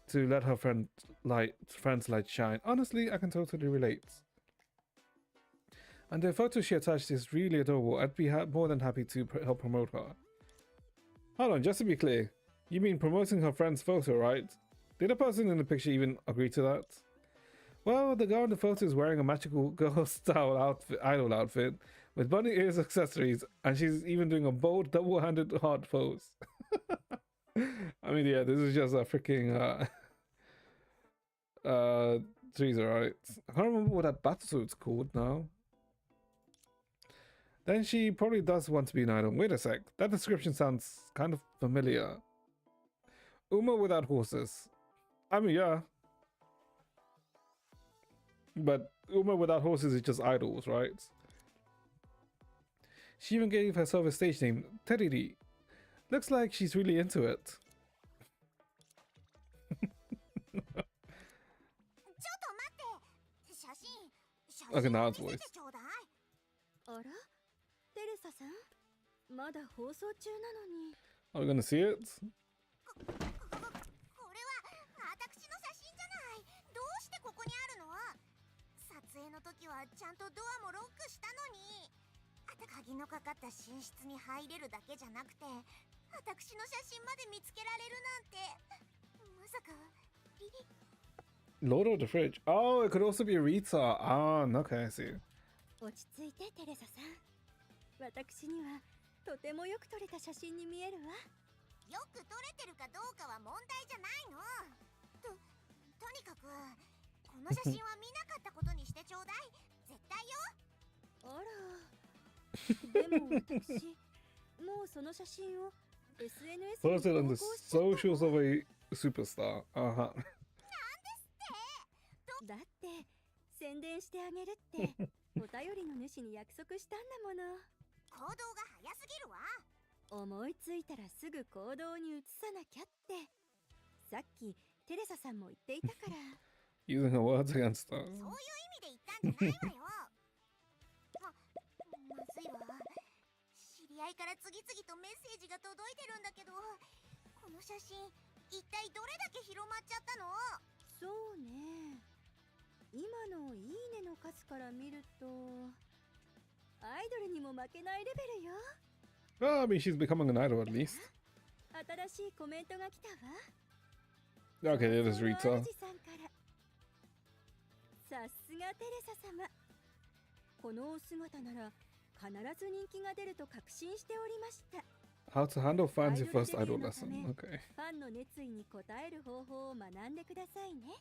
to let her friends light shine. Honestly, I can totally relate. And the photo she attached is really adorable. I'd be more than happy to help promote her. Hold on, just to be clear, you mean promoting her friend's photo, right? Did the person in the picture even agree to that? Well, the girl in the photo is wearing a magical girl-style idol outfit with bunny ears accessories, and she's even doing a bold double-handed heart pose. I mean, yeah, this is just a freaking Teresa, right? I can't remember what that battlesuit's called now. Then she probably does want to be an idol. Wait a sec, that description sounds kind of familiar. Uma without horses. I mean, yeah. But Uma without horses is just idols, right? She even gave herself a stage name, Teddy. Looks like she's really into it. Okay, now it's voice. あらテレサさんまだ放送中なのに Are we gonna see it? これは私の写真じゃない。どうしてここにあるの？撮影の時はちゃんとドアもロックしたのに。鍵のかかった寝室に入れるだけじゃなくて、私の写真まで見つけられるなんて。まさかリリ Lord of the Fridge. Oh, it could also be Rita. Ah, okay, I see. 落ち着いてテレサさん私にはとてもよく撮れた写真に見えるわ。よく撮れてるかどうかは問題じゃないの。とにかくこの写真は見なかったことにしてちょうだい。絶対よ。あら。でも私、もうその写真を SNS に Posted 投 on 稿 the しちゃった socials の。 of a superstar. Uh-huh. だって宣伝してあげるってお便りの主に約束したんだもの。行動が早すぎるわ。思いついたらすぐ行動に移さなきゃって、さっきテレサさんも言っていたから。Using her words against そういう her. 意味で言ったんじゃないわよ。まずいわ。知り合いから次々とメッセージが届いてるんだけど、この写真一体どれだけ広まっちゃったの？そうね、今のいいねの数から見るとアイドルにも負けないレベルよ。 Well, I mean, she's becoming an idol at least. 新しいコメントが来たわ。 Okay, it is その Rita. 主さんから。さすがテレサ様、このお姿なら必ず人気が出ると確信しておりました。 How to handle fans your first idol Idol debut lesson. のため、 Okay. ファンの熱意に応える方法を学んでくださいね。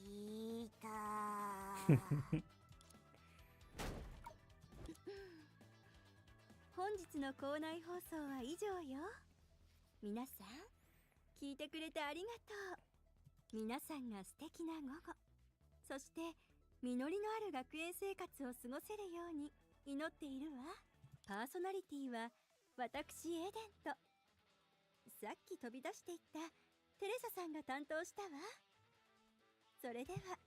聞いた。本日の校内放送は以上よ。皆さん聞いてくれてありがとう。皆さんが素敵な午後、そして実りのある学園生活を過ごせるように祈っているわ。パーソナリティは私エデンと、さっき飛び出していったテレサさんが担当したわ。それでは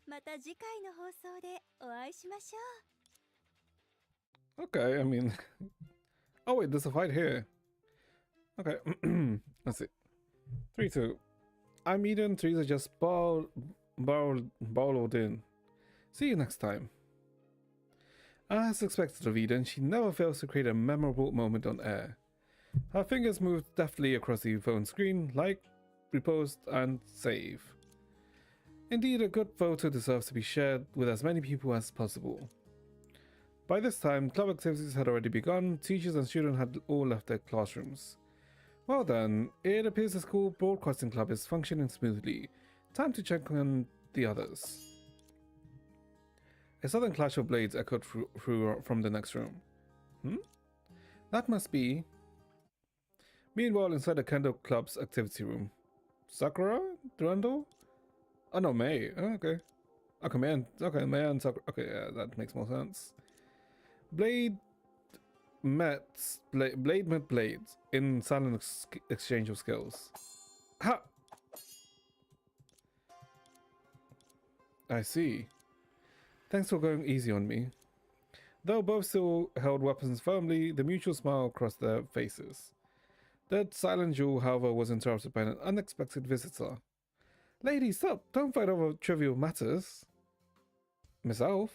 また次回の放送でお会いしましょう。 Okay, I mean... Oh wait, there's a fight here. Okay, let's see. 3, 2. I'm Eden, Teresa just bowled in. See you next time. As expected of Eden, she never fails to create a memorable moment on air. Her fingers move deftly across the phone screen, like, repost, and save. Indeed, a good photo deserves to be shared with as many people as possible. By this time, club activities had already begun, teachers and students had all left their classrooms. Well then, it appears the school broadcasting club is functioning smoothly. Time to check on the others. A sudden clash of blades echoed through from the next room. That must be... Meanwhile, inside the Kendo Club's activity room. Sakura? Durando? Oh no, May. Oh, okay. Okay, May and Sakura. Okay, yeah, that makes more sense. Blade met Blade in silent exchange of skills. Ha! I see. Thanks for going easy on me. Though both still held weapons firmly, the mutual smile crossed their faces. That silent duel, however, was interrupted by an unexpected visitor. Lady, stop! Don't fight over trivial matters. Miss Elf?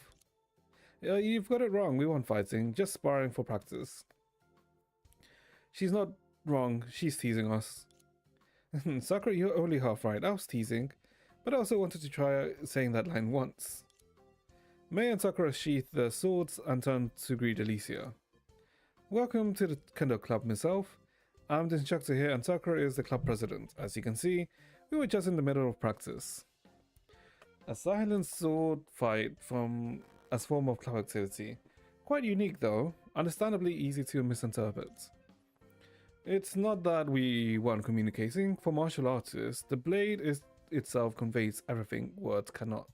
You've got it wrong. We weren't fighting, just sparring for practice. She's not wrong. She's teasing us. Sakura, you're only half right. I was teasing, but I also wanted to try saying that line once. May and Sakura sheathed their swords and turned to greet Elyisia. Welcome to the Kendo Club, Miss Elf. I'm the instructor here and Sakura is the club president. As you can see, we were just in the middle of practice. A silent sword fight as form of club activity. Quite unique though, understandably easy to misinterpret. It's not that we weren't communicating. For martial artists, the blade itself conveys everything words cannot.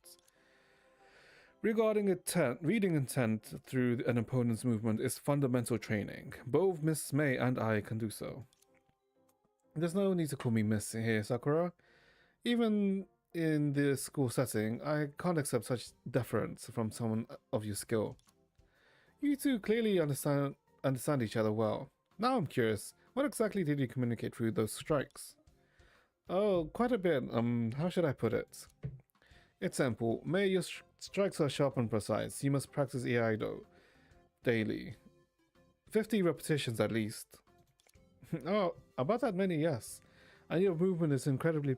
Regarding reading intent through an opponent's movement is fundamental training. Both Miss May and I can do so. There's no need to call me Miss here, Sakura. Even in the school setting, I can't accept such deference from someone of your skill. You two clearly understand each other well. Now I'm curious, what exactly did you communicate through those strikes? Oh, quite a bit. How should I put it? It's simple. May your strikes are sharp and precise. You must practice Iaido daily. 50 repetitions at least. Oh, about that many, yes. And your movement is incredibly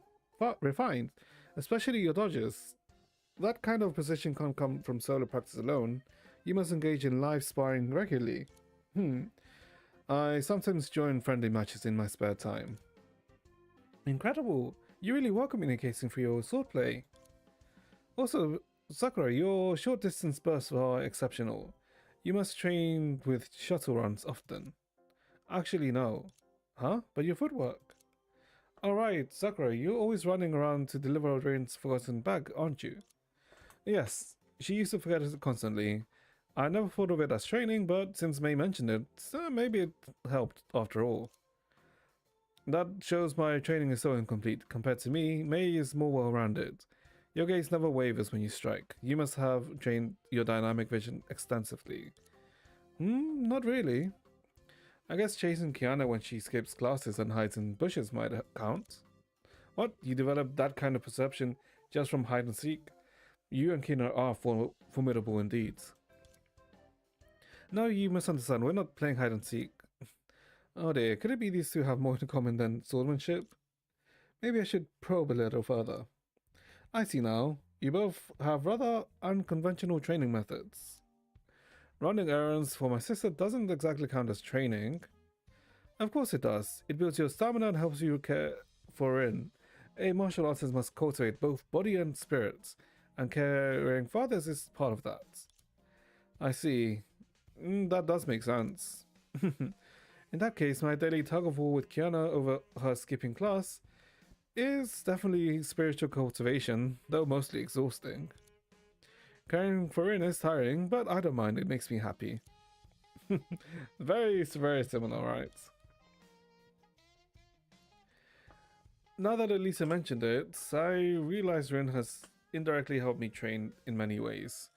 refined, especially your dodges. That kind of precision can't come from solo practice alone. You must engage in live sparring regularly. I sometimes join friendly matches in my spare time. Incredible! You really were communicating through your swordplay. Also, Sakura, your short distance bursts are exceptional. You must train with shuttle runs often. Actually, no. Huh? But your footwork. Alright, Sakura, you're always running around to deliver Rain's forgotten bag, aren't you? Yes, she used to forget it constantly. I never thought of it as training, but since May mentioned it, maybe it helped after all. That shows my training is so incomplete. Compared to me, May is more well-rounded. Your gaze never wavers when you strike. You must have trained your dynamic vision extensively. Not really. I guess chasing Kiana when she skips classes and hides in bushes might count. What? You developed that kind of perception just from hide and seek? You and Kiana are formidable indeed. No, you misunderstand. We're not playing hide and seek. Oh dear, could it be these two have more in common than swordsmanship? Maybe I should probe a little further. I see now. You both have rather unconventional training methods. Running errands for my sister doesn't exactly count as training. Of course it does. It builds your stamina and helps you care for Rin. A martial artist must cultivate both body and spirit, and caring for others is part of that. I see. That does make sense. In that case, my daily tug-of-war with Kiana over her skipping class is definitely spiritual cultivation, though mostly exhausting. Caring for Rin is tiring, but I don't mind, it makes me happy. Very similar, right? Now that Elysia mentioned it, I realize Rin has indirectly helped me train in many ways.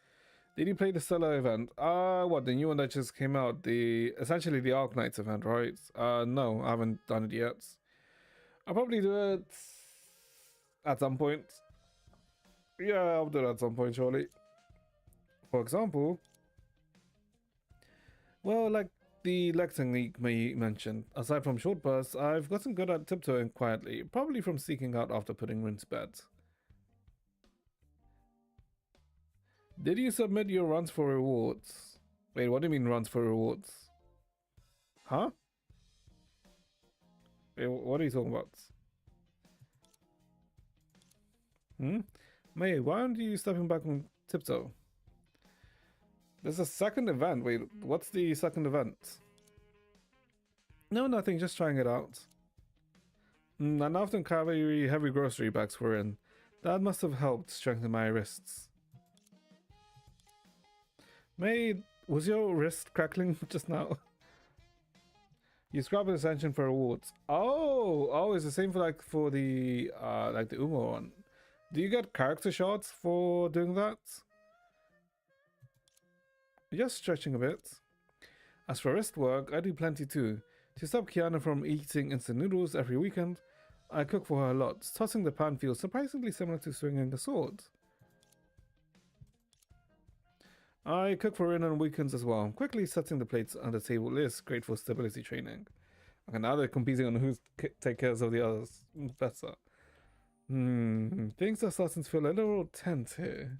Did you play the Elysia event? What, the new one that just came out? Essentially the Arc Knights event, right? No, I haven't done it yet. I'll probably do it at some point. Yeah, I'll do it at some point, surely. For example, well, like the leg technique May mentioned, aside from short bursts, I've gotten good at tiptoeing quietly, probably from seeking out after putting Rin to bed. Did you submit your runs for rewards? Wait, what do you mean runs for rewards? Huh? Wait, what are you talking about? May, why aren't you stepping back on tiptoe? There's a second event. Wait, what's the second event? No, nothing, just trying it out. I often carry heavy grocery bags for Rin. That must have helped strengthen my wrists. May, was your wrist crackling just now? You scrub an ascension for rewards. Oh, it's the same for the Umo one. Do you get character shots for doing that? Just stretching a bit. As for wrist work, I do plenty too. To stop Kiana from eating instant noodles every weekend, I cook for her a lot. Tossing the pan feels surprisingly similar to swinging a sword. I cook for Rin on weekends as well. Quickly setting the plates on the table is great for stability training. Okay, now they're competing on who take care of the others better. Things are starting to feel a little tense here.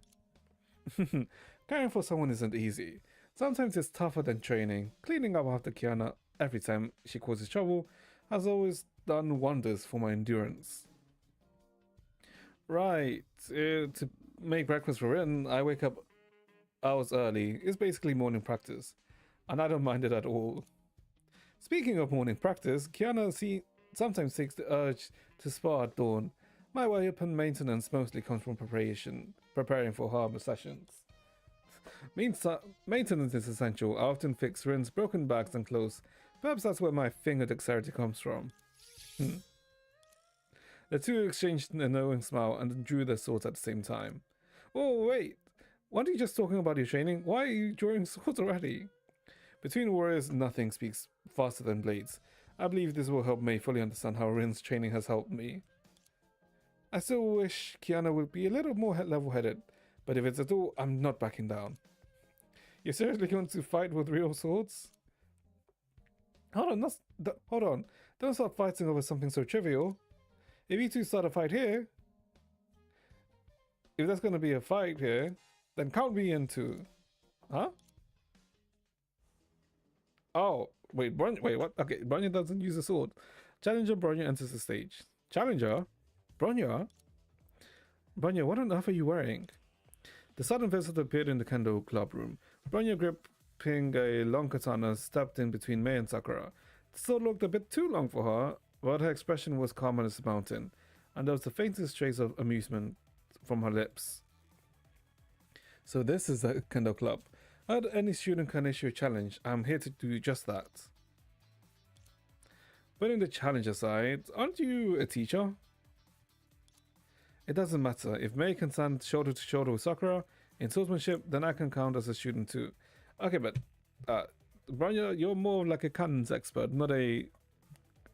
Caring for someone isn't easy. Sometimes it's tougher than training. Cleaning up after Kiana every time she causes trouble has always done wonders for my endurance. Right, to make breakfast for Rin, I wake up hours early. It's basically morning practice, and I don't mind it at all. Speaking of morning practice, Kiana sometimes takes the urge to spar at dawn. My weapon maintenance mostly comes from preparing for harbour sessions. Maintenance is essential. I often fix Rin's broken bags and clothes. Perhaps that's where my finger dexterity comes from. The two exchanged a knowing smile and drew their swords at the same time. Oh, wait. Weren't you just talking about your training? Why are you drawing swords already? Between warriors, nothing speaks faster than blades. I believe this will help May fully understand how Rin's training has helped me. I still wish Kiana would be a little more level-headed, but if it's at all, I'm not backing down. You're seriously going to fight with real swords? Hold on. Don't start fighting over something so trivial. If you two start a fight here, if there's going to be a fight here, then count me in too. Huh? Oh, wait, wait, what? Okay, Bronya doesn't use a sword. Challenger Bronya enters the stage. Challenger? Bronya? Bronya, what on earth are you wearing? The sudden visitor appeared in the Kendo club room. Bronya, gripping a long katana, stepped in between Mei and Sakura. The sword looked a bit too long for her, but her expression was calm as a mountain, and there was the faintest trace of amusement from her lips. So this is the Kendo club. Heard any student can issue a challenge. I'm here to do just that. Putting the challenge aside, aren't you a teacher? It doesn't matter. If Mei can stand shoulder to shoulder with Sakura in swordsmanship, then I can count as a student too. Okay, but Bronya, you're more like a cannons expert, not a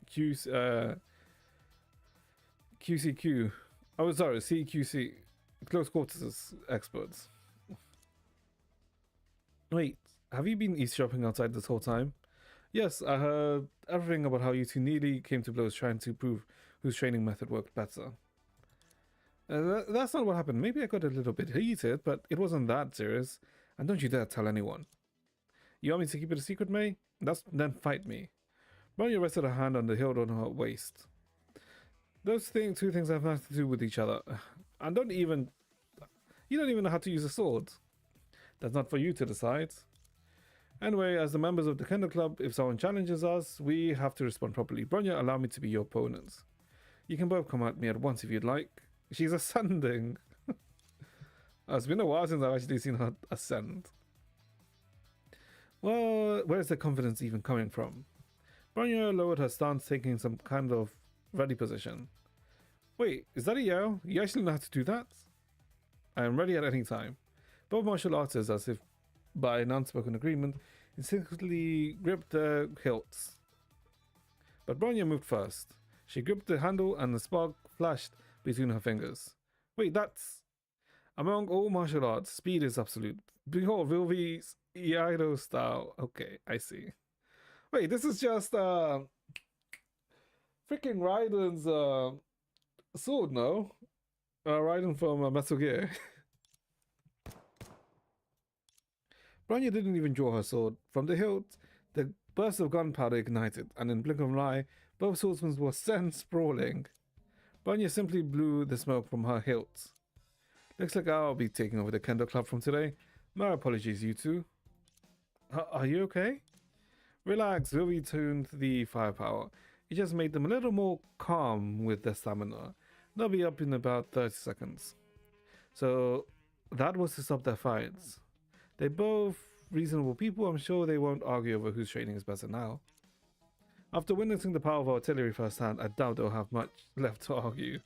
QCQ. Oh, sorry, CQC, close quarters experts. Wait, have you been eavesdropping outside this whole time? Yes, I heard everything about how you two nearly came to blows trying to prove whose training method worked better. That's not what happened. Maybe I got a little bit heated, but it wasn't that serious. And don't you dare tell anyone. You want me to keep it a secret, Mei? Then fight me. Bronya rested her hand on the hilt on her waist. Those two things have nothing to do with each other. And you don't even know how to use a sword. That's not for you to decide. Anyway, as the members of the Kendo Club, if someone challenges us, we have to respond properly. Bronya, allow me to be your opponent. You can both come at me at once if you'd like. She's ascending. It's been a while since I've actually seen her ascend. Well, where's the confidence even coming from? Bronya lowered her stance, taking some kind of ready position. Wait, is that a yell? You actually know how to do that? I am ready at any time. Both martial artists, as if by an unspoken agreement, instinctively gripped their hilts. But Bronya moved first. She gripped the handle and the spark flashed between her fingers. Wait, that's... Among all martial arts, speed is absolute. Behold, Vilvi's Iaido style. Okay, I see. Wait, this is just freaking Raiden's sword, no? Raiden from Metal Gear. Bronya didn't even draw her sword. From the hilt, the burst of gunpowder ignited, and in blink of an eye, both swordsmen were sent sprawling. Bronya simply blew the smoke from her hilt. Looks like I'll be taking over the Kendo Club from today. My apologies, you two. Are you okay? Relax, Vilvi tuned the firepower. It just made them a little more calm with their stamina. They'll be up in about 30 seconds. So, that was to stop their fights. They're both reasonable people. I'm sure they won't argue over whose training is better now. After witnessing the power of artillery firsthand, I doubt they'll have much left to argue.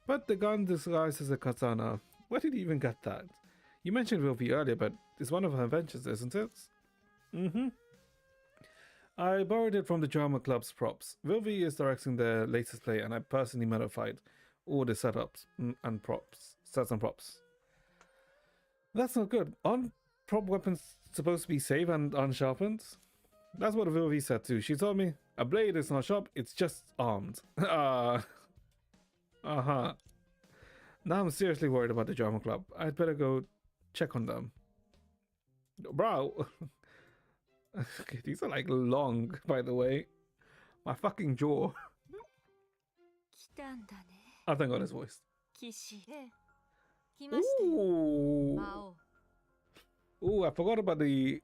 But the gun disguised as a katana, where did you even get that? You mentioned Vilvi earlier, but it's one of her inventions, isn't it? Mm-hmm. I borrowed it from the drama club's props. Vilvi is directing their latest play, and I personally modified all the setups and props. Sets and props. That's not good. Aren't prop weapons supposed to be safe and unsharpened? That's what Vilvi said too. She told me, a blade is not sharp, it's just armed. Uh-huh. Now I'm seriously worried about the drama club. I'd better go check on them. Bro. Okay, these are like long, by the way. My fucking jaw. 来たんだね。 I thank God his voice. 騎士。来ましたよ。 Ooh. 魔王。 Ooh, I forgot about the...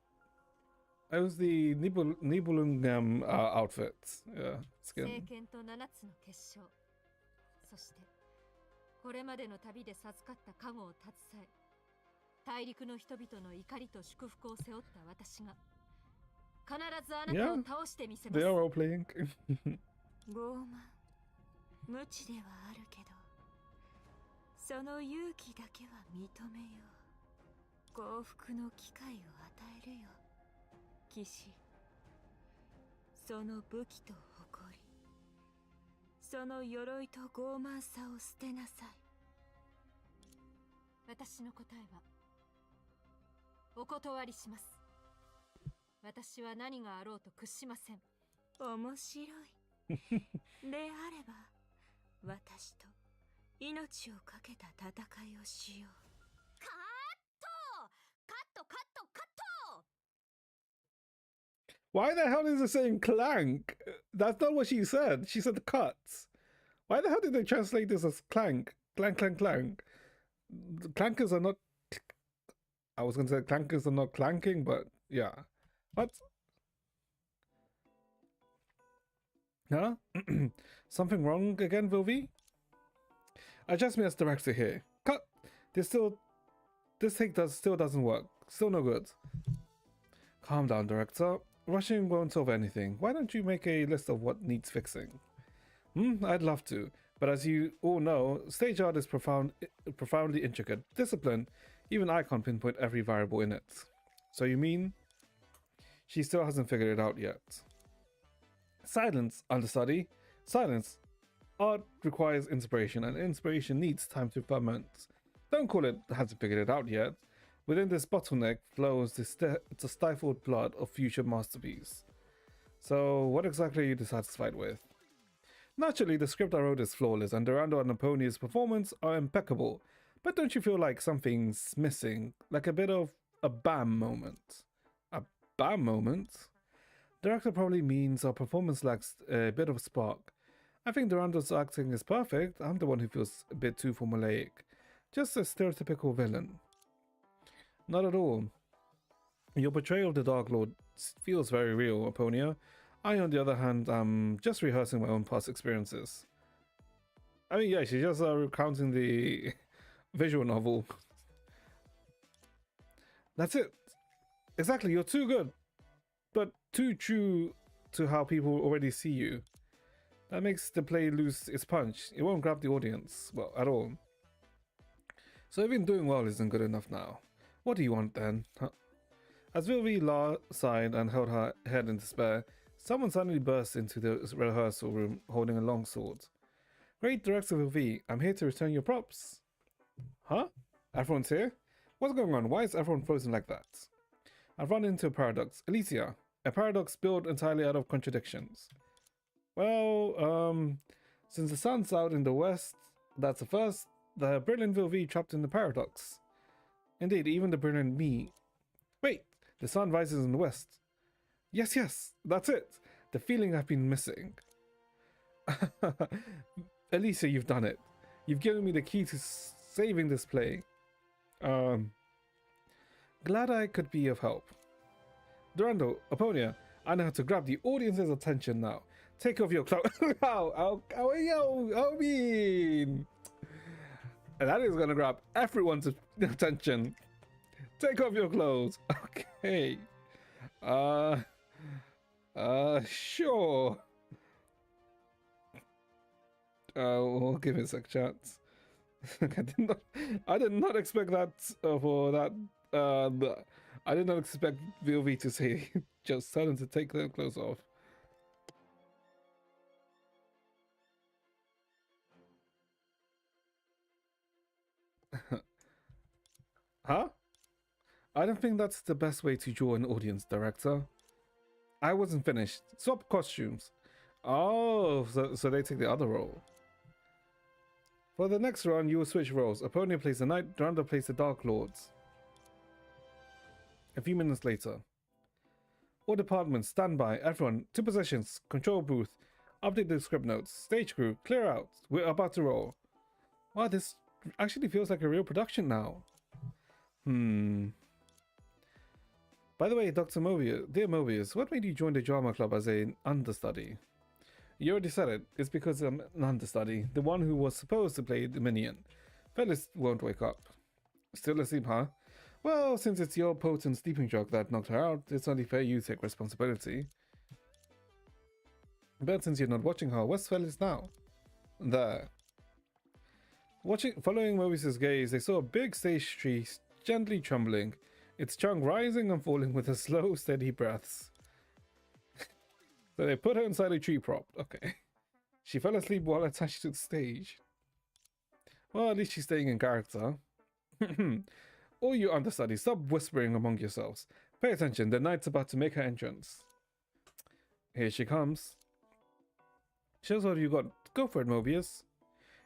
It was the Nibelungam outfits. Yeah, 聖 skin. 剣と7つの結晶。そして、これまでの旅で授かった加護を携え、大陸の人々の怒りと祝福を背負った私が、必ずあなたを倒してみせます。 They are all playing. 傲慢、無知ではあるけど、その勇気だけは認めよう。幸福の機会を与えるよ。騎士、その武器と誇り、その鎧と傲慢さを捨てなさい。私の答えは、お断りします。私は何があろうと屈しません。面白い。であれば、私と命をかけた戦いをしよう。カット！カットカットカット！ Why the hell is it saying clank? That's not what she said. She said cuts. Why the hell did they translate this as clank? Clank, clank, clank. Clankers are not... I was going to say clankers are not clanking, but yeah. What? Huh? Something wrong again, Vilvi? Adjust me as director here. Cut! This take still doesn't work. Still no good. Calm down, director. Rushing won't solve anything. Why don't you make a list of what needs fixing? I'd love to. But as you all know, stage art is profoundly intricate. Discipline, even I can't pinpoint every variable in it. So you mean? She still hasn't figured it out yet. Silence, understudy. Silence. Art requires inspiration, and inspiration needs time to ferment. Don't call it hasn't figured it out yet. Within this bottleneck flows the stifled blood of future masterpiece. So, what exactly are you dissatisfied with? Naturally, the script I wrote is flawless, and Durando and Naponia's performance are impeccable. But don't you feel like something's missing? Like a bit of a BAM moment? A BAM moment? Director probably means our performance lacks a bit of a spark. I think Durando's acting is perfect. I'm the one who feels a bit too formulaic. Just a stereotypical villain. Not at all. Your portrayal of the Dark Lord feels very real, Aponia. I, on the other hand, am just rehearsing my own past experiences. I mean, yeah, she's just recounting the visual novel. That's it. Exactly, you're too good. But too true to how people already see you. That makes the play lose its punch. It won't grab the audience, well, at all. So even doing well isn't good enough now. What do you want then? Huh? As Vilvi sighed and held her head in despair, someone suddenly burst into the rehearsal room holding a long sword. Great Director Vilvi, I'm here to return your props. Huh? Everyone's here? What's going on? Why is everyone frozen like that? I've run into a paradox. Elyisia, a paradox built entirely out of contradictions. Well, since the sun's out in the west, that's a first. The brilliant Vilvi trapped in the paradox. Indeed, even the brilliant me. Wait, the sun rises in the west. Yes, that's it. The feeling I've been missing. Elysia, you've done it. You've given me the key to saving this play. Glad I could be of help. Durando, Aponia, I know how to grab the audience's attention now. Take off your clothes. I mean, and that is gonna grab everyone's attention. Take off your clothes. Okay. Sure. We'll give it a chance. I did not expect that for that. I did not expect VOV to say just tell them to take their clothes off. Huh? I don't think that's the best way to draw an audience, director. I wasn't finished. Swap costumes. Oh, so they take the other role. For the next round, you will switch roles. Aponia plays the Knight, Durando plays the Dark Lords. A few minutes later. All departments, stand by. Everyone, to positions. Control booth. Update the script notes. Stage crew, clear out. We're about to roll. Wow, this actually feels like a real production now. By the way, Dr. Mobius, dear Mobius, what made you join the drama club as an understudy? You already said it. It's because I'm an understudy, the one who was supposed to play the minion. Fellas won't wake up. Still asleep, huh? Well, since it's your potent sleeping drug that knocked her out, it's only fair you take responsibility. But since you're not watching her, where's Fellas now? There. Following Mobius's gaze, they saw a big stage tree gently trembling, its trunk rising and falling with a slow, steady breaths. So they put her inside a tree prop. Okay. She fell asleep while attached to the stage. Well, at least she's staying in character. All you understudies, stop whispering among yourselves. Pay attention, the knight's about to make her entrance. Here she comes. Shows what you got. Go for it, Mobius.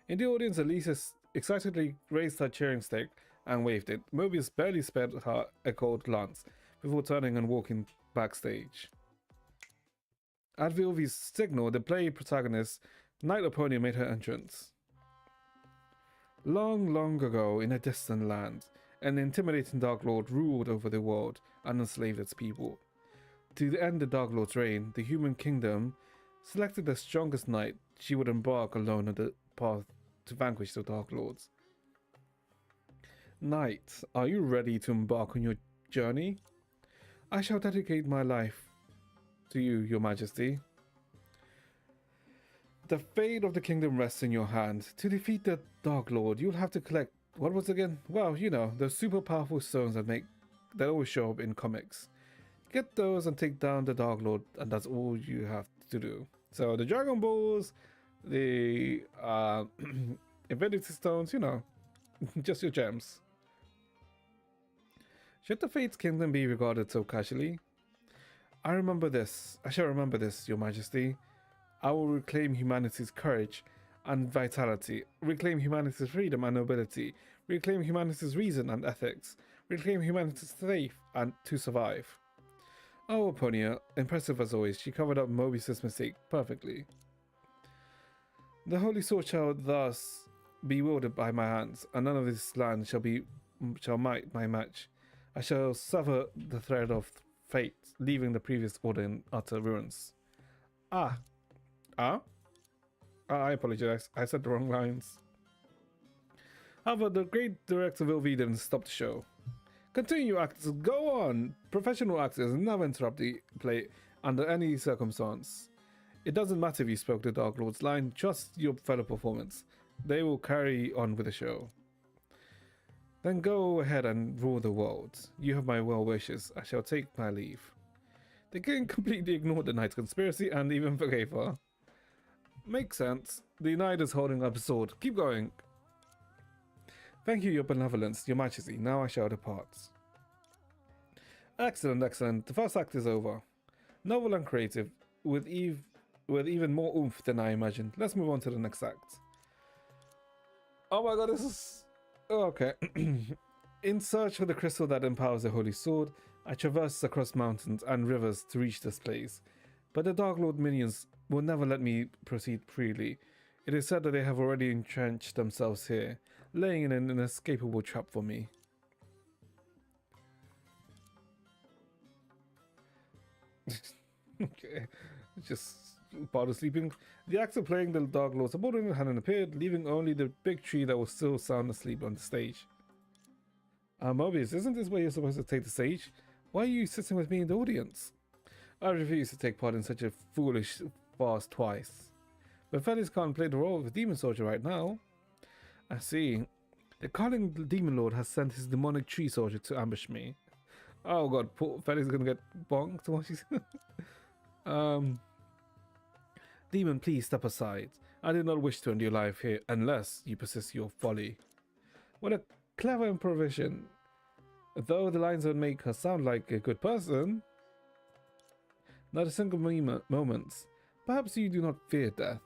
In the audience, Elysia excitedly raised her cheering stick and waved it. Mobius barely spared her a cold glance before turning and walking backstage. At Vilvi's signal, the play protagonist, Knight Oponia, made her entrance. Long, long ago, in a distant land, an intimidating Dark Lord ruled over the world and enslaved its people. To end the Dark Lord's reign, the human kingdom selected the strongest knight. She would embark alone on the path to vanquish the Dark Lords. Knight, are you ready to embark on your journey? I shall dedicate my life to you, your majesty. The fate of the kingdom rests in your hand. To defeat the Dark Lord, you'll have to collect, what was it again? Well, you know, those super powerful stones that always show up in comics. Get those and take down the Dark Lord, and that's all you have to do. So the Dragon Balls, the Infinity Stones, you know, just your gems. Should the Fates Kingdom be regarded so casually? I shall remember this, your majesty. I will reclaim humanity's courage and vitality, reclaim humanity's freedom and nobility, reclaim humanity's reason and ethics, reclaim humanity's faith and to survive. Oh, Oponia, impressive as always, she covered up Mobius's mistake perfectly. The Holy Sword shall thus be wielded by my hands, and none of this land shall might my match. I shall sever the thread of fate, leaving the previous order in utter ruins. I apologize, I said the wrong lines. However, the great director Vilvi didn't stop the show. Continue, actors, go on! Professional actors never interrupt the play under any circumstance. It doesn't matter if you spoke the Dark Lord's line, trust your fellow performance. They will carry on with the show. Then go ahead and rule the world. You have my well wishes. I shall take my leave. The king completely ignored the knight's conspiracy and even forgave her. Makes sense. The knight is holding up a sword. Keep going. Thank you, your benevolence, your majesty. Now I shall depart. Excellent, excellent. The first act is over. Novel and creative, with even more oomph than I imagined. Let's move on to the next act. Oh my god, this is... Oh, okay. In search for the crystal that empowers the Holy Sword, I traverse across mountains and rivers to reach this place. But the Dark Lord minions will never let me proceed freely. It is said that they have already entrenched themselves here, laying in an inescapable trap for me. Okay, just part of sleeping. The actor playing the Dark Lord subordinate hadn't appeared, leaving only the big tree that was still sound asleep on the stage. Mobius, isn't this where you're supposed to take the stage? Why are you sitting with me in the audience? I refuse to take part in such a foolish farce twice. But Felix can't play the role of a demon soldier right now. I see. The Calling Demon Lord has sent his demonic tree soldier to ambush me. Oh god, poor Felix is gonna get bonked. What she's Demon, please step aside. I do not wish to end your life here unless you persist your folly. What a clever improvisation. Though the lines don't make her sound like a good person. Not a single moment. Perhaps you do not fear death.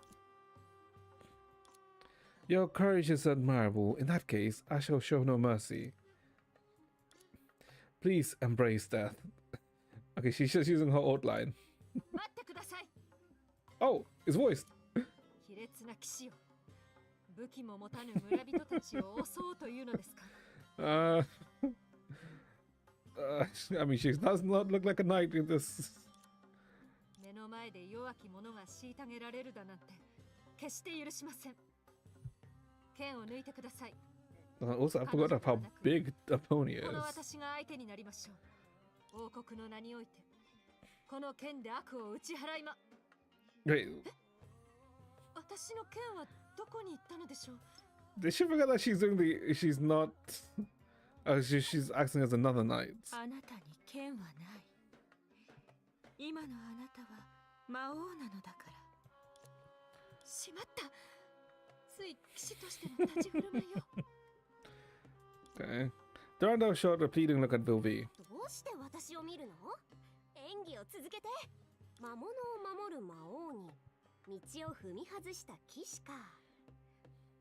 Your courage is admirable. In that case, I shall show no mercy. Please embrace death. Okay, she's just using her old line. Oh, it's voiced. I mean, she does not look like a knight in this. Also, I forgot about how big Oponia is. Wait. Did she forget that she's doing the... She's not... she's acting as another knight. Okay. Durandal shot a pleading look at Vilvi. 魔物を守る魔王に道を踏み外した騎士か。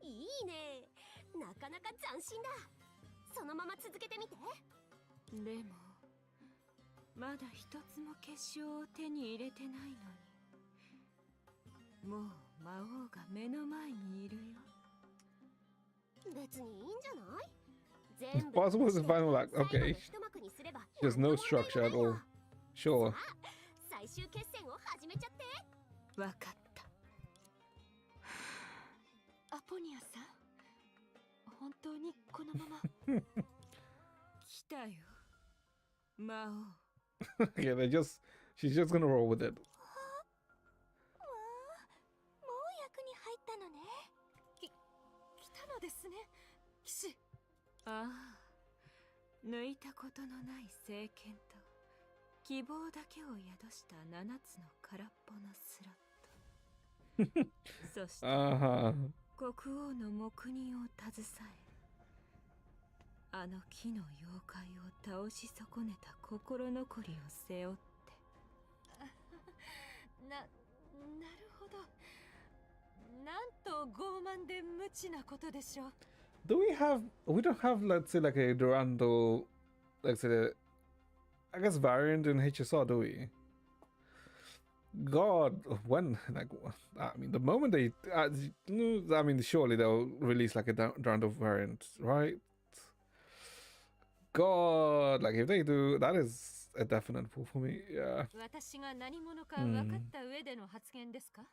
いいね。なかなか斬新だ。そのまま続けてみて。でもまだ一つも結晶を手に入れてないのに。もう魔王が目の前にいるよ。別にいいんじゃない？全部 Possible is the final act. 最後 Okay. の一幕にすれば There's 何 no の問題 structure も at ない all. わ。 Sure. 最終決戦を始めちゃって。わかった。アポニアさん、本当にこのまま来たよ、魔王。Okay, she's just gonna roll with it. わあ、もう役に入ったのね。来たのですね、騎士。ああ、抜いたことのない聖剣と希望だけを宿した7つの空っぽのスロット。そして、国王の黙認を携え、あの木の妖怪を倒し損ねた心残りを背負って。なるほど。なんと傲慢で無知なことでしょう。We don't have, let's say, like a Durando, let's say, I guess variant in HSR, do we? God, when, like, I mean, the moment they, I mean, surely they'll release like a Durando variant, right? God, like if they do, that is a definite pull for me, yeah. 私が何者か分かった上での発言ですか？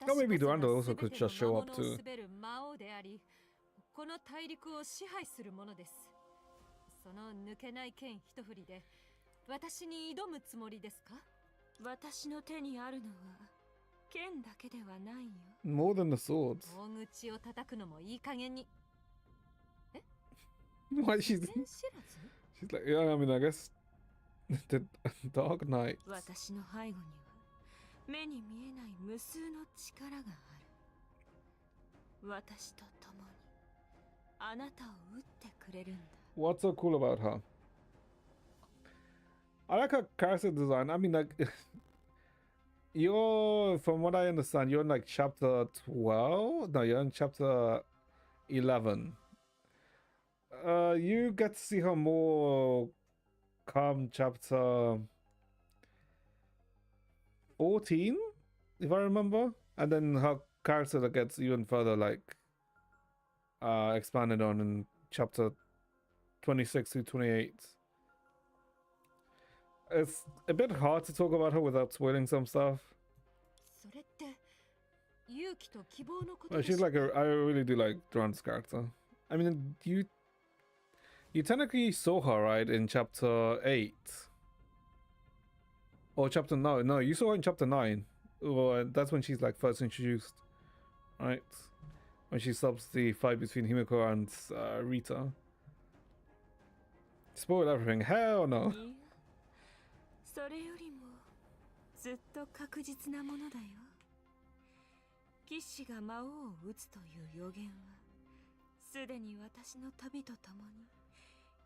Or maybe Durando also could just show up too. 魔王であり、この大陸を支配するものです。その抜けない剣一振りで私に挑むつもりですか？私の手にあるのは剣だけではないよ。More than the swords. 大口を叩くのもいい加減に。Why she's like, yeah, I mean, I guess the Dark Knight. 私の背後には目に見えない無数の力がある。私と共にあなたを撃ってくれるんだ。What's so cool about her? I like her character design. I mean, like, from what I understand, you're in like chapter 12? No, you're in chapter 11. You get to see her more come chapter 14, if I remember. And then her character that gets even further, like, expanded on in chapter 26 to 28. It's a bit hard to talk about her without spoiling some stuff. それって勇気と希望のこと Well, でし she's ょ like I really do like Duran's character. I mean, you technically saw her, right, in chapter 8. Or chapter no, you saw her in chapter 9. Well, that's when she's like first introduced, right? When she stops the fight between Himiko and Rita. Spoil everything. Hell no. いや、それよりもずっと確実なものだよ。騎士が魔王を撃つという予言はすでに私の旅とともに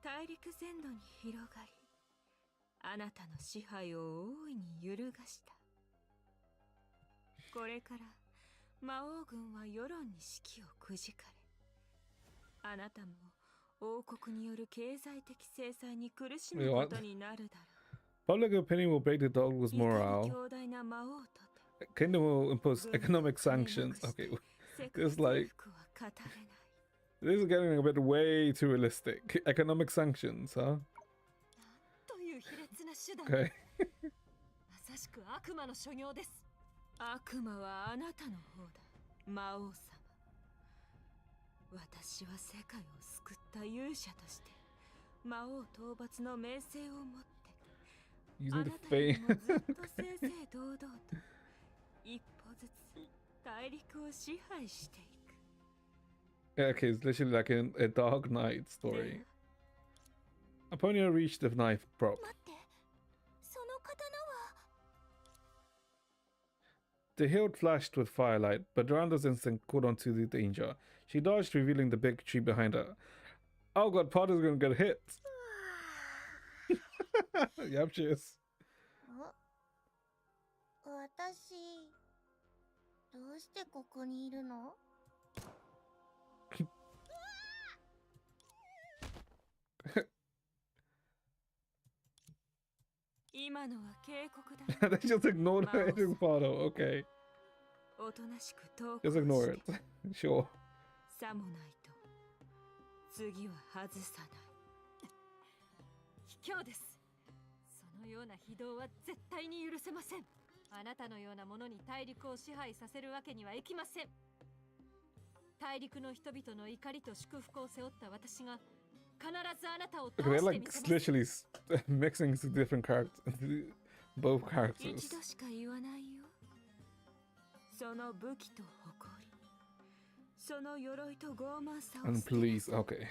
大陸全土に広がり、あなたの支配を大いに揺るがした。これから魔王軍は世論に士気をくじかれ、あなたも王国による経済的制裁に苦しむことになるだろう。 Public opinion will break the dog's morale. 強大な魔王とて Kingdom will impose economic sanctions. Okay, it's like this is getting a bit way too realistic. Economic sanctions, huh? という卑劣な手段。 Okay. まさしく悪魔の所業です。悪魔はあなたの方だ、魔王様。私は世界を救った勇者として魔王討伐の名声を持って、あ Using な the たより fame. もずっと正々堂々と一歩ずつ大陸を支配していく。 Yeah, okay, it's literally like a Dark Knight story. Aponia reached the knife prop. 待って、その刀は。 The hilt flashed with firelight, but Dorando's instinct caught onto the danger. She dodged, revealing the big tree behind her. Oh god, Potter's gonna get hit. Yep, she is. 私、どうしてここにいるの？今のは警告だ。 They just ignored her hitting Potter. Okay. おとなしく投稿 Just ignore it. Sure. さもないと次は外さない卑怯です。そのような非道は絶対に許せません。あなたのようなものに大陸を支配させるわけにはいきません。大陸の人々の怒りと祝福を背負った私が必ずあなたを Okay, 倒 they're して like みせます。 literally mixing two different characters. Both 一 characters. 度しか言わないよ。その武器と誇り、その鎧と傲慢さを And 捨てな please, さい。 okay.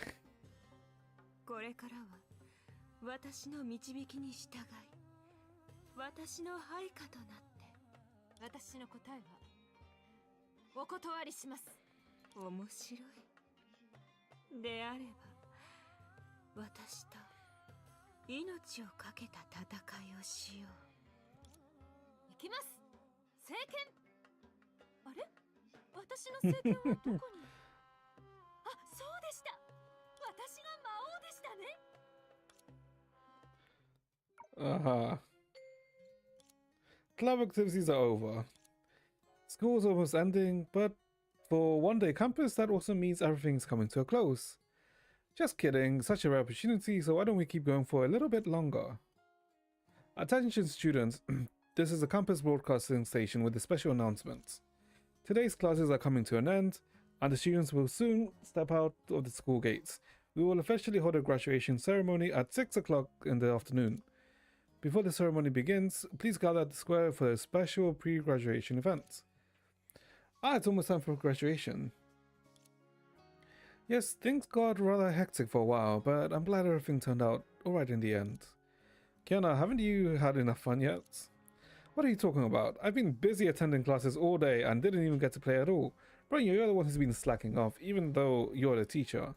これからは私の導きに従い、私の配下となって。私の答えはお断りします。面白い。であれば私と命をかけた戦いをしよう。行きます。聖剣。あれ、私の聖剣はどこにあ、そうでした。私が魔王でしたね。Club activities are over. School's almost ending, but for one day campus, that also means everything's coming to a close. Just kidding, such a rare opportunity, so why don't we keep going for a little bit longer? Attention students, this is a campus broadcasting station with a special announcement. Today's classes are coming to an end, and the students will soon step out of the school gates. We will officially hold a graduation ceremony at 6 o'clock in the afternoon. Before the ceremony begins, please gather at the square for a special pre-graduation event. It's almost time for graduation. Yes, things got rather hectic for a while, but I'm glad everything turned out alright in the end. Kiana, haven't you had enough fun yet? What are you talking about? I've been busy attending classes all day and didn't even get to play at all. Bro, you're the one who's been slacking off, even though you're the teacher.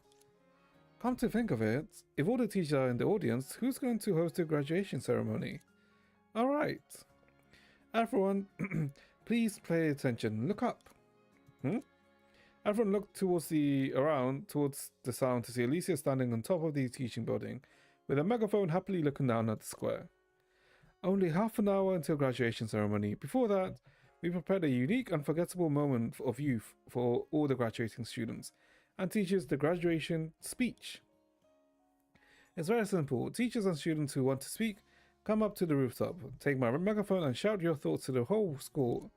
Come to think of it, if all the teachers are in the audience, who's going to host the graduation ceremony? Alright. Everyone, please pay attention. Look up. Everyone look towards the sound to see Elyisia standing on top of the teaching building, with a megaphone happily looking down at the square. Only half an hour until graduation ceremony. Before that, we prepared a unique, unforgettable moment of youth for all the graduating students, and teachers the graduation speech. It's very simple. Teachers and students who want to speak, come up to the rooftop, take my megaphone and shout your thoughts to the whole school.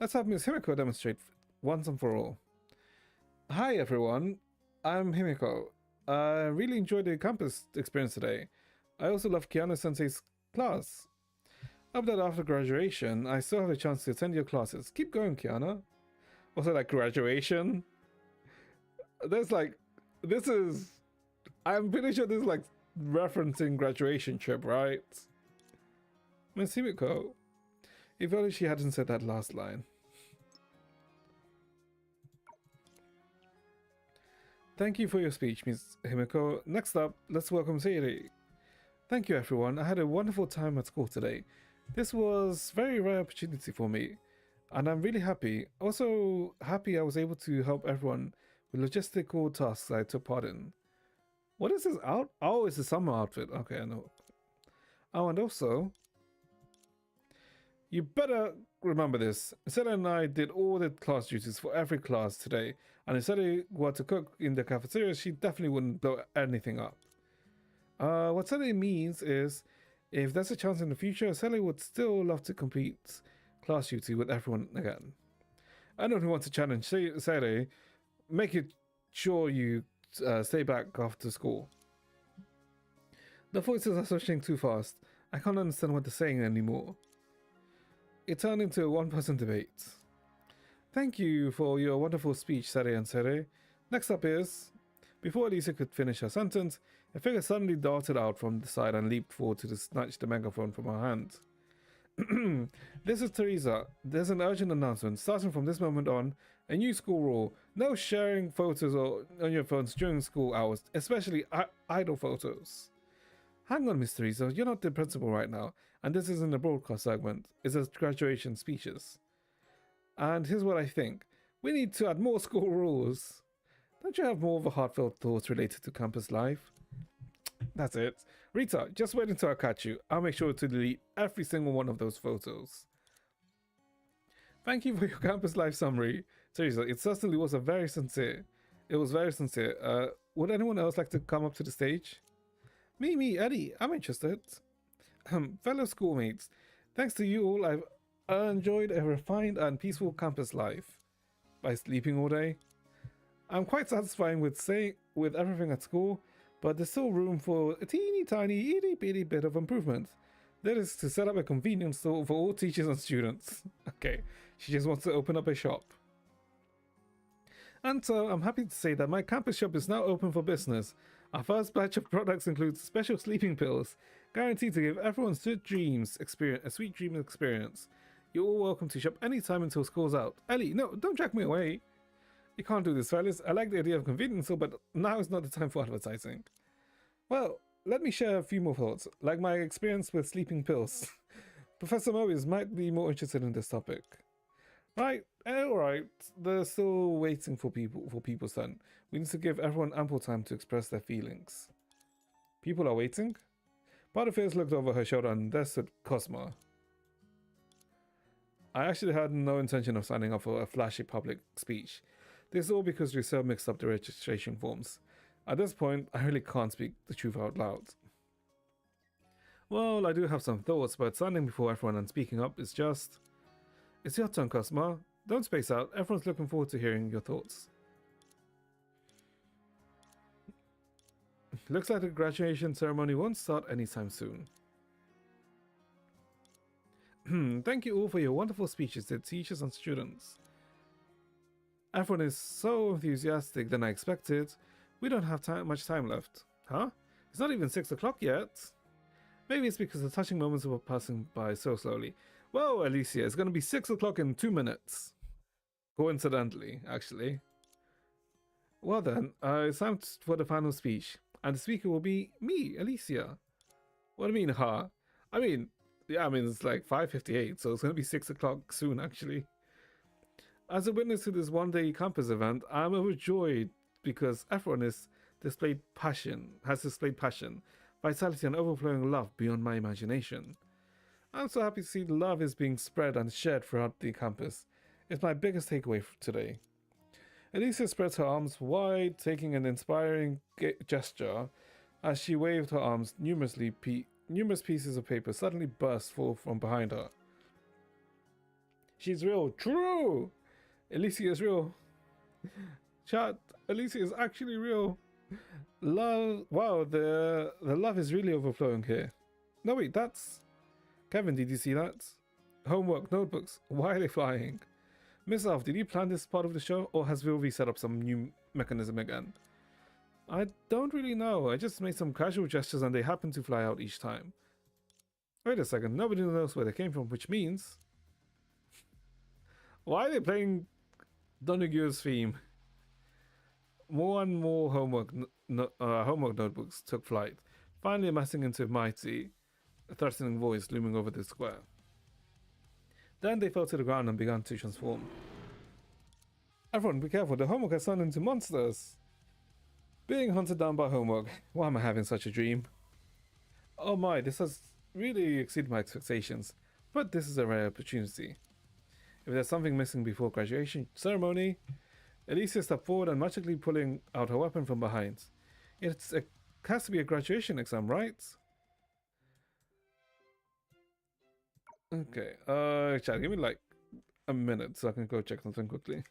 Let's have Ms. Himiko demonstrate once and for all. Hi everyone, I'm Himiko. I really enjoyed the campus experience today. I also love Kiana-sensei's class. Hope that after graduation, I still have a chance to attend your classes. Keep going, Kiana. Also, like, graduation? I'm pretty sure this is, like, referencing graduation trip, right? Miss Himiko. If only she hadn't said that last line. Thank you for your speech, Ms. Himiko. Next up, let's welcome Seiri. Thank you, everyone. I had a wonderful time at school today. This was a very rare opportunity for me, and I'm really happy. Also happy I was able to help everyone with logistical tasks I took part in. What is this out? Oh, it's a summer outfit. Okay, I know. Oh, and also, you better remember this. Sela and I did all the class duties for every class today, and if Sela were to cook in the cafeteria, she definitely wouldn't blow anything up. What Sela means is, if there's a chance in the future, Sela would still love to complete class duty with everyone again. Anyone who wants to challenge Sela, make it sure you stay back after school. The voices are switching too fast. I can't understand what they're saying anymore. It turned into a one-person debate. Thank you for your wonderful speech, Sere and Sere. Next up is... Before Elysia could finish her sentence, a figure suddenly darted out from the side and leaped forward to snatch the megaphone from her hand. This is Teresa. There's an urgent announcement. Starting from this moment on, a new school rule. No sharing photos on your phones during school hours, especially idle photos. Hang on, Miss Teresa. You're not the principal right now, and this isn't a broadcast segment. It's a graduation speeches. And here's what I think. We need to add more school rules. Don't you have more of a heartfelt thoughts related to campus life? That's it. Rita, just wait until I catch you. I'll make sure to delete every single one of those photos. Thank you for your campus life summary. Seriously, it certainly was a very sincere. It was very sincere. Would anyone else like to come up to the stage? Me, Eddie. I'm interested. Fellow schoolmates, thanks to you all, I've enjoyed a refined and peaceful campus life. By sleeping all day, I'm quite satisfied with everything at school, but there's still room for a teeny tiny, itty bitty bit of improvement. That is to set up a convenience store for all teachers and students. Okay, she just wants to open up a shop. And so I'm happy to say that my campus shop is now open for business. Our first batch of products includes special sleeping pills, guaranteed to give everyone sweet dream experience. You're all welcome to shop anytime until school's out. Ellie, no, don't drag me away. You can't do this, fellas. I like the idea of convenience store, but now is not the time for advertising. Well, let me share a few more thoughts, like my experience with sleeping pills. Professor Mobius might be more interested in this topic. Right, alright, they're still waiting for people's turn. We need to give everyone ample time to express their feelings. People are waiting? Butterface looked over her shoulder and there stood Cosma. I actually had no intention of signing up for a flashy public speech. This is all because Lucille mixed up the registration forms. At this point, I really can't speak the truth out loud. Well, I do have some thoughts, but standing before everyone and speaking up is just... It's your turn, Cosma. Don't space out. Everyone's looking forward to hearing your thoughts. Looks like the graduation ceremony won't start anytime soon. Thank you all for your wonderful speeches to teachers and students. Everyone is so enthusiastic than I expected. We don't have much time left. Huh? It's not even 6 o'clock yet. Maybe it's because the touching moments were passing by so slowly. Well, Elyisia, it's going to be 6 o'clock in 2 minutes. Coincidentally, actually. Well then, it's time for the final speech. And the speaker will be me, Elysia. What do you mean, huh? It's like 5:58, so it's going to be 6 o'clock soon, actually. As a witness to this one-day campus event, I'm overjoyed because everyone has displayed passion, vitality, and overflowing love beyond my imagination. I'm so happy to see love is being spread and shared throughout the campus. It's my biggest takeaway today. Elysia spreads her arms wide, taking an inspiring gesture. As she waved her arms, numerous pieces of paper suddenly burst forth from behind her. She's real. True! Elysia is real. Chat, Elysia is actually real. Love. Wow, the love is really overflowing here. No, wait, that's... Kevin, did you see that? Homework, notebooks, why are they flying? Miss Alf, did you plan this part of the show, or has Vilvi set up some new mechanism again? I don't really know, I just made some casual gestures and they happen to fly out each time. Wait a second, nobody knows where they came from, which means... Why are they playing Donegue's theme? More and more homework notebooks took flight, finally amassing into mighty, a threatening voice looming over the square. Then they fell to the ground and began to transform. Everyone, be careful, the homework has turned into monsters! Being hunted down by homework. Why am I having such a dream? Oh my, this has really exceeded my expectations, but this is a rare opportunity. If there's something missing before graduation ceremony, Elysia stepped forward and magically pulling out her weapon from behind. It has to be a graduation exam, right? Okay, chat, give me like a minute so I can go check something quickly.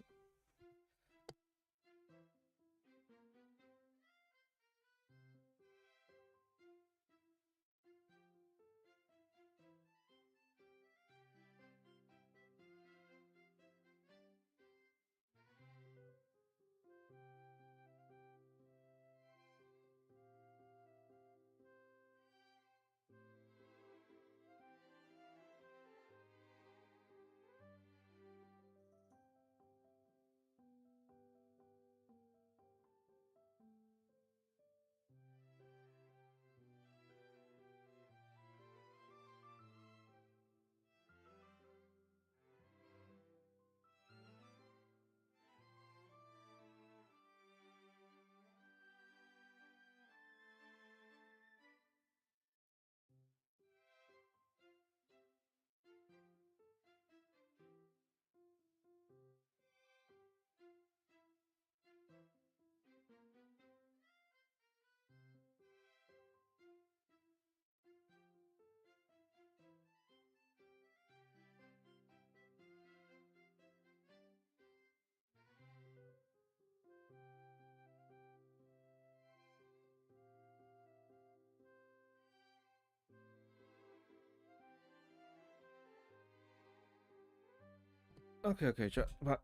Okay, chat. But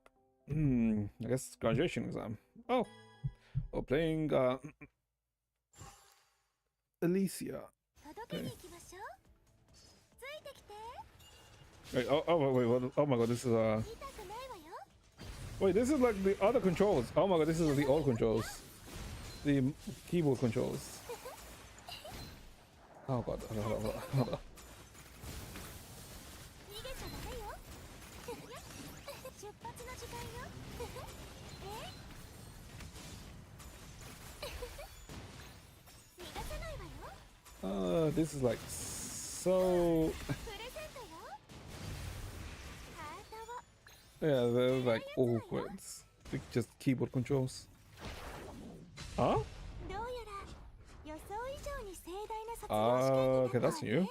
I guess graduation exam. Oh, we're playing Elysia. 届けに行きましょう。ついてきて。 Wait, wait, what? Oh my god, this is 痛くないわよ。 wait, this is like the other controls. Oh my god, this is the old controls, the keyboard controls. Oh god, hold on. 逃げちゃダメよ。出発の時間よ。え？逃がさないわよ。 This is like so. プレゼントよ。ハートを。 Yeah, they're like awkward. Like just keyboard controls. Huh? どうやら予想以上に盛大な卒業式にな Okay, ったわ that's ね。 new.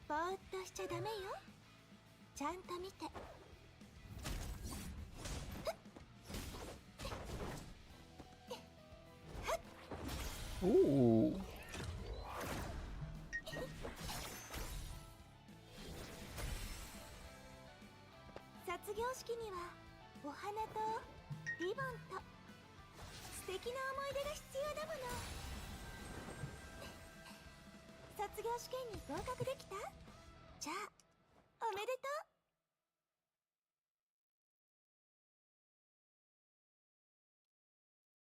ぼーっとしちゃダメよ。ちゃんと見て。 Ooh. 卒業式にはお花とリボンと素敵な思い出が必要だもの。卒業試験に合格できた？じゃあおめでと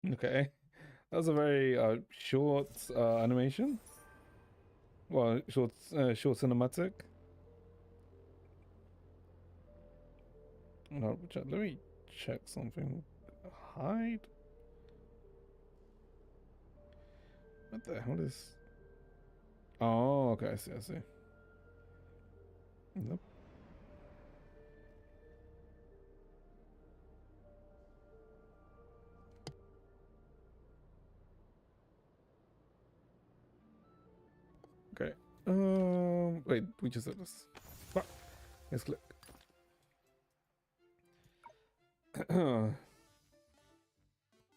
う。 Okay, that was a very short animation. Well, short cinematic. No, let me check something. Hide. What the hell is? Oh, okay. I see. Nope. Okay. Wait, we just did this. Ah, let's click.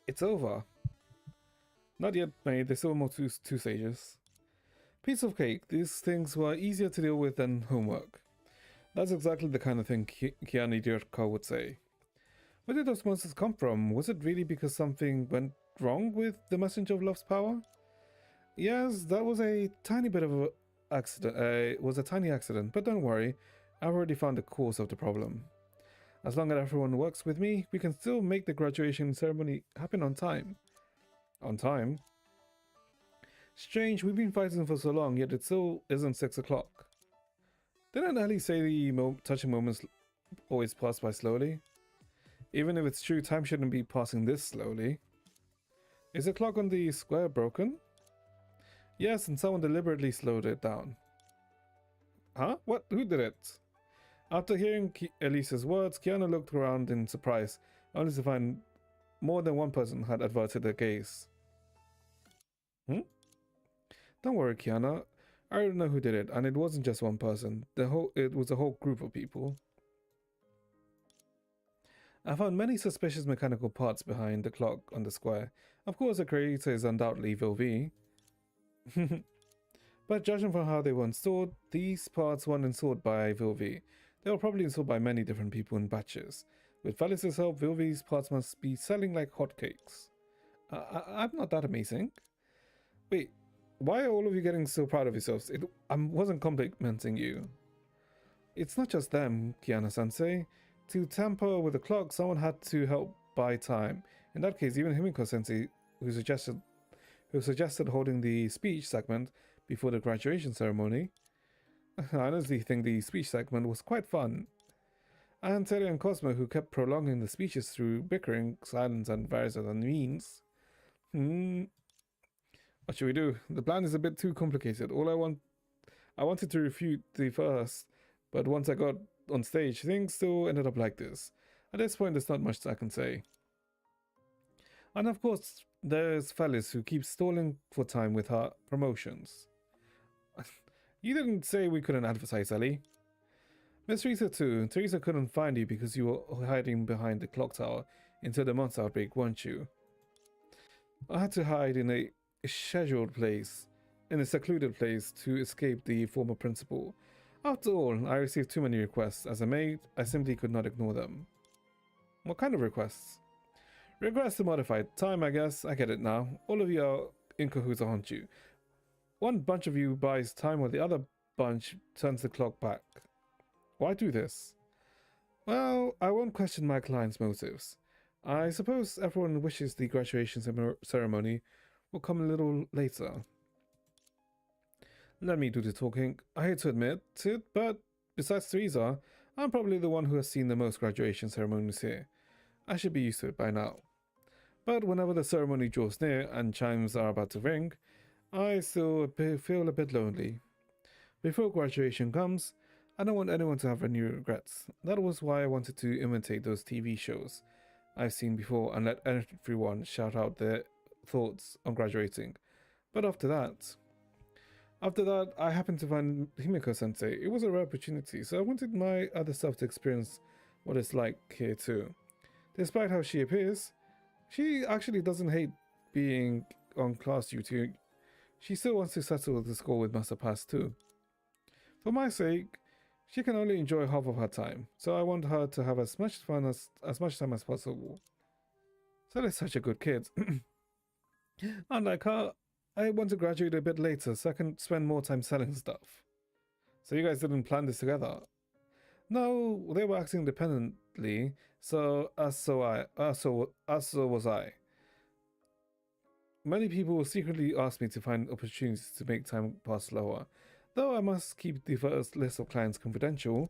It's over. Not yet, mate. There's still more two stages. Piece of cake. These things were easier to deal with than homework. That's exactly the kind of thing Kiani Dirka would say. Where did those monsters come from? Was it really because something went wrong with the Messenger of Love's power? Yes, that was a tiny bit of an accident. It was a tiny accident, but don't worry. I've already found the cause of the problem. As long as everyone works with me, we can still make the graduation ceremony happen on time. On time? Strange, we've been fighting for so long, yet it still isn't 6 o'clock. Didn't Ellie say the touching moments always pass by slowly? Even if it's true, time shouldn't be passing this slowly. Is the clock on the square broken? Yes, and someone deliberately slowed it down. Huh? What? Who did it? After hearing Elisa's words, Kiana looked around in surprise, only to find more than one person had averted their gaze. Don't worry, Kiana. I already know who did it, and it wasn't just one person. It was a whole group of people. I found many suspicious mechanical parts behind the clock on the square. Of course, the creator is undoubtedly Vilvi. But judging from how they were installed, these parts weren't installed by Vilvi. They were probably installed by many different people in batches. With Valis's help, Vilvi's parts must be selling like hotcakes. I'm not that amazing. Wait, why are all of you getting so proud of yourselves? I wasn't complimenting you. It's not just them, Kiana-sensei. To tamper with the clock, someone had to help buy time. In that case, even Himiko-sensei, who suggested holding the speech segment before the graduation ceremony. I honestly think the speech segment was quite fun. And Terry and Cosmo, who kept prolonging the speeches through bickering, silence, and various other means. What should we do? The plan is a bit too complicated. I wanted to refute the first, but once I got on stage, things still ended up like this. At this point, there's not much I can say. And of course, there's Phyllis, who keeps stalling for time with her promotions. You didn't say we couldn't advertise, Ellie. Miss Teresa too. Teresa couldn't find you because you were hiding behind the clock tower until the monster outbreak, weren't you? I had to hide in a scheduled place, in a secluded place, to escape the former principal. After all, I received too many requests. As a maid, I simply could not ignore them. What kind of requests? Requests to modify time, I guess. I get it now. All of you are in cahoots, aren't you? One bunch of you buys time while the other bunch turns the clock back. Why do this? Well, I won't question my client's motives. I suppose everyone wishes the graduation ceremony will come a little later. Let me do the talking. I hate to admit it, but besides Teresa, I'm probably the one who has seen the most graduation ceremonies here. I should be used to it by now. But whenever the ceremony draws near and chimes are about to ring, I still feel a bit lonely. Before graduation comes, I don't want anyone to have any regrets. That was why I wanted to imitate those TV shows I've seen before and let everyone shout out their thoughts on graduating. But after that, I happened to find Himiko-sensei. It was a rare opportunity, so I wanted my other self to experience what it's like here too. Despite how she appears, she actually doesn't hate being on class duty. She still wants to settle the score with Master Pass too. For my sake, she can only enjoy half of her time, so I want her to have as much fun as much time as possible. Sally's such a good kid. Unlike her, I want to graduate a bit later so I can spend more time selling stuff. So you guys didn't plan this together? No, they were acting independently, so was I. Many people secretly ask me to find opportunities to make time pass slower, though I must keep the first list of clients confidential.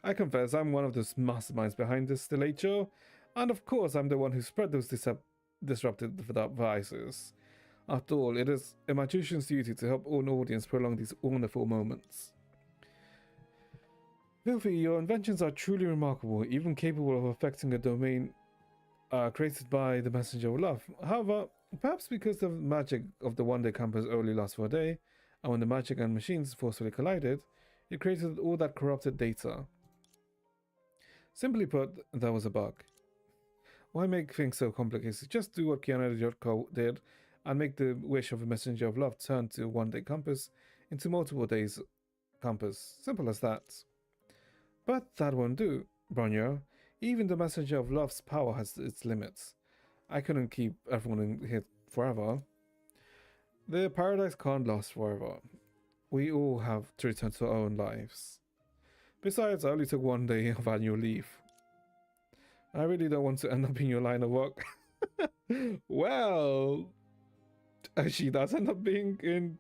I confess I'm one of those masterminds behind this delayed show, and of course I'm the one who spread those disrupted devices. After all, it is a magician's duty to help an audience prolong these wonderful moments. Filthy, your inventions are truly remarkable, even capable of affecting a domain created by the Messenger of Love. However, perhaps because the magic of the one-day campus only lasts for a day, and when the magic and machines forcefully collided, it created all that corrupted data. Simply put, that was a bug. Why make things so complicated? Just do what Kiana did and make the wish of a Messenger of Love turn to one-day campus into multiple days campus. Simple as that. But that won't do, Bronyo. Even the Messenger of Love's power has its limits. I couldn't keep everyone in here forever. The paradise can't last forever. We all have to return to our own lives. Besides, I only took 1 day of annual leave. I really don't want to end up in your line of work. Well, she does end up being in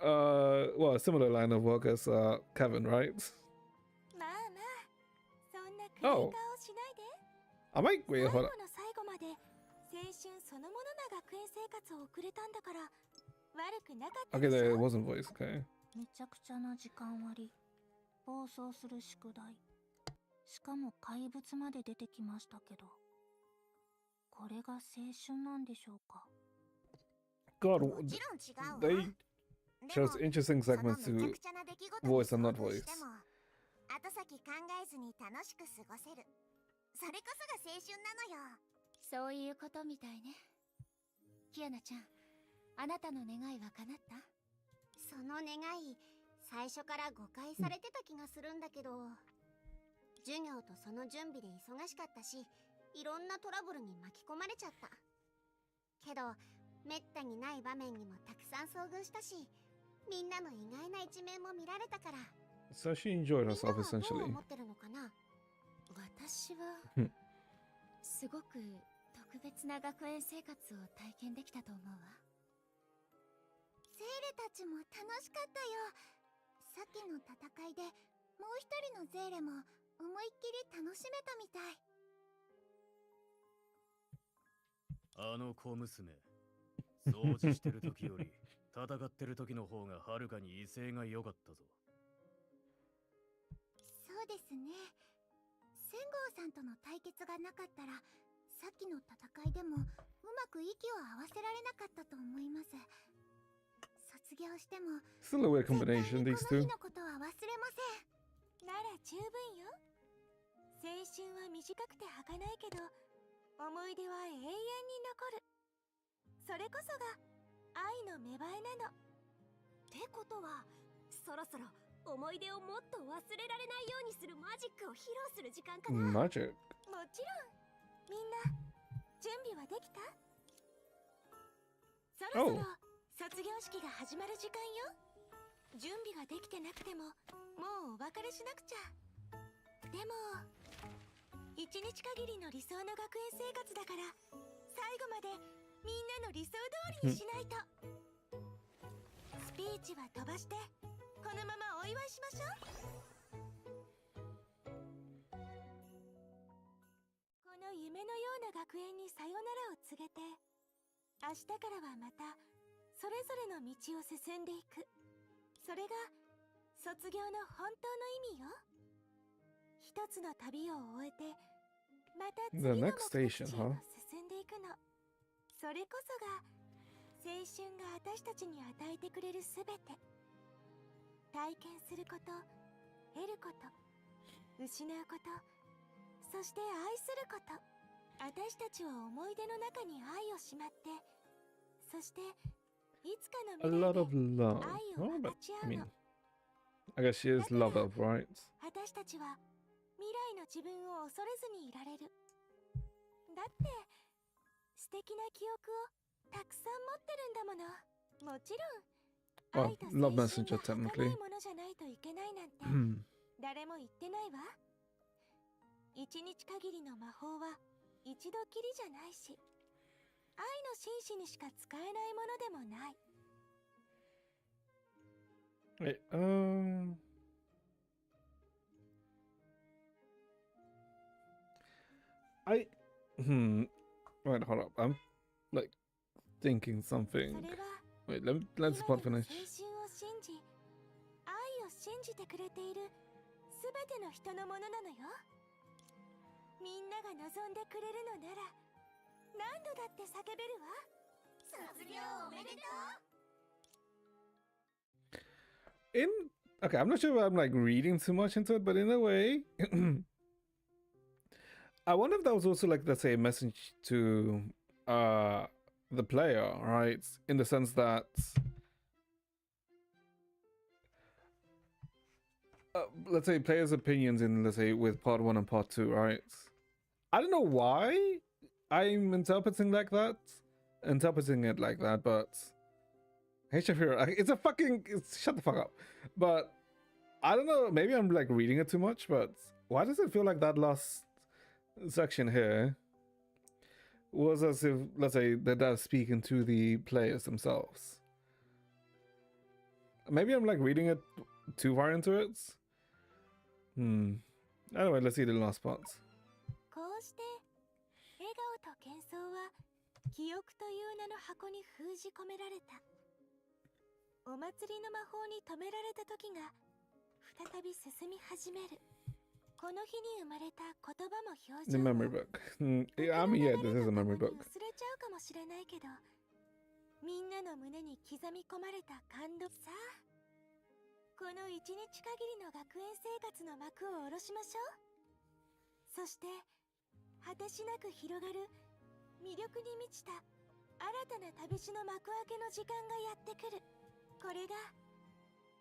a similar line of work as Kevin, right? Oh. I might wait, hold up. Okay, there wasn't voice, okay. めちゃくちゃな時間割暴走する宿題しかも怪物まで出てきましたけどこれが青春なんでしょうか God, they chose interesting segments to voice and not voice. 後先考えずに楽しく過ごせるそれこそが青春なのよそういうことみたいねキアナちゃんあなたの願いは叶った？その願い最初から誤解されてた気がするんだけど授業とその準備で忙しかったしいろんなトラブルに巻き込まれちゃったけどめったにない場面にもたくさん遭遇したしみんなの意外な一面も見られたから So she enjoyed herself essentially. 私はすごく特別な学園生活を体験できたと思うわゼーレたちも楽しかったよさっきの戦いでもう一人のゼーレも思いっきり楽しめたみたいあの小娘掃除してる時より戦ってる時の方がはるかに威勢が良かったぞそうですね千郷さんとの対決がなかったらさっきの戦いでもうまく息を合わせられなかったと思います卒業しても Still a weird 絶対 combination, に these この two. 日のことは忘れません。なら十分よ。青春は短くて儚いけど、思い出は永遠に残る。それこそが愛の芽生えなの。ってことは、そろそろ思い出をもっと忘れられないようにするマジックを披露する時間かな。 Magic. もちろん。みんな準備はできた？そろそろ卒業式が始まる時間よ。準備ができてなくてももうお別れしなくちゃ。でも一日限りの理想の学園生活だから、最後までみんなの理想通りにしないと。スピーチは飛ばしてこのままお祝いしましょう。この夢のような学園にさよならを告げて、明日からはまたそれぞれの道を進んでいく。それが卒業の本当の意味よ。一つの旅を終えて、また次 The の目 next 的 station, 地へ huh? と進んでいくの。それこそが青春が私たちに与えてくれるすべて。体験すること、得ること、失うこと、そして愛すること。私たちは思い出の中に愛をしまって、そしていつか A の lot 未来 of で love. 愛を Oh, 分 but かち合 I う mean, の。 I guess she is love of, right? 私たちは未来の自分を恐れずにいられる。だって素敵な記憶をたくさん持ってるんだもの。もちろん Oh, 愛と love 青春 messenger が儚 technically. いものじゃないといけないなんて誰も言ってないわ。一日限りの魔法は一度きりじゃないし、愛の紳士にしか使えないものでもない。 Wait, I wait, hold up. I'm like thinking そ something. れは Wait, let the 今 pod でも finish. 青春を信じ、愛を信じてくれているすべての人のものなのよ。みんなが望んでくれるのなら何度だって叫べるわ。卒業おめでとう。 In okay, I'm not sure if I'm like reading too much into it, but in a way, I wonder if that was also like, let's say, a message to the player, right? In the sense that let's say players' opinions in, let's say, with part 1 and part 2, right? I don't know why I'm interpreting it like that, but HF Hero, it's a fucking shut the fuck up. But I don't know, maybe I'm like reading it too much, but why does it feel like that last section here was as if, let's say, they're speaking to the players themselves? Maybe I'm like reading it too far into it. Anyway, let's see the last parts. こうして笑顔と喧騒は記憶という名の箱に封じ込められた。お祭りの魔法に止められた時が再び進み始める。この日に生まれた言葉も表 The 情も memory book. Yeah, I mean, yeah, this is a memory book. 忘れちゃうかもしれないけど、みんなの胸に刻み込まれた感動さ。この一日限りの学園生活の幕を下ろしましょう。そして果てしなく広がる魅力に満ちた新たな旅路の幕開けの時間がやってくる。これが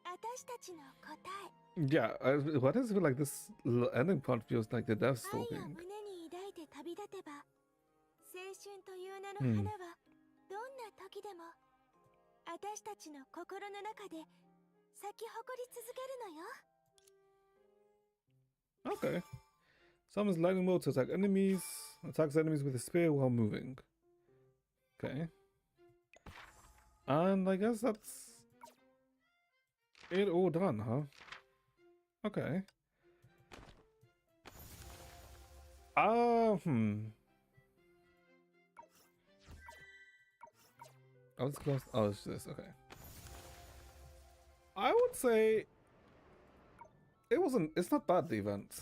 私たちの答え。 Yeah, why does it feel like this ending part feels like the death 愛を stalking? 胸に抱いて旅立てば、青春という名の花はどんな時でも私たちの心の中で咲き誇り続けるのよ。 Okay. Summons lightning bolt to attack enemies. Attacks enemies with a spear while moving. Okay. And I guess that's it all done, huh? Okay. Oh, it's close. Oh, it's this. Okay. I would say it's not bad, the event.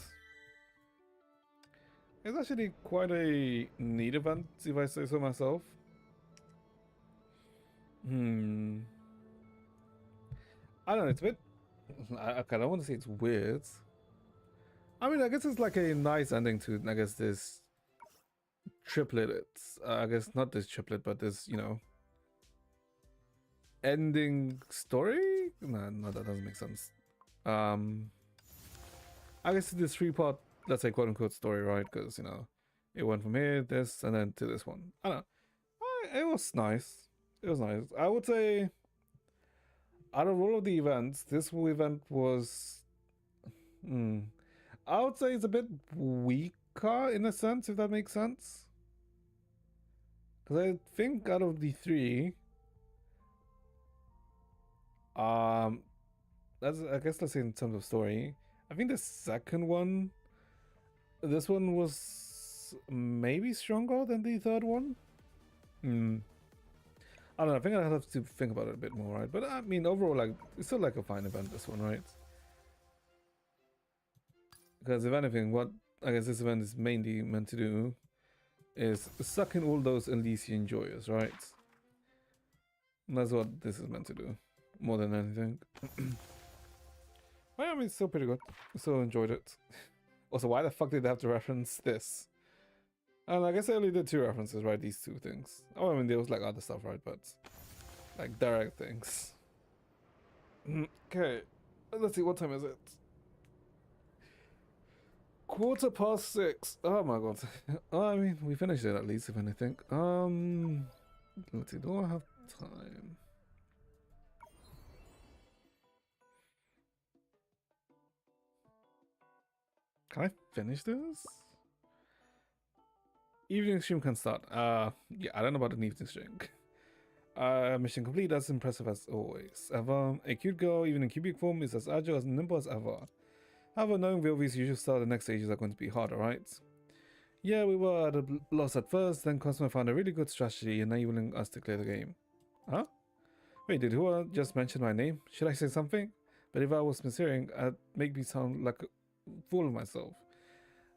It's actually quite a neat event, if I say so myself. I don't know, it's a bit... I don't want to say it's weird. I mean, I guess it's like a nice ending to, I guess, this triplet. It's, I guess not this triplet, but this, you know, ending story? No, that doesn't make sense. I guess it's this 3-part, let's say, quote-unquote story, right? Because, you know, it went from here, this, and then to this one. I don't know. It was nice. It was nice. I would say, out of all of the events, this event was... I would say it's a bit weaker in a sense, if that makes sense. Because I think out of the 3, that's, I guess, let's say in terms of story, I think the second one, this one was maybe stronger than the third one. I don't know, I think I have to think about it a bit more, right? But I mean, overall, like, it's still like a fine event, this one, right? Because if anything, what I guess this event is mainly meant to do is suck in all those Elysian joyous, right? And that's what this is meant to do, more than anything. Well, I mean, it's still pretty good. Still enjoyed it. Also, why the fuck did they have to reference this? And I guess I only did 2 references, right? These 2 things. Oh, I mean, there was like other stuff, right? But like direct things. Okay, let's see, what time is it? 6:15. Oh my god. Oh, I mean, we finished it at least, if anything. Let's see, do I have time? Can I finish this? Evening stream can start. Yeah, I don't know about an evening stream. Mission complete, as impressive as always. Ever, a cute girl, even in cubic form, is as agile and nimble as ever. However, knowing Vilvi's usual style, the next stages are going to be harder, right? Yeah, we were at a loss at first, then Cosmo found a really good strategy enabling us to clear the game. Huh? Wait, did who just mention my name? Should I say something? But if I was mishearing, I'd make me sound like a fool of myself.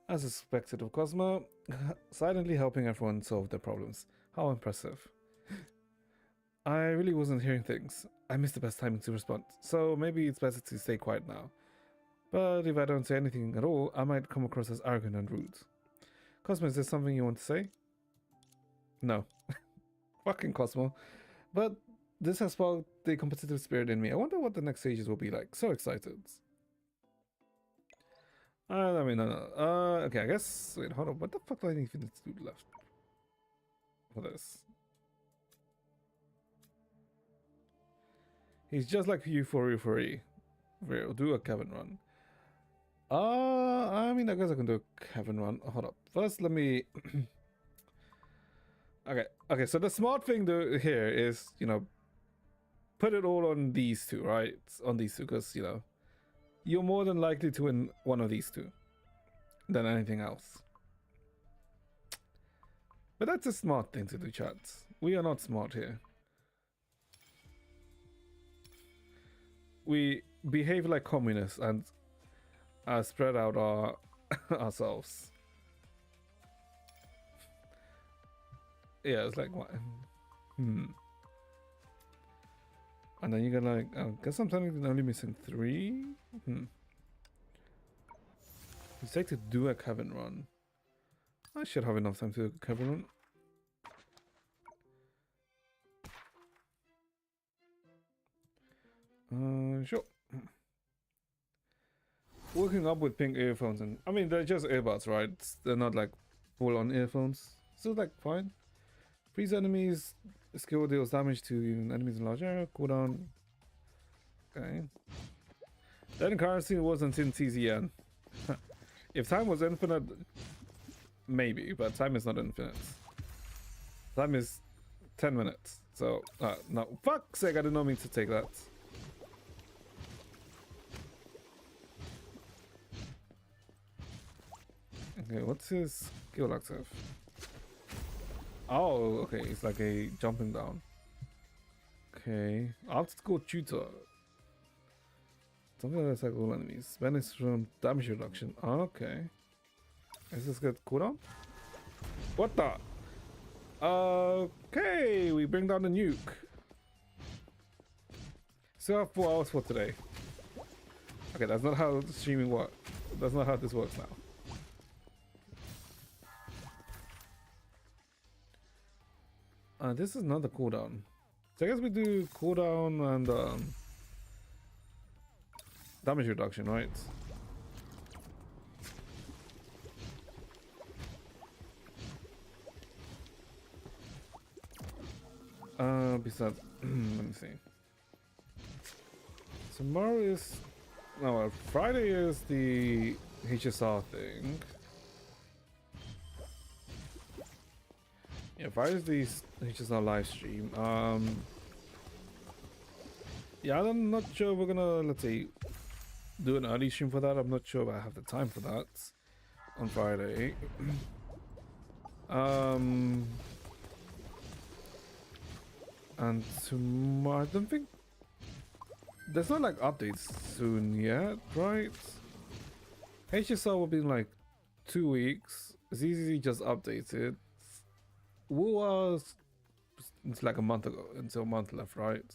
As expected of Cosmo, silently helping everyone solve their problems. How impressive. I really wasn't hearing things. I missed the best timing to respond, so maybe it's better to stay quiet now. But if I don't say anything at all, I might come across as arrogant and rude. Cosmo, is there something you want to say? No. Fucking Cosmo. But this has sparked the competitive spirit in me. I wonder what the next stages will be like. So excited. I mean, no. Okay, I guess... Wait, hold on. What the fuck do I even need to do left for this? He's just like you for Euphoria. We'll do a Kevin run. I mean, I guess I can do a Kevin run. Hold up. First, let me... Okay, so the smart thing here is, you know, put it all on these 2, right? On these 2, because, you know, you're more than likely to win one of these 2 than anything else. But that's a smart thing to do, chat. We are not smart here. We behave like communists and spread out our ourselves. Yeah, it's like what? And then you get like, I guess I'm only missing 3. It's like to do a Kevin run. I should have enough time to do a Kevin run. Sure. Working up with pink earphones, and I mean they're just earbuds, right? They're not like full-on earphones. So like fine. Freeze enemies. Skill deals damage to enemies in large area. Cooldown. Okay. Then currency wasn't in TZN. If time was infinite, maybe, but time is not infinite. Time is 10 minutes. So, no. Fuck's sake, I did not mean to take that. Okay, what's his skill active? Oh, okay, it's like a jumping down. Okay, I'll have to go tutor. Something that's like all enemies. Benefits from damage reduction. Okay. Is this good cooldown? What the? Okay, we bring down the nuke. Still have 4 hours for today. Okay, that's not how streaming works. That's not how this works now. This is not the cooldown. So I guess we do cooldown and damage reduction, right? Besides, let me see. Tomorrow is no, Friday is the HSR thing. Yeah, Friday's the HSR live stream. Yeah, I'm not sure we're gonna, let's say, do an early stream for that. I'm not sure if I have the time for that on Friday. And tomorrow, I don't think there's not like updates soon yet, right? HSR will be in like 2 weeks. ZZZ just updated. Wu was it's like a month ago, until a month left, right?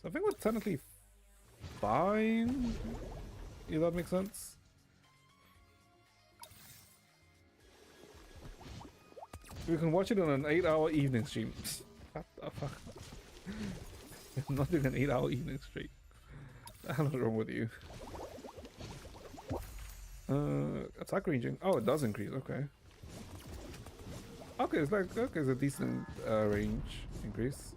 So I think we're technically fine. If that makes sense. We can watch it on an 8-hour evening stream. What the fuck? I'm not doing an 8-hour evening stream. What the hell is wrong with you? Attack ranging. Oh, it does increase. Okay. Okay, it's like okay, it's a decent range increase.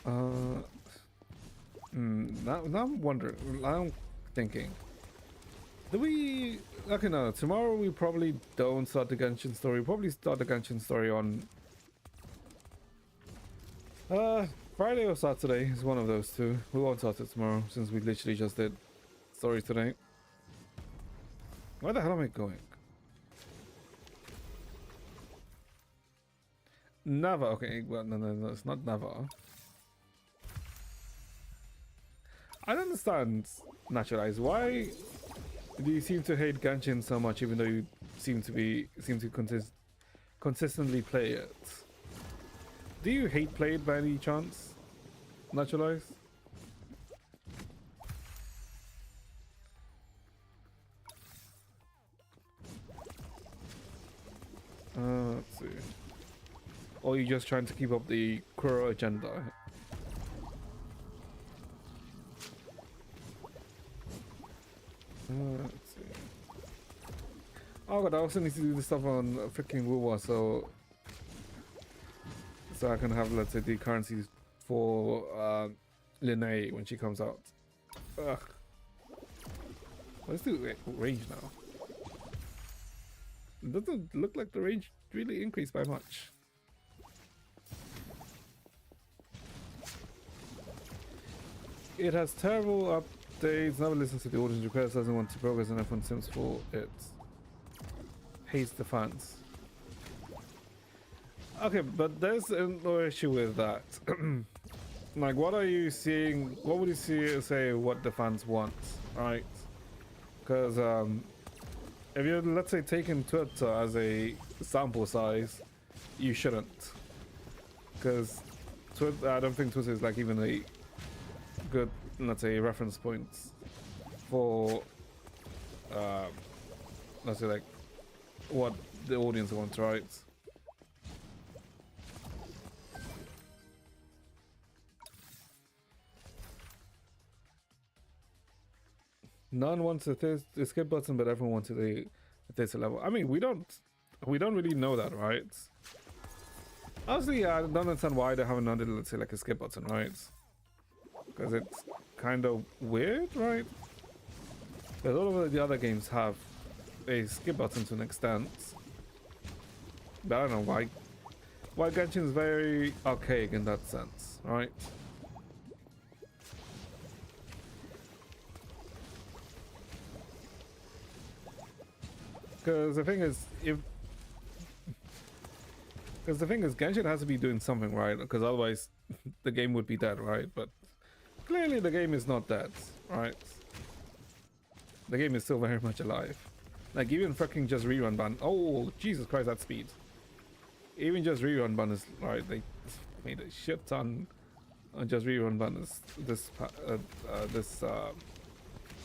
Now I'm wondering. I'm thinking. Do we? Okay, no. Tomorrow we probably don't start the Genshin story. Probably start the Genshin story on Friday or Saturday. Is one of those two. We won't start it tomorrow since we literally just did stories today. Where the hell am I going? Never. Okay, well, no, it's not never. I don't understand, Naturalize. Why do you seem to hate Genshin so much, even though you seem to consistently play it? Do you hate play it by any chance, Naturalize? Let's see. Or are you just trying to keep up the Kuro agenda? Let's see. Oh god, I also need to do the stuff on freaking Wuwa, so I can have, let's say, the currencies for Linnae when she comes out. Ugh. Let's do range now. It doesn't look like the range really increased by much. It has terrible updates, never listens to the audience requests, doesn't want to progress, and F1 Sims for it. Hates the fans. Okay, but there's no issue with that. Like, what are you seeing? What would you say what the fans want, right? Because if you're, let's say, taking Twitter as a sample size, you shouldn't. Because I don't think Twitter is like even a good, let's say, reference point for, let's say, like, what the audience wants, right? None wants a escape button, but everyone wants a theater level. I mean, we don't really know that, right? Honestly, I don't understand why they haven't done, let's say, like a skip button, right? Because it's kind of weird, right? Because all of the other games have a skip button to an extent. But I don't know why. Why Genshin is very archaic in that sense, right? Because the thing is, Genshin has to be doing something, right? Because otherwise, the game would be dead, right? But clearly, the game is not dead, right? The game is still very much alive. Like, even fucking just rerun ban. Oh, Jesus Christ, that speed. even just rerun banners, right? They made a shit ton on just rerun banners this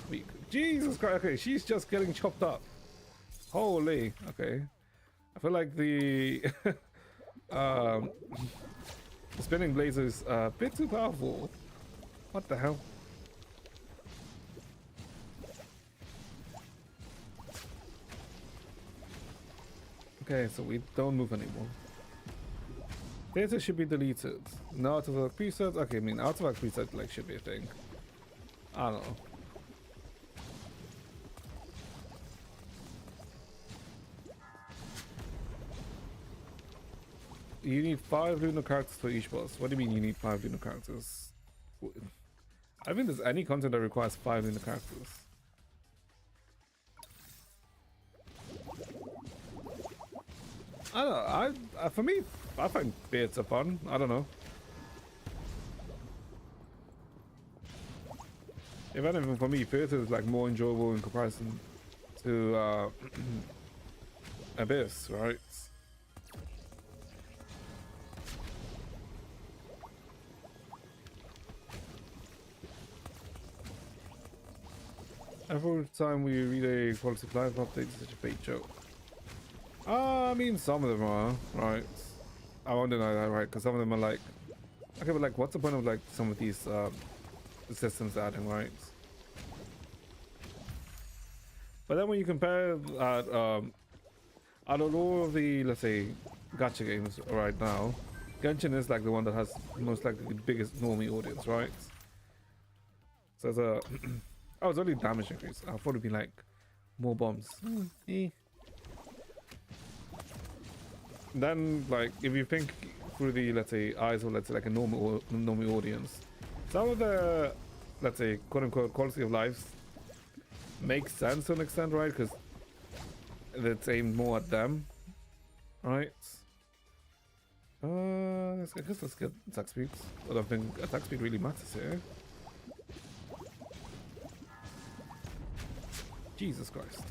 week. Jesus Christ! Okay, she's just getting chopped up. Holy. Okay, I feel like the um, spinning blazer is a bit too powerful. What the hell? Okay, so we don't move anymore. Data should be deleted. No artifact presets. Okay, I mean artifact preset like should be a thing. I don't know. You need 5 lunar characters for each boss. What do you mean you need 5 lunar characters? I think there's any content that requires 5 lunar characters. I don't know. For me, I find beards are fun. I don't know. If anything, for me, theater is like more enjoyable in comparison to Abyss, right? Every time we read a quality of life update, it's such a fake joke. I mean, some of them are, right? I won't deny that, right? Because some of them are like, okay, but like, what's the point of like some of these systems adding, right? But then when you compare that, out of all of the, let's say, gacha games right now, Genshin is like the one that has most likely the biggest normie audience, right? So it's a oh, it's only damage increase. I thought it'd be like more bombs. Then, like, if you think through the, let's say, eyes of, let's say, like a normal audience, some of the, let's say, quote-unquote quality of life makes sense to an extent, right? Because it's aimed more at them, right? I guess let's get attack speed. I don't think attack speed really matters here. Jesus Christ.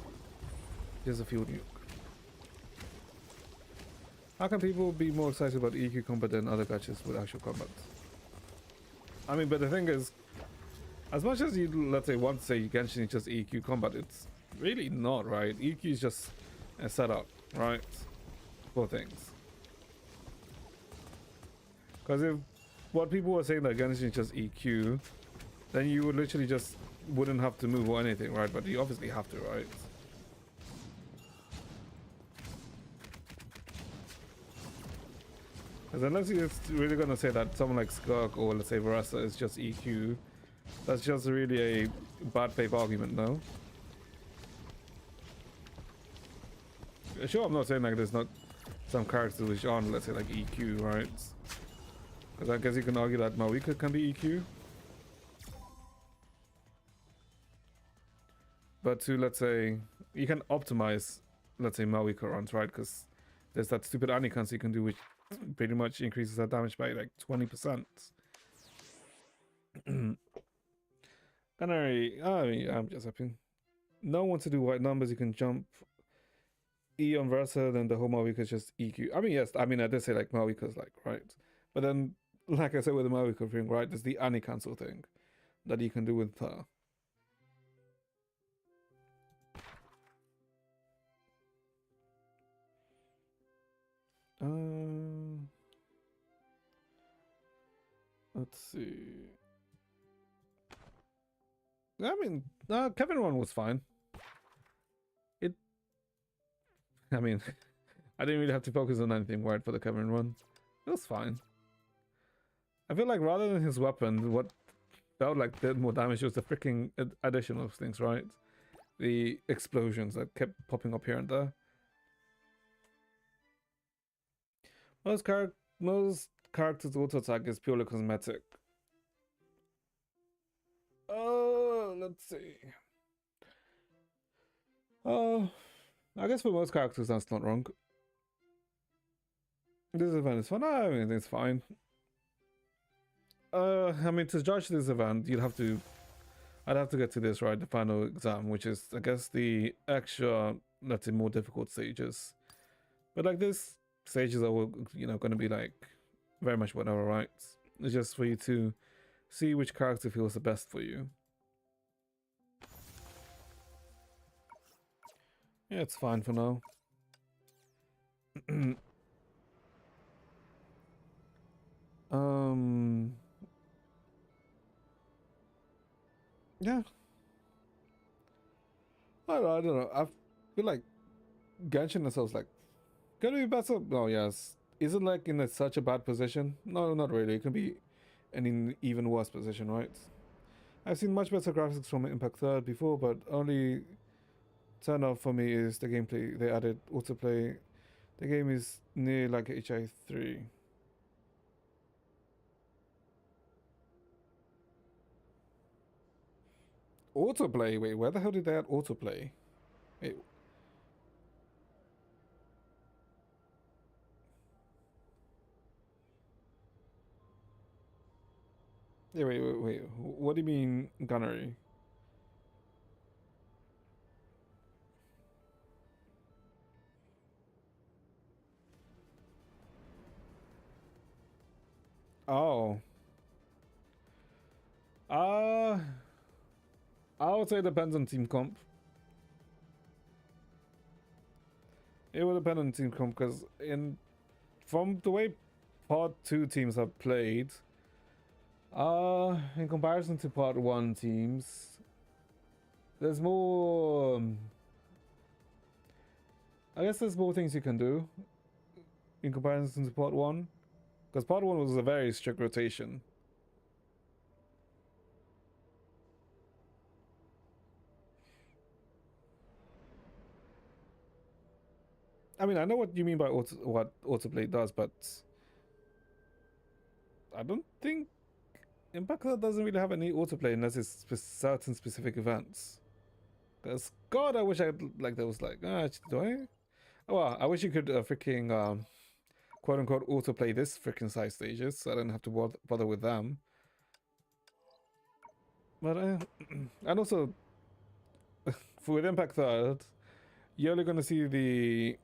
Here's a field nuke. How can people be more excited about EQ combat than other gachas with actual combat? I mean, but the thing is, as much as you, let's say, want to say Genshin is just EQ combat, it's really not, right? EQ is just a setup, right? For things. Because if what people were saying that Genshin is just EQ, then you would literally just wouldn't have to move or anything, right? But you obviously have to, right? Because unless you're really gonna say that someone like Skirk or let's say Varessa is just EQ, that's just really a bad faith argument, no? Sure, I'm not saying like there's not some characters which aren't, let's say, like EQ, right? Because I guess you can argue that Mawika can be EQ. But to, let's say, you can optimize, let's say, Mawika runs, right? Because there's that stupid Anikan you can do, which pretty much increases that damage by like 20%. Canary, I mean, I'm just happy. No one to do white numbers, you can jump E on Versa, then the whole Mawika is just EQ. I mean, yes, I mean, I did say like Mawika's like, right? But then, like I said with the Mawika thing, right, there's the Ani cancel thing that you can do with her. Let's see. I mean, Kevin one was fine. I mean, I didn't really have to focus on anything right for the Kevin one. It was fine. I feel like rather than his weapon, what felt like did more damage was the freaking addition of things, right? The explosions that kept popping up here and there. Most characters' auto attack is purely cosmetic. Let's see. I guess for most characters that's not wrong. This event is fun. I mean, it's fine. I mean, to judge this event, I'd have to get to this, right? The final exam, which is, I guess, the extra, let's say, more difficult stages. But like this stages are, you know, going to be like very much whatever, right? It's just for you to see which character feels the best for you. Yeah, it's fine for now. Yeah. I don't know. I feel like Genshin itself like gonna be better. Oh yes. Is it like in such a bad position? No, not really. It can be an even worse position, right? I've seen much better graphics from Impact 3rd before, but only turn off for me is the gameplay. They added autoplay. The game is near like HI3. Autoplay? Wait, where the hell did they add autoplay? Wait. Yeah, wait. What do you mean gunnery? Oh. Uh, I would say it depends on team comp. It would depend on team comp because from the way Part 2 teams have played, in comparison to Part 1 teams, there's more. I guess there's more things you can do in comparison to Part 1, because Part 1 was a very strict rotation. I mean, I know what you mean by what autoplay does, but I don't think Impact doesn't really have any autoplay unless it's certain specific events. Because God, I wish I had, like, there was like, do I? Oh, well, I wish you could freaking quote unquote autoplay this freaking side stages, so I don't have to bother with them. But and also for with Impact 3rd, you're only gonna see the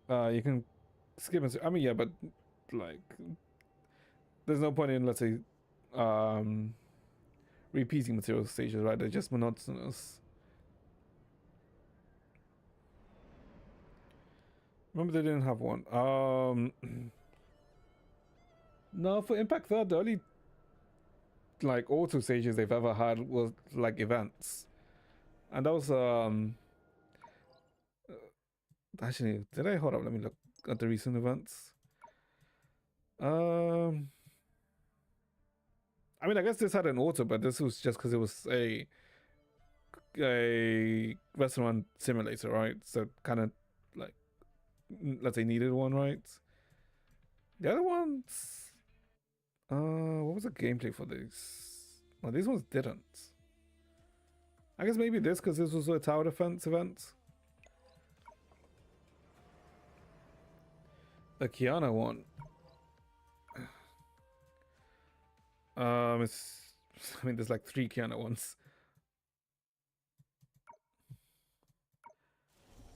you can skip and I mean yeah, but like there's no point in, let's say, repeating material stages, right? They're just monotonous. Remember they didn't have one. No, for Impact 3rd, the only like auto stages they've ever had was like events, and that was actually, did I hold up? Let me look at the recent events. I mean, I guess this had an auto, but this was just because it was a restaurant simulator, right? So kind of like, let's say, needed one, right? The other ones, what was the gameplay for these? Well, these ones didn't. I guess maybe this because this was a tower defense event. The Kiana one. It's. I mean, there's like 3 Kiana ones.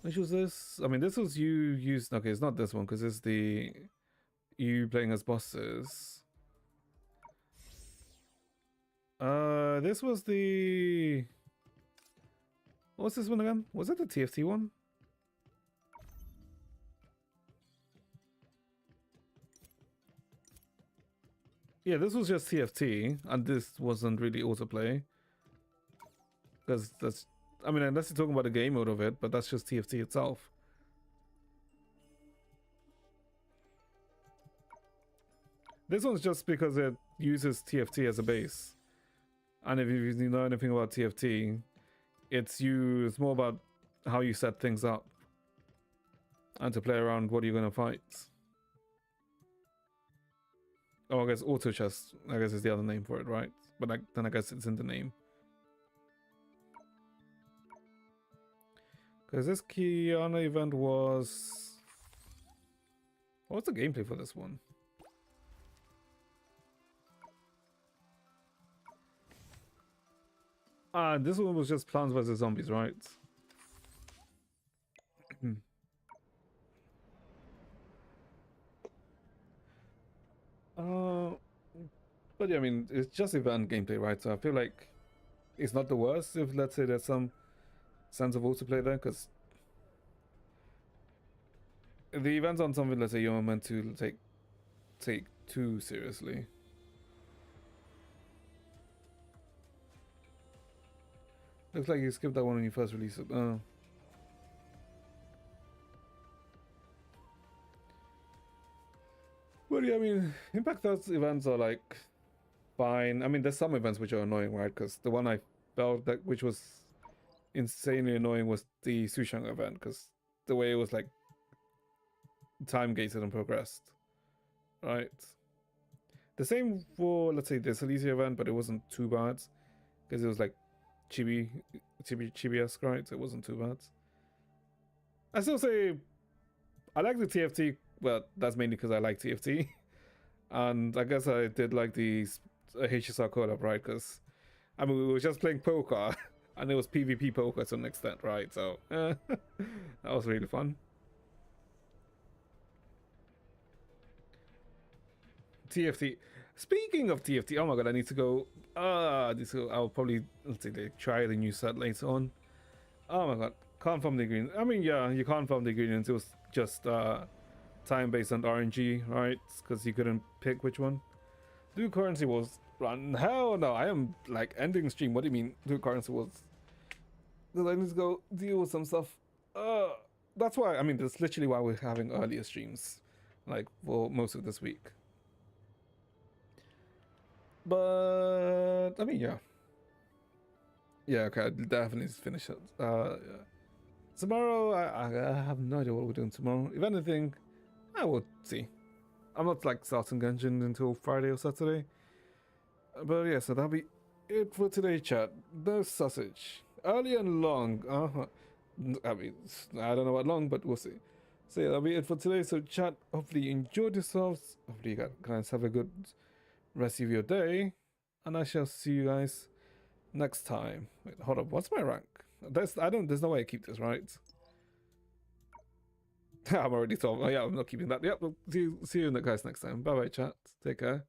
Which was this? I mean, this was you used. Okay, it's not this one because it's the you playing as bosses. This was the. What's this one again? Was it the TFT one? Yeah, this was just TFT, and this wasn't really autoplay. Because that's, I mean, unless you're talking about the game mode of it, but that's just TFT itself. This one's just because it uses TFT as a base. And if you know anything about TFT, it's more about how you set things up. And to play around what you're going to fight. Oh, I guess auto chess, I guess is the other name for it, right? But then I guess it's in the name. Because this Kiana event was... What's the gameplay for this one? This one was just Plants vs Zombies, right? But yeah, I mean, it's just event gameplay, right? So I feel like it's not the worst if, let's say, there's some sense of multiplayer there, because the events aren't something, let's say, you're meant to take too seriously. Looks like you skipped that one when you first released it. Oh. But yeah, I mean, Impact Earth events are like fine. I mean, there's some events which are annoying, right? Because the one I felt that which was insanely annoying was the Sushang event, because the way it was like time gated and progressed, right? The same for, let's say, this Elysia event, but it wasn't too bad because it was like chibi-esque, right? So it wasn't too bad. I still say I like the TFT, but that's mainly because I like TFT. And I guess I did like the HSR collab, right? Because, I mean, we were just playing poker, and it was PvP poker to an extent, right? So, that was really fun. TFT. Speaking of TFT, oh my god, I need to go. I'll probably, let's say, try the new set later on. Oh my god, can't farm the ingredients. I mean, yeah, you can't farm the ingredients. It was just time based on RNG, right? Because you couldn't pick which one. Do currency was run. Hell no, I am like ending stream. What do you mean? Do currency was? Because I need to go deal with some stuff. That's why. I mean, that's literally why we're having earlier streams, like for most of this week. But I mean, yeah, okay, I'll definitely finish it. Yeah. Tomorrow, I have no idea what we're doing tomorrow. If anything, I will see. I'm not like starting Genshin until Friday or Saturday. But yeah, so that'll be it for today, chat. No sausage, early and long. I mean, I don't know what long, but we'll see. So yeah, that'll be it for today. So chat, hopefully you enjoyed yourselves. Hopefully you guys have a good rest of your day, and I shall see you guys next time. Wait, hold up, what's my rank? There's no way I keep this, right? I'm already told. Oh yeah, I'm not keeping that. Yep, see you guys next time. Bye bye, chat. Take care.